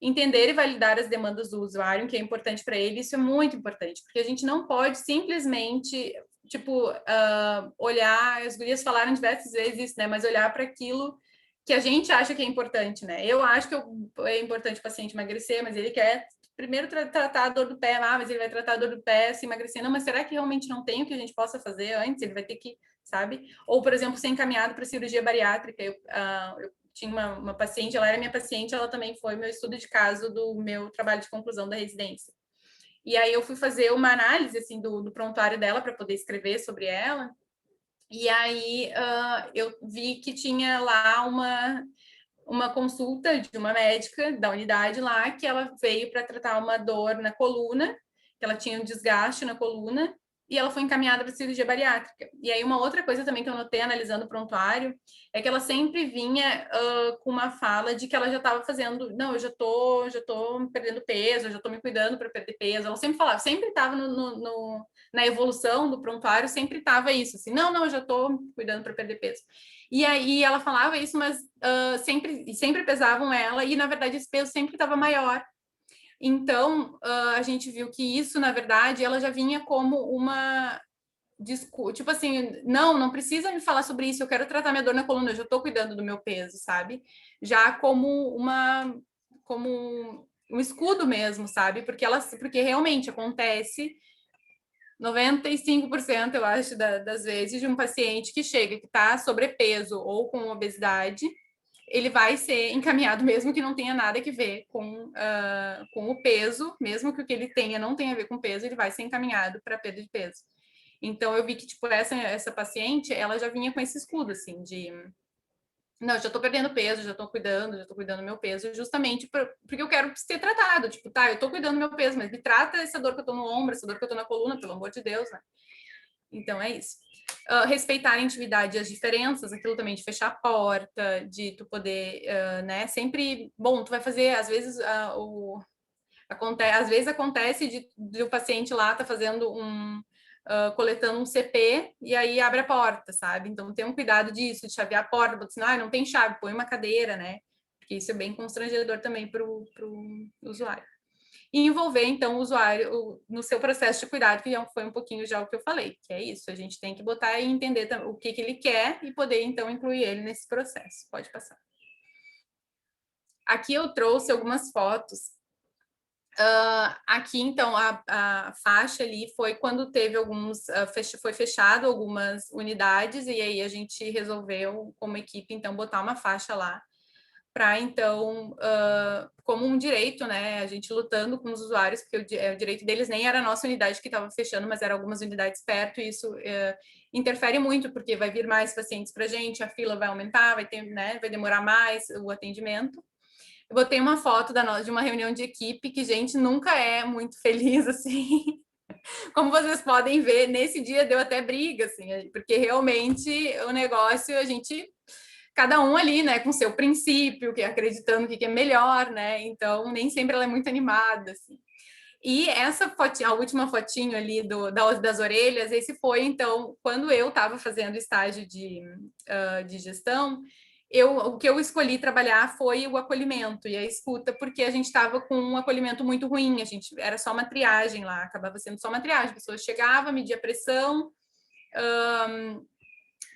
entender e validar as demandas do usuário, que é importante para ele, isso é muito importante, porque a gente não pode simplesmente, tipo, olhar, as gurias falaram diversas vezes isso, né, mas olhar para aquilo que a gente acha que é importante, né? Eu acho que é importante o paciente emagrecer, mas ele quer primeiro tratar a dor do pé, mas ele vai tratar a dor do pé se emagrecer. Não, mas será que realmente não tem o que a gente possa fazer antes? Ele vai ter que, sabe? Ou, por exemplo, ser encaminhado para cirurgia bariátrica. Eu tinha uma paciente, ela era minha paciente, ela também foi meu estudo de caso do meu trabalho de conclusão da residência. E aí eu fui fazer uma análise, assim, do prontuário dela para poder escrever sobre ela. E aí eu vi que tinha lá uma consulta de uma médica da unidade lá, que ela veio para tratar uma dor na coluna, que ela tinha um desgaste na coluna, e ela foi encaminhada para cirurgia bariátrica. E aí uma outra coisa também que eu notei analisando o prontuário, é que ela sempre vinha com uma fala de que ela já estava fazendo, não, eu já tô perdendo peso, eu já tô me cuidando para perder peso. Ela sempre falava, sempre estava na evolução do prontuário, sempre estava isso, assim, não, eu já estou cuidando para perder peso. E aí ela falava isso, mas sempre pesavam ela, e na verdade esse peso sempre estava maior. Então, a gente viu que isso, na verdade, ela já vinha como uma... Tipo assim, não precisa me falar sobre isso, eu quero tratar minha dor na coluna, eu já estou cuidando do meu peso, sabe? Já como um escudo mesmo, sabe? Porque realmente acontece 95%, eu acho, das vezes, de um paciente que chega, que está sobrepeso ou com obesidade, ele vai ser encaminhado, mesmo que não tenha nada a ver com o peso, mesmo que o que ele tenha não tenha a ver com peso, ele vai ser encaminhado para perda de peso. Então, eu vi que, tipo, essa paciente, ela já vinha com esse escudo, assim, de... Não, já tô perdendo peso, já tô cuidando do meu peso, justamente porque eu quero ser tratado. Tipo, tá, eu tô cuidando do meu peso, mas me trata essa dor que eu tô no ombro, essa dor que eu tô na coluna, pelo amor de Deus, né? Então, é isso. Respeitar a intimidade e as diferenças, aquilo também de fechar a porta, de tu poder, né? Sempre, bom, tu vai fazer, às vezes, às vezes acontece de o paciente lá tá fazendo coletando um CP e aí abre a porta, sabe? Então tem um cuidado disso, de chavear a porta, porque senão, não tem chave, põe uma cadeira, né? Porque isso é bem constrangedor também para o usuário. E envolver, então, o usuário no seu processo de cuidado, que já foi um pouquinho já o que eu falei, que é isso, a gente tem que botar e entender o que ele quer e poder, então, incluir ele nesse processo. Pode passar. Aqui eu trouxe algumas fotos. Aqui, então, a faixa ali foi quando teve foi fechado algumas unidades, e aí a gente resolveu, como equipe, então, botar uma faixa lá, para, então, como um direito, né, a gente lutando com os usuários, porque o direito deles nem era a nossa unidade que estava fechando, mas eram algumas unidades perto, e isso interfere muito, porque vai vir mais pacientes para a gente, a fila vai aumentar, vai demorar mais o atendimento. Eu botei uma foto de uma reunião de equipe que, gente, nunca é muito feliz, assim. Como vocês podem ver, nesse dia deu até briga, assim, porque realmente o negócio, cada um ali, né, com seu princípio, acreditando que é melhor, né, então nem sempre ela é muito animada, assim. E essa fotinha, a última fotinho ali das orelhas, esse foi, então, quando eu estava fazendo estágio de gestão, o que eu escolhi trabalhar foi o acolhimento e a escuta, porque a gente estava com um acolhimento muito ruim, era só uma triagem lá, acabava sendo só uma triagem, a pessoa chegava, media pressão,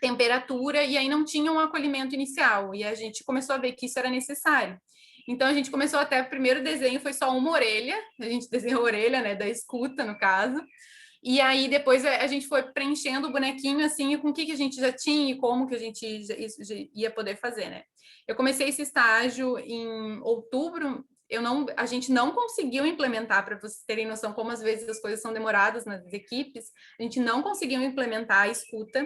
temperatura, e aí não tinha um acolhimento inicial, e a gente começou a ver que isso era necessário. Então, a gente começou até, o primeiro desenho foi só uma orelha, a gente desenhou a orelha, né, da escuta, no caso, e aí depois a gente foi preenchendo o bonequinho, assim, com o que a gente já tinha e como que a gente ia poder fazer, né. Eu comecei esse estágio em outubro, a gente não conseguiu implementar, para vocês terem noção como às vezes as coisas são demoradas nas equipes, a gente não conseguiu implementar a escuta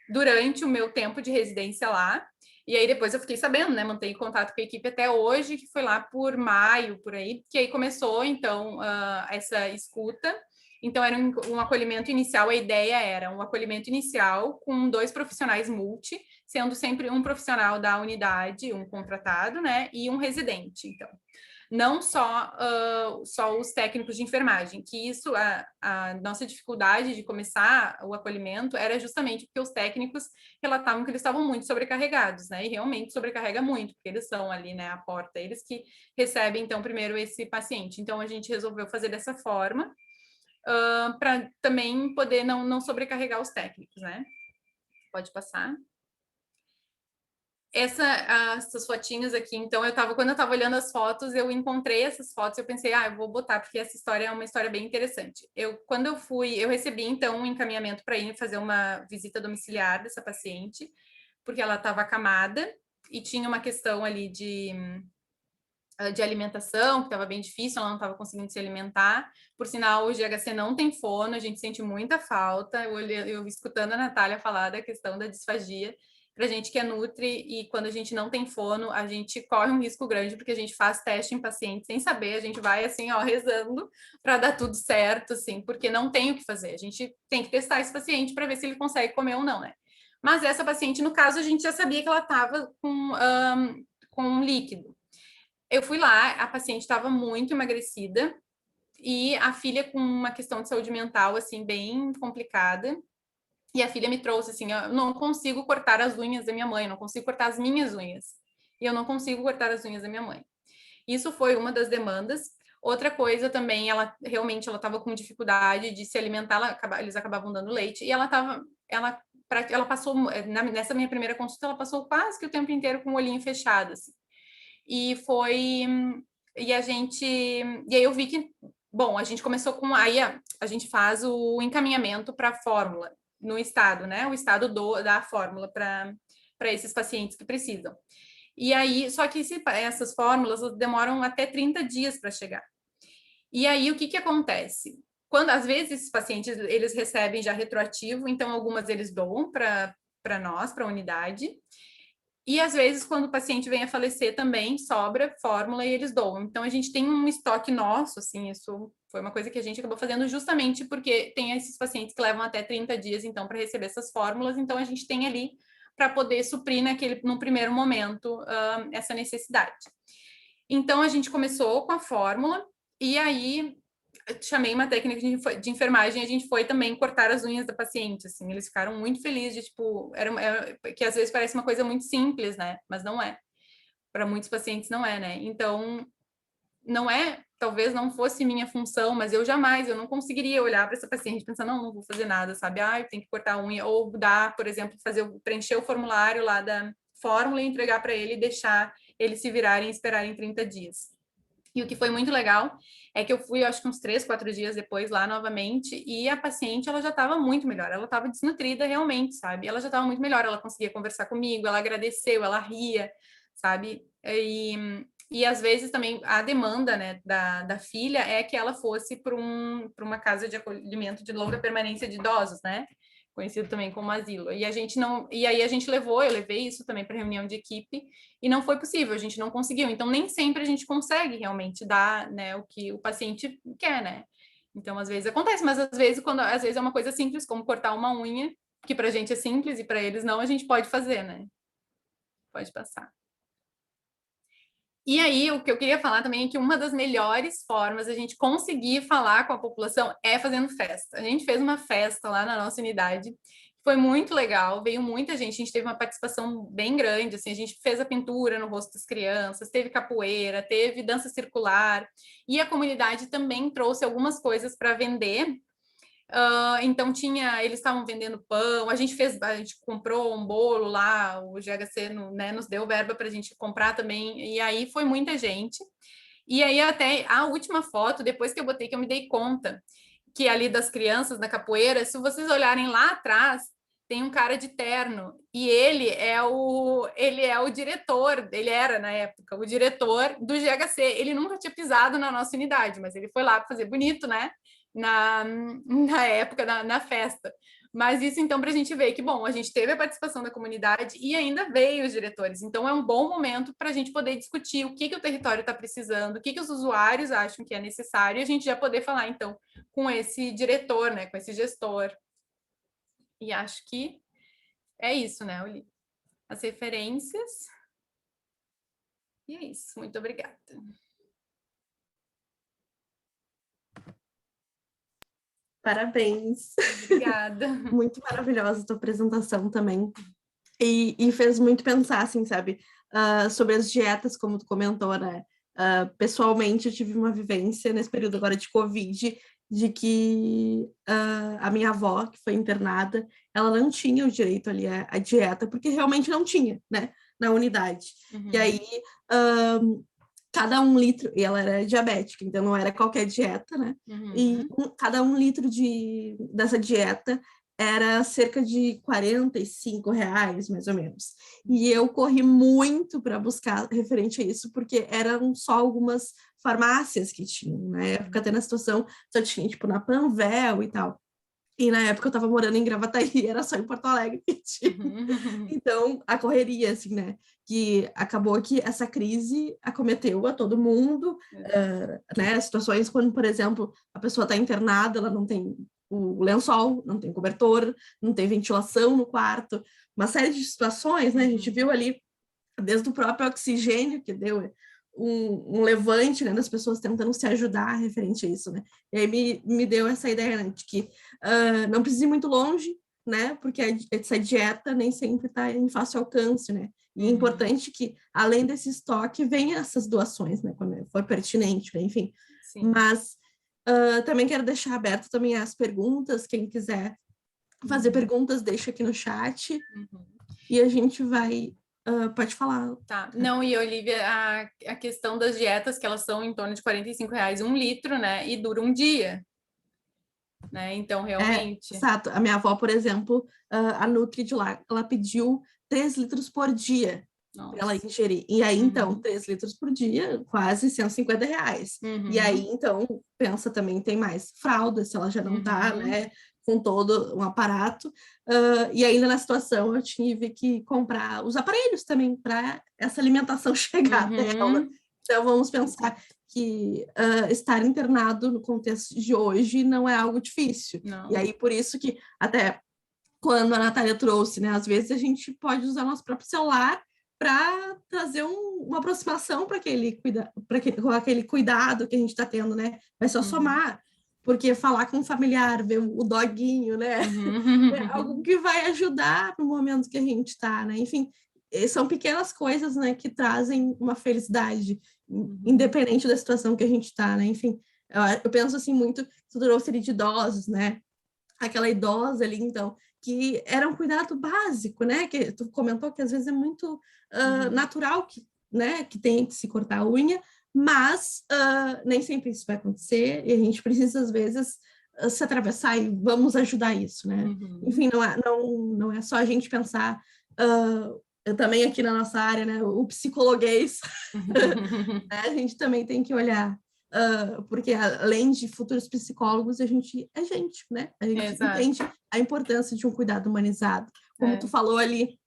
durante o meu tempo de residência lá. E aí depois eu fiquei sabendo, né, mantenho contato com a equipe até hoje, que foi lá por maio, por aí, que aí começou, então, essa escuta. Então, era um acolhimento inicial, a ideia era um acolhimento inicial com 2 profissionais multi, sendo sempre um profissional da unidade, um contratado, né, e um residente, então. não só, só os técnicos de enfermagem, que isso, a nossa dificuldade de começar o acolhimento era justamente porque os técnicos relatavam que eles estavam muito sobrecarregados, né? E realmente sobrecarrega muito, porque eles são ali, né, à porta, eles que recebem, então, primeiro esse paciente. Então, a gente resolveu fazer dessa forma, para também poder não sobrecarregar os técnicos, né? Pode passar. Essas fotinhas aqui, então, quando eu estava olhando as fotos, eu encontrei essas fotos, eu pensei, eu vou botar, porque essa história é uma história bem interessante. Quando eu recebi, então, um encaminhamento para ir fazer uma visita domiciliar dessa paciente, porque ela estava acamada e tinha uma questão ali de alimentação, que estava bem difícil, ela não estava conseguindo se alimentar. Por sinal, o GHC não tem fono, a gente sente muita falta. Eu escutando a Natália falar da questão da disfagia, para a gente que é nutri, e quando a gente não tem fono, a gente corre um risco grande, porque a gente faz teste em paciente sem saber, a gente vai assim, ó, rezando para dar tudo certo, assim, porque não tem o que fazer. A gente tem que testar esse paciente para ver se ele consegue comer ou não, né? Mas essa paciente, no caso, a gente já sabia que ela estava com um líquido. Eu fui lá, a paciente estava muito emagrecida e a filha com uma questão de saúde mental, assim, bem complicada. E a filha me trouxe assim, eu não consigo cortar as unhas da minha mãe, eu não consigo cortar as minhas unhas. E eu não consigo cortar as unhas da minha mãe. Isso foi uma das demandas. Outra coisa também, ela estava com dificuldade de se alimentar, eles acabavam dando leite, e ela passou, nessa minha primeira consulta, ela passou quase que o tempo inteiro com o olhinho fechado, assim. E aí eu vi que, bom, a gente começou aí a gente faz o encaminhamento para a fórmula no estado, né? O estado da fórmula para esses pacientes que precisam. E aí, só que essas fórmulas demoram até 30 dias para chegar. E aí, o que acontece? Quando, às vezes, esses pacientes, eles recebem já retroativo, então algumas eles doam para nós, para a unidade, e às vezes, quando o paciente vem a falecer também, sobra fórmula e eles doam. Então, a gente tem um estoque nosso, assim, isso foi uma coisa que a gente acabou fazendo justamente porque tem esses pacientes que levam até 30 dias, então, para receber essas fórmulas. Então, a gente tem ali para poder suprir no primeiro momento, essa necessidade. Então, a gente começou com a fórmula e aí chamei uma técnica de enfermagem e a gente foi também cortar as unhas da paciente, assim, eles ficaram muito felizes de, tipo, que às vezes parece uma coisa muito simples, né, mas não é, para muitos pacientes não é, né, então, talvez não fosse minha função, mas eu não conseguiria olhar para essa paciente e pensar, não vou fazer nada, sabe, eu tenho que cortar a unha, ou dar, por exemplo, preencher o formulário lá da fórmula e entregar para ele e deixar eles se virarem e esperarem 30 dias. E o que foi muito legal é que eu fui, acho que uns 3, 4 dias depois lá novamente, e a paciente, ela já estava muito melhor, ela estava desnutrida realmente, sabe? Ela já estava muito melhor, ela conseguia conversar comigo, ela agradeceu, ela ria, sabe? E às vezes também a demanda, né, da filha é que ela fosse para uma casa de acolhimento de longa permanência de idosos, né? Conhecido também como asilo. E aí a gente eu levei isso também para reunião de equipe e não foi possível, a gente não conseguiu. Então nem sempre a gente consegue realmente dar, né, o que o paciente quer, né? Então às vezes acontece, mas às vezes é uma coisa simples, como cortar uma unha, que para a gente é simples e para eles não, a gente pode fazer, né? Pode passar. E aí, o que eu queria falar também é que uma das melhores formas a gente conseguir falar com a população é fazendo festa. A gente fez uma festa lá na nossa unidade, foi muito legal, veio muita gente, a gente teve uma participação bem grande, assim, a gente fez a pintura no rosto das crianças, teve capoeira, teve dança circular, e a comunidade também trouxe algumas coisas para vender. Então eles estavam vendendo pão, a gente comprou um bolo lá, o GHC né, nos deu verba para a gente comprar também, e aí foi muita gente. E aí até a última foto, depois que eu botei, que eu me dei conta que ali das crianças na capoeira, se vocês olharem lá atrás, tem um cara de terno, e ele é o diretor, ele era na época o diretor do GHC, ele nunca tinha pisado na nossa unidade, mas ele foi lá para fazer bonito, né? Na época, na festa. Mas isso, então, para a gente ver que, bom, a gente teve a participação da comunidade e ainda veio os diretores. Então, é um bom momento para a gente poder discutir o que o território está precisando, o que os usuários acham que é necessário, e a gente já poder falar, então, com esse diretor, né, com esse gestor. E acho que é isso, né? Eu li as referências. E é isso. Muito obrigada. Parabéns. Obrigada. Muito maravilhosa a tua apresentação também. E fez muito pensar, assim, sabe? Sobre as dietas, como tu comentou, né? Pessoalmente, eu tive uma vivência nesse período agora de Covid, de que a minha avó, que foi internada, ela não tinha o direito ali à dieta, porque realmente não tinha, né? Na unidade. E aí, cada 1 litro, e ela era diabética, então não era qualquer dieta, né? E cada 1 litro dessa dieta era cerca de R$ 45, mais ou menos. E eu corri muito para buscar referente a isso, porque eram só algumas farmácias que tinham. Na época, até na situação, só tinha, tipo, na Panvel e tal. E na época eu estava morando em Gravataí, era só em Porto Alegre que tinha. Então, a correria, assim, né? Que acabou que essa crise acometeu a todo mundo, né? Situações quando, por exemplo, a pessoa está internada, ela não tem o lençol, não tem cobertor, não tem ventilação no quarto, uma série de situações, né? A gente viu ali, desde o próprio oxigênio, que deu um levante, né, das pessoas tentando se ajudar referente a isso, né? E aí me deu essa ideia, né, de que não precisa ir muito longe, né? Porque essa dieta nem sempre está em fácil alcance, né? E é importante que, além desse estoque, venha essas doações, né? Quando for pertinente, né? Enfim. Sim. Mas também quero deixar aberto também as perguntas, quem quiser fazer perguntas, deixa aqui no chat. E a gente vai... pode falar. Tá. Não, e Olivia, a questão das dietas, que elas são em torno de R$ 45 1 litro, né? E dura um dia. Né? Então, realmente... exato. A minha avó, por exemplo, a Nutri de lá, ela pediu 3 litros por dia para ela ingerir. E aí, então, 3 litros por dia, quase R$ 150. E aí, então, pensa também, tem mais fralda, se ela já não tá, né, com todo um aparato. E ainda na situação, eu tive que comprar os aparelhos também para essa alimentação chegar até ela. Então, vamos pensar que estar internado no contexto de hoje não é algo difícil. Não. E aí, por isso que, até quando a Natália trouxe, né, às vezes a gente pode usar nosso próprio celular para trazer uma aproximação para aquele cuidado que a gente está tendo, né? Vai só somar, porque falar com um familiar, ver o doguinho, né? É algo que vai ajudar no momento que a gente está, né? Enfim, são pequenas coisas, né, que trazem uma felicidade, independente da situação que a gente está, né? Enfim, eu penso assim muito, tu trouxe de idosos, né? Aquela idosa ali, então, que era um cuidado básico, né? Que tu comentou que às vezes é muito natural que, né, que tem que se cortar a unha, mas nem sempre isso vai acontecer e a gente precisa, às vezes, se atravessar e vamos ajudar isso, né? Enfim, não é só a gente pensar... eu também aqui na nossa área, né, o psicologuês, né, a gente também tem que olhar, porque além de futuros psicólogos, a gente é gente, né? A gente entende a importância de um cuidado humanizado. Como tu falou ali,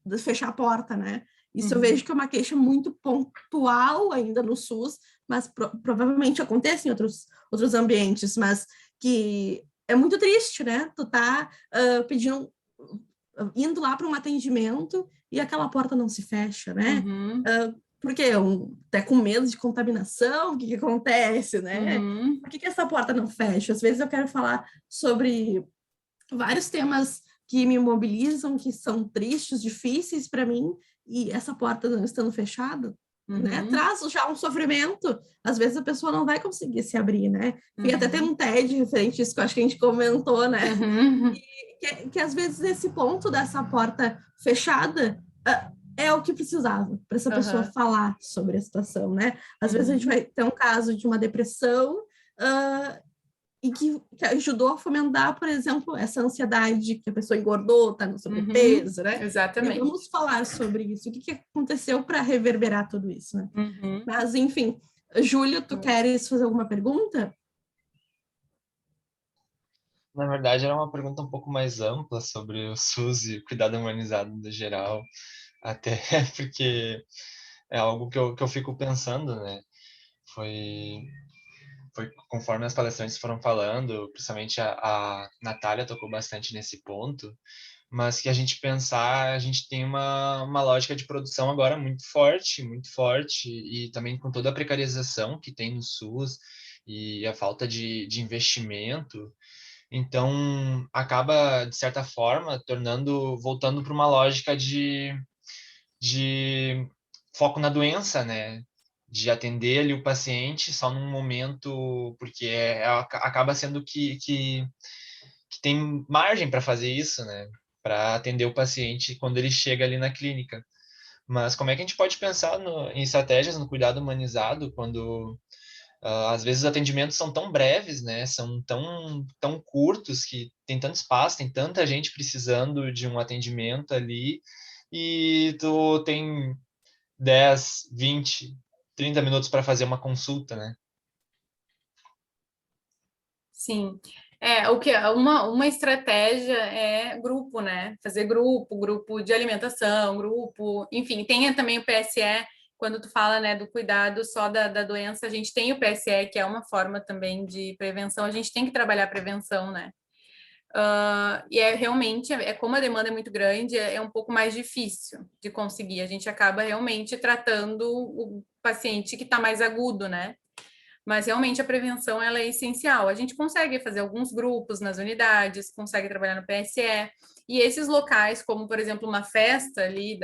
de fechar a porta, né? Isso eu vejo que é uma queixa muito pontual ainda no SUS, mas provavelmente acontece em outros ambientes, mas que é muito triste, né? Tu tá indo lá para um atendimento e aquela porta não se fecha, né? Porque até com medo de contaminação, o que acontece, né? Por que essa porta não fecha? Às vezes eu quero falar sobre vários temas que me mobilizam, que são tristes, difíceis para mim, e essa porta não estando fechada, né? Traz já um sofrimento. Às vezes a pessoa não vai conseguir se abrir, né? E até tem um TED referente a isso que eu acho que a gente comentou, né? Que às vezes esse ponto dessa porta fechada é o que precisava para essa pessoa falar sobre a situação, né? Às vezes a gente vai ter um caso de uma depressão e que ajudou a fomentar, por exemplo, essa ansiedade que a pessoa engordou, está no sobrepeso, né? Exatamente. E vamos falar sobre isso. O que aconteceu para reverberar tudo isso, né? Mas, enfim, Júlia, tu queres fazer alguma pergunta? Na verdade, era uma pergunta um pouco mais ampla sobre o SUS e cuidado humanizado no geral, até porque é algo que eu fico pensando, né? Foi conforme as palestrantes foram falando, principalmente a Natália tocou bastante nesse ponto, mas que a gente pensar, a gente tem uma lógica de produção agora muito forte, e também com toda a precarização que tem no SUS, e a falta de investimento. Então, acaba, de certa forma, voltando para uma lógica de foco na doença, né? De atender ali o paciente só num momento, porque acaba sendo que tem margem para fazer isso, né? Para atender o paciente quando ele chega ali na clínica. Mas como é que a gente pode pensar em estratégias no cuidado humanizado quando às vezes os atendimentos são tão breves, né? São tão curtos que tem tanto espaço, tem tanta gente precisando de um atendimento ali e tu tem 10, 20, 30 minutos para fazer uma consulta, né? Sim. Uma estratégia é grupo, né? Fazer grupo de alimentação, grupo, enfim, tem também o PSE, quando tu fala, né, do cuidado só da doença, a gente tem o PSE, que é uma forma também de prevenção, a gente tem que trabalhar a prevenção, né? E realmente, como a demanda é muito grande, é um pouco mais difícil de conseguir. A gente acaba realmente tratando o paciente que está mais agudo, né? Mas realmente a prevenção ela é essencial. A gente consegue fazer alguns grupos nas unidades, consegue trabalhar no PSE, e esses locais, como por exemplo uma festa ali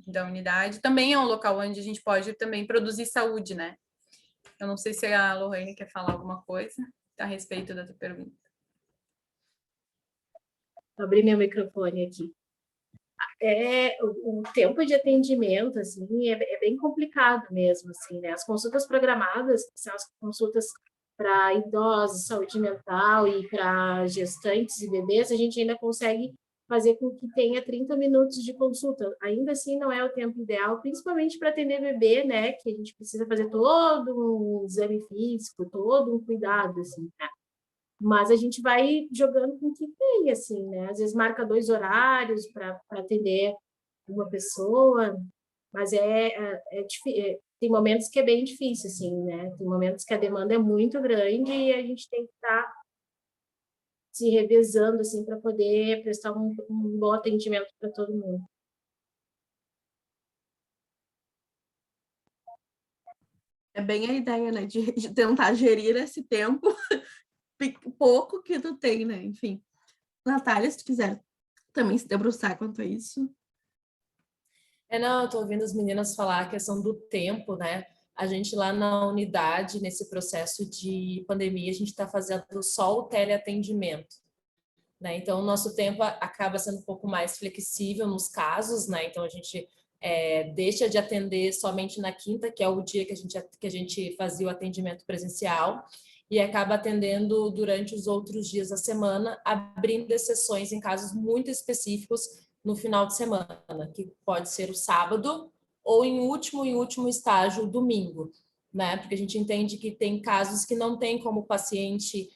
da unidade, também é um local onde a gente pode também produzir saúde, né? Eu não sei se a Lorraine quer falar alguma coisa a respeito da tua pergunta. Vou abrir meu microfone aqui. O tempo de atendimento, assim, é bem complicado mesmo, assim, né? As consultas programadas, que são as consultas para idosos, saúde mental e para gestantes e bebês, a gente ainda consegue fazer com que tenha 30 minutos de consulta. Ainda assim, não é o tempo ideal, principalmente para atender bebê, né? Que a gente precisa fazer todo um exame físico, todo um cuidado, assim, né? Mas a gente vai jogando com o que tem, assim, né? Às vezes marca 2 horários para atender uma pessoa, mas tem momentos que é bem difícil, assim, né? Tem momentos que a demanda é muito grande e a gente tem que estar se revezando, assim, para poder prestar um bom atendimento para todo mundo. É bem a ideia, né? De tentar gerir esse tempo pouco que tu tem, né? Enfim. Natália, se tu quiser também se debruçar quanto a isso. Não, eu tô ouvindo as meninas falar a questão do tempo, né? A gente lá na unidade, nesse processo de pandemia, a gente está fazendo só o teleatendimento, né? Então, o nosso tempo acaba sendo um pouco mais flexível nos casos, né? Então, a gente deixa de atender somente na quinta, que é o dia que a gente fazia o atendimento presencial, e acaba atendendo durante os outros dias da semana, abrindo exceções em casos muito específicos no final de semana, que pode ser o sábado ou em último estágio, o domingo, né? Porque a gente entende que tem casos que não tem como o paciente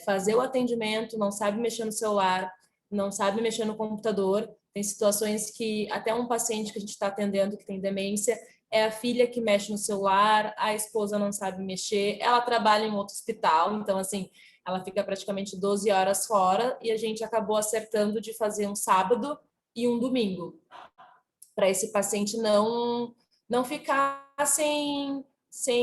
fazer o atendimento, não sabe mexer no celular, não sabe mexer no computador. Tem situações que até um paciente que a gente está atendendo que tem demência, é a filha que mexe no celular, a esposa não sabe mexer, ela trabalha em outro hospital, então assim, ela fica praticamente 12 horas fora e a gente acabou acertando de fazer um sábado e um domingo, para esse paciente não ficar sem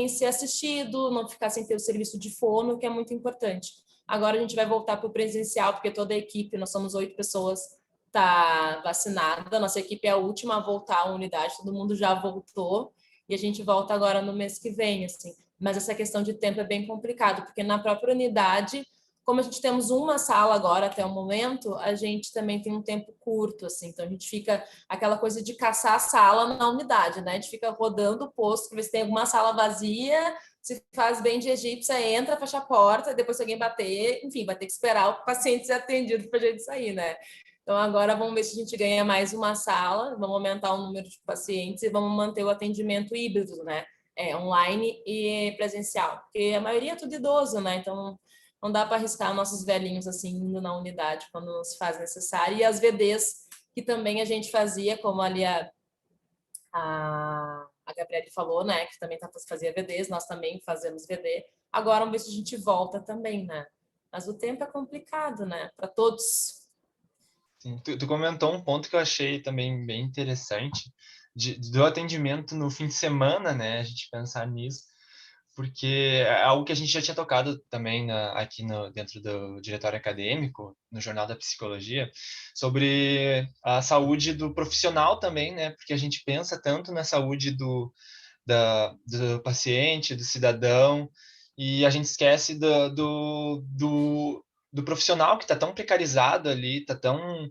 ser assistido, não ficar sem ter o serviço de fono, que é muito importante. Agora a gente vai voltar para o presencial, porque toda a equipe, nós somos 8 pessoas, está vacinada. Nossa equipe é a última a voltar à unidade, todo mundo já voltou, e a gente volta agora no mês que vem, assim. Mas essa questão de tempo é bem complicado, porque na própria unidade, como a gente temos uma sala agora até o momento, a gente também tem um tempo curto, assim, então a gente fica aquela coisa de caçar a sala na unidade, né? A gente fica rodando o posto para ver se tem alguma sala vazia, se faz bem de egípcia, entra, fecha a porta, depois se alguém bater, enfim, vai ter que esperar o paciente ser atendido para a gente sair, né? Então agora vamos ver se a gente ganha mais uma sala, vamos aumentar o número de pacientes e vamos manter o atendimento híbrido, né? Online e presencial, porque a maioria é tudo idoso, né? Então não dá para arriscar nossos velhinhos assim indo na unidade quando se faz necessário. E as VDs, que também a gente fazia, como ali a Gabriele falou, né? Que também fazia VDs, nós também fazemos VD. Agora vamos ver se a gente volta também, né? Mas o tempo é complicado, né? Para todos. Sim, tu comentou um ponto que eu achei também bem interessante, do atendimento no fim de semana, né? A gente pensar nisso. porque é algo que a gente já tinha tocado também aqui dentro do diretório acadêmico, no Jornal da Psicologia, sobre a saúde do profissional também, né? Porque a gente pensa tanto na saúde do paciente, do cidadão, e a gente esquece do profissional que está tão precarizado ali, está tão...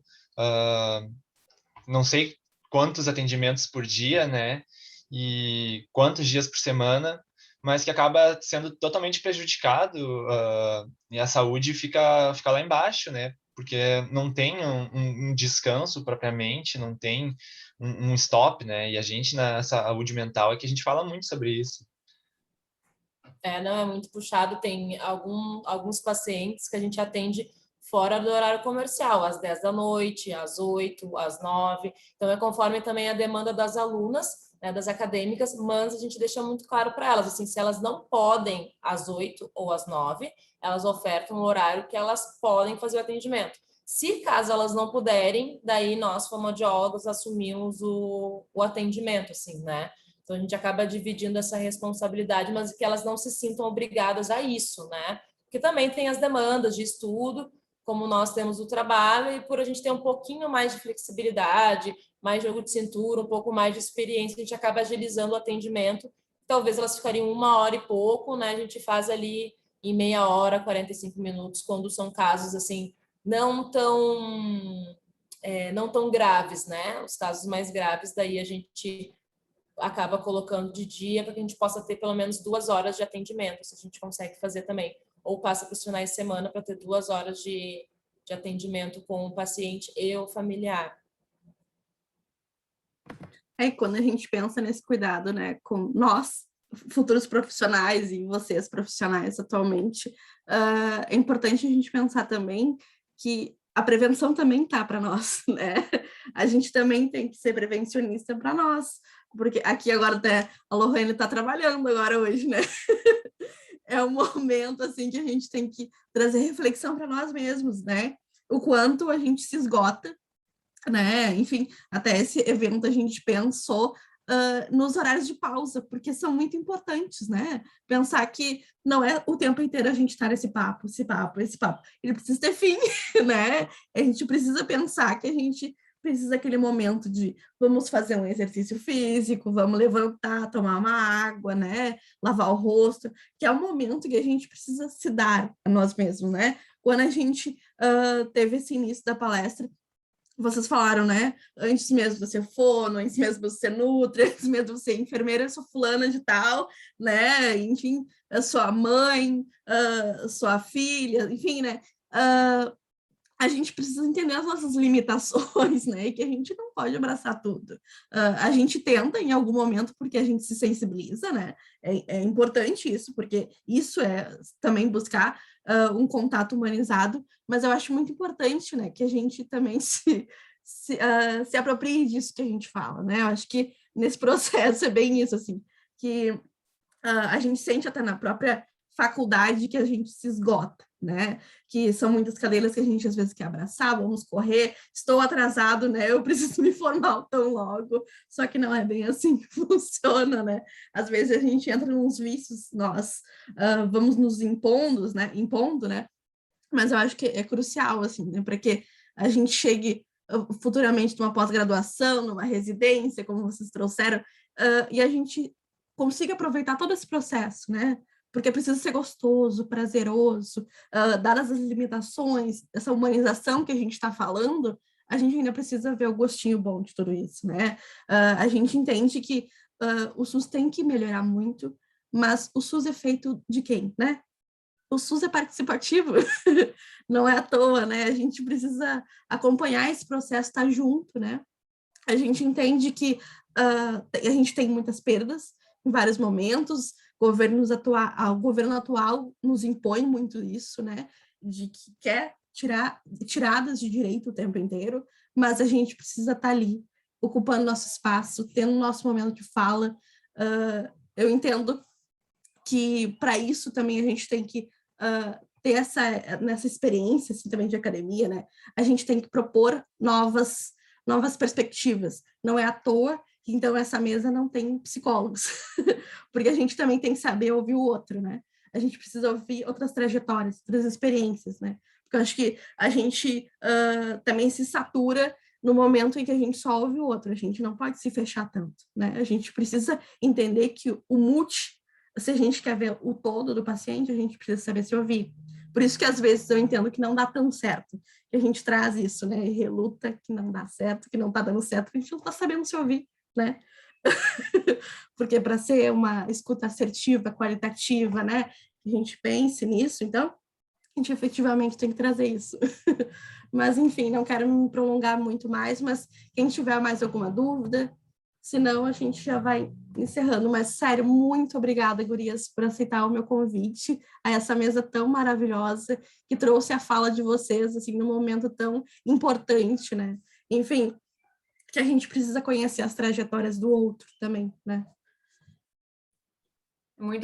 não sei quantos atendimentos por dia, né? E quantos dias por semana, mas que acaba sendo totalmente prejudicado, e a saúde fica lá embaixo, né? Porque não tem um descanso propriamente, não tem um stop, né? E a gente, na saúde mental, é que a gente fala muito sobre isso. Não, é muito puxado. Tem alguns pacientes que a gente atende fora do horário comercial, às 10 da noite, às 8, às 9. Então, é conforme também a demanda das alunas, né, das acadêmicas, mas a gente deixa muito claro para elas, assim, se elas não podem às 8 ou às 9, elas ofertam um horário que elas podem fazer o atendimento. Se caso elas não puderem, daí nós, fonoaudiólogos, assumimos o atendimento, assim, né? Então, a gente acaba dividindo essa responsabilidade, mas que elas não se sintam obrigadas a isso, né? Porque também tem as demandas de estudo, como nós temos o trabalho, e por a gente ter um pouquinho mais de flexibilidade, mais jogo de cintura, um pouco mais de experiência, a gente acaba agilizando o atendimento. Talvez elas ficariam 1 hora e pouco, né? A gente faz ali em meia hora, 45 minutos, quando são casos, assim, não tão graves, né? Os casos mais graves, daí a gente acaba colocando de dia para que a gente possa ter pelo menos 2 horas de atendimento, se a gente consegue fazer também. Ou passa para os finais de semana para ter 2 horas de atendimento com o paciente e o familiar. Aí, quando a gente pensa nesse cuidado, né, com nós, futuros profissionais e vocês profissionais atualmente, é importante a gente pensar também que a prevenção também tá para nós, né? A gente também tem que ser prevencionista para nós, porque aqui agora até a Lohane está trabalhando agora hoje, né? É um momento assim que a gente tem que trazer reflexão para nós mesmos, né? O quanto a gente se esgota, né? Enfim, até esse evento a gente pensou nos horários de pausa, porque são muito importantes, né? Pensar que não é o tempo inteiro a gente estar nesse papo. Ele precisa ter fim, né? A gente precisa pensar que a gente precisa daquele momento de vamos fazer um exercício físico, vamos levantar, tomar uma água, né? Lavar o rosto, que é o momento que a gente precisa se dar a nós mesmos, né? Quando a gente teve esse início da palestra, vocês falaram, né? Antes mesmo de ser fono, antes mesmo de ser nutri, antes mesmo de ser enfermeira, eu sou fulana de tal, né? Enfim, eu sou a mãe, sou a filha, enfim, né? A gente precisa entender as nossas limitações, né? E que a gente não pode abraçar tudo. A gente tenta em algum momento porque a gente se sensibiliza, né? É importante isso, porque isso é também buscar um contato humanizado, mas eu acho muito importante, né? Que a gente também se aproprie disso que a gente fala, né? Eu acho que nesse processo é bem isso, assim, que a gente sente até na própria faculdade que a gente se esgota, né? Que são muitas cadeiras que a gente às vezes quer abraçar, vamos correr, estou atrasado, né? Eu preciso me formar tão logo, só que não é bem assim que funciona, né? Às vezes a gente entra nos vícios, nós vamos nos impondo, né? Mas eu acho que é crucial, assim, né? Para que a gente chegue futuramente numa pós-graduação, numa residência, como vocês trouxeram, e a gente consiga aproveitar todo esse processo, né? Porque precisa ser gostoso, prazeroso, dadas as limitações, essa humanização que a gente está falando, a gente ainda precisa ver o gostinho bom de tudo isso, né? A gente entende que o SUS tem que melhorar muito, mas o SUS é feito de quem, né? O SUS é participativo, não é à toa, né? A gente precisa acompanhar esse processo, estar junto, né? A gente entende que a gente tem muitas perdas em vários momentos, o governo atual nos impõe muito isso, né? De que quer tiradas de direito o tempo inteiro, mas a gente precisa estar ali, ocupando nosso espaço, tendo nosso momento de fala. Eu entendo que para isso também a gente tem que ter nessa experiência assim, também de academia, né? A gente tem que propor novas perspectivas. Não é à toa então essa mesa não tem psicólogos, porque a gente também tem que saber ouvir o outro, né? A gente precisa ouvir outras trajetórias, outras experiências, né? Porque eu acho que a gente também se satura no momento em que a gente só ouve o outro, a gente não pode se fechar tanto, né? A gente precisa entender que o multi, se a gente quer ver o todo do paciente, a gente precisa saber se ouvir. Por isso que às vezes eu entendo que não dá tão certo, que a gente traz isso, né? E reluta que não dá certo, que não tá dando certo, que a gente não tá sabendo se ouvir, né? Porque para ser uma escuta assertiva, qualitativa, né? Que a gente pense nisso, então a gente efetivamente tem que trazer isso. Mas, enfim, não quero me prolongar muito mais, mas quem tiver mais alguma dúvida, senão a gente já vai encerrando. Mas, sério, muito obrigada, gurias, por aceitar o meu convite a essa mesa tão maravilhosa, que trouxe a fala de vocês, assim, num momento tão importante, né? Enfim, que a gente precisa conhecer as trajetórias do outro também, né?